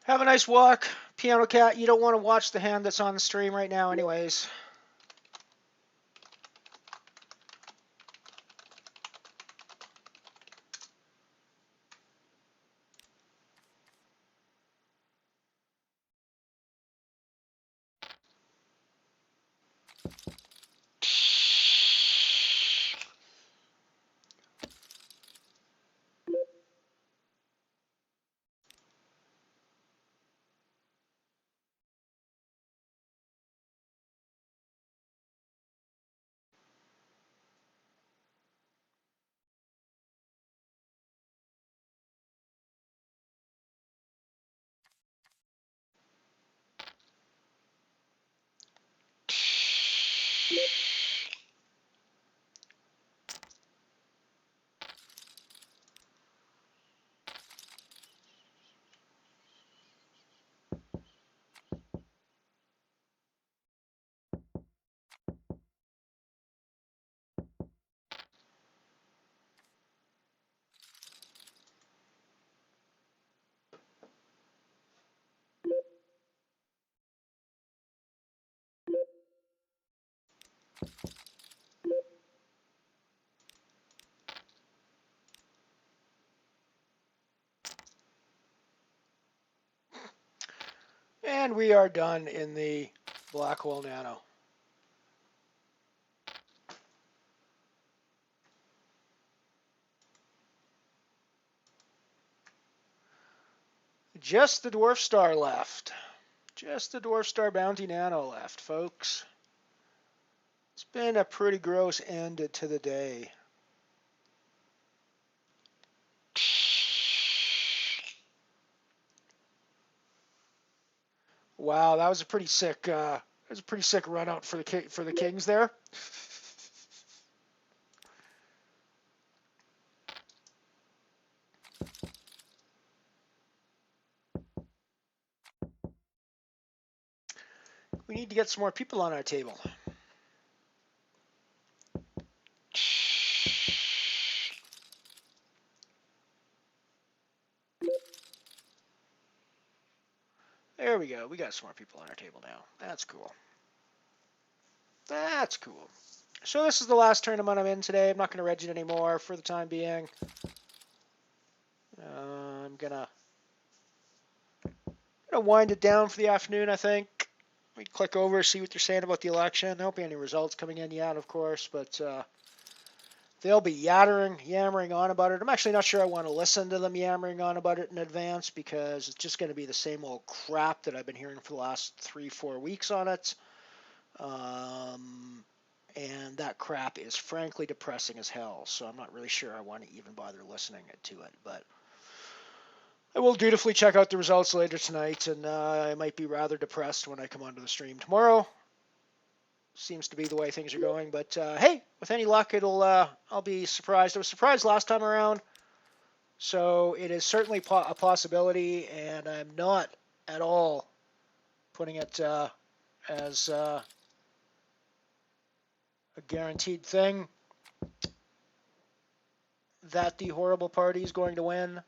Have a nice walk, Piano Cat. You don't want to watch the hand that's on the stream right now anyways. And we are done in the Blackwell Nano. Just the Dwarf Star left. Just the Dwarf Star Bounty Nano left, folks. It's been a pretty gross end to the day. Wow, that was a pretty sick. Run out for the Kings there. We need to get some more people on our table. There we go. We got some more people on our table now. That's cool. That's cool. So this is the last tournament I'm in today. I'm not going to reg it anymore for the time being. I'm gonna wind it down for the afternoon, I think. We click over, see what they're saying about the election. There won't be any results coming in yet, of course, but they'll be yammering on about it. I'm actually not sure I want to listen to them yammering on about it in advance because it's just going to be the same old crap that I've been hearing for the last 3-4 weeks on it. And that crap is frankly depressing as hell, so I'm not really sure I want to even bother listening to it. But I will dutifully check out the results later tonight, and I might be rather depressed when I come onto the stream tomorrow. Seems to be the way things are going, but hey, with any luck, I'll be surprised. I was surprised last time around, so it is certainly a possibility, and I'm not at all putting it as a guaranteed thing that the horrible party is going to win.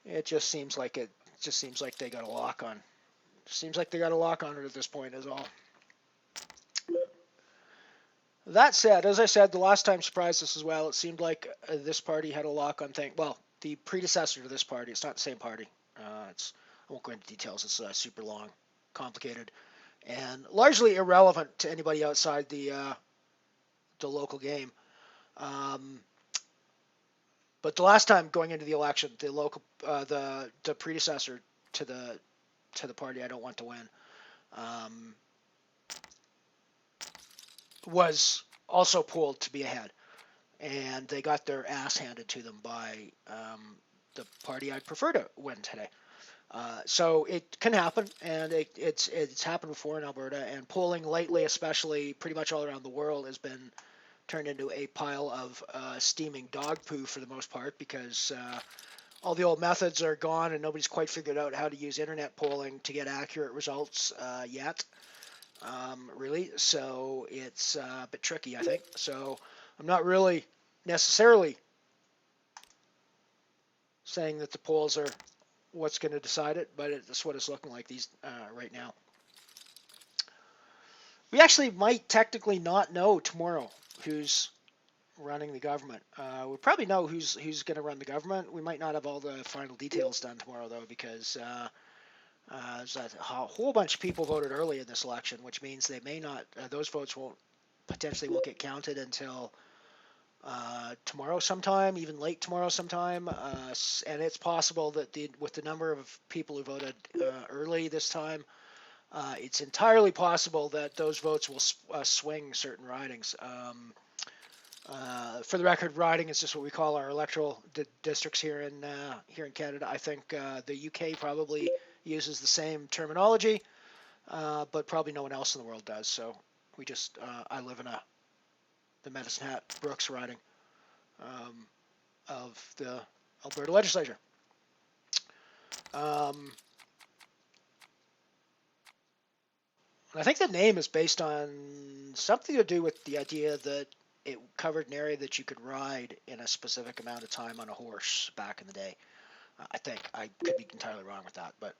It just seems like they got a lock on. Seems like they got a lock on it at this point, is all. That said, as I said, the last time surprised us as well. It seemed like this party had a lock on thing. Well, the predecessor to this party. It's not the same party. I won't go into details. It's super long, complicated, and largely irrelevant to anybody outside the local game. But the last time going into the election, the predecessor to the party I don't want to win was also pooled to be ahead, and they got their ass handed to them by the party I'd prefer to win today. So it can happen, and it's happened before in Alberta, and polling lately, especially pretty much all around the world, has been turned into a pile of steaming dog poo for the most part, because all the old methods are gone and nobody's quite figured out how to use internet polling to get accurate results yet, really. So it's a bit tricky, I think. So I'm not really necessarily saying that the polls are what's going to decide it, but it's what it's looking like right now. We actually might technically not know tomorrow who's running the government. We'll probably know who's going to run the government. We might not have all the final details done tomorrow, though, because there's a whole bunch of people voted early in this election, which means they may not. Those votes potentially won't get counted until tomorrow sometime, even late tomorrow sometime. And it's possible that with the number of people who voted early this time, it's entirely possible that those votes will swing certain ridings. For the record, riding is just what we call our electoral districts here in Canada. I think the UK probably uses the same terminology, but probably no one else in the world does. So I live in the Medicine Hat Brooks riding of the Alberta legislature. And I think the name is based on something to do with the idea that it covered an area that you could ride in a specific amount of time on a horse back in the day. I think. I could be entirely wrong with that, but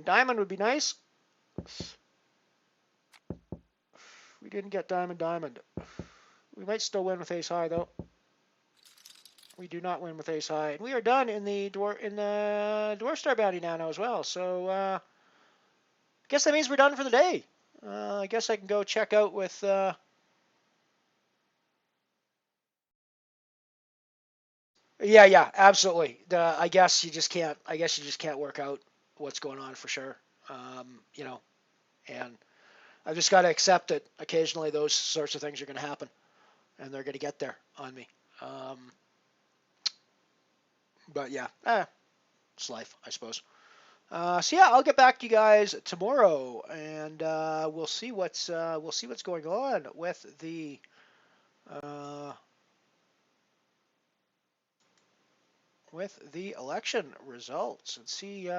Diamond would be nice. We didn't get Diamond. We might still win with Ace High, though. We do not win with Ace High. And we are done in the Dwarf Star Bounty now as well. So I guess that means we're done for the day. I guess I can go check out with Yeah, absolutely. I guess you just can't work out what's going on for sure. And I've just got to accept that occasionally those sorts of things are going to happen, and they're going to get there on me. But yeah, it's life, I suppose. So yeah, I'll get back to you guys tomorrow, and we'll see what's going on with the election results, and see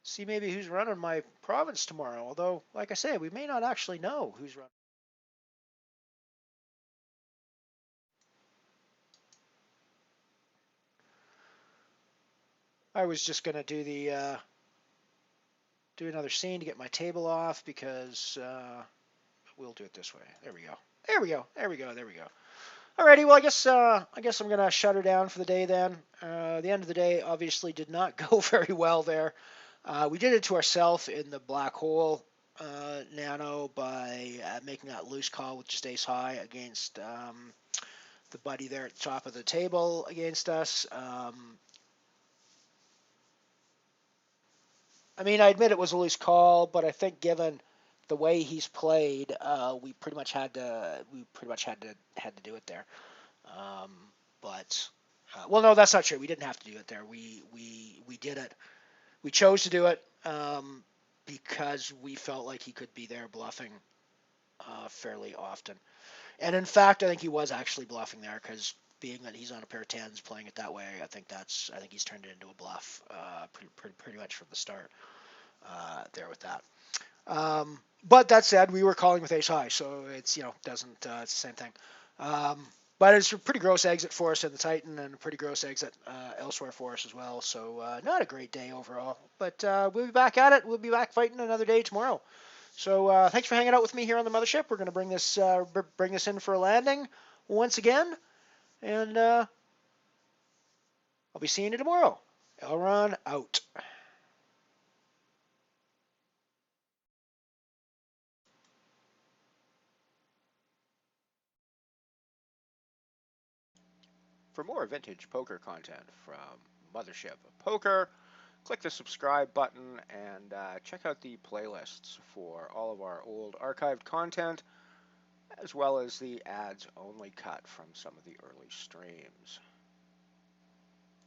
see maybe who's running my province tomorrow. Although, like I say, we may not actually know who's running. I was just going to do the do another scene to get my table off because we'll do it this way. There we go. There we go. There we go. There we go. Alrighty, well, I guess I'm gonna shut her down for the day then. The end of the day obviously did not go very well there. We did it to ourselves in the black hole nano by making that loose call with just ace high against the buddy there at the top of the table against us. I mean, I admit it was a loose call, but I think given the way he's played, we pretty much had to do it there. But well, no, that's not true. We didn't have to do it there. We did it. We chose to do it because we felt like he could be there bluffing fairly often. And in fact, I think he was actually bluffing there because being that he's on a pair of tens, playing it that way, I think he's turned it into a bluff pretty much from the start there with that. But that said, we were calling with ace high, so it's doesn't it's the same thing. But it's a pretty gross exit for us in the Titan and a pretty gross exit elsewhere for us as well. So not a great day overall. But we'll be back at it. We'll be back fighting another day tomorrow. So thanks for hanging out with me here on the Mothership. We're going to bring this in for a landing once again. And I'll be seeing you tomorrow. Elron out. For more vintage poker content from Mothership Poker, click the subscribe button and check out the playlists for all of our old archived content, as well as the ads-only cut from some of the early streams.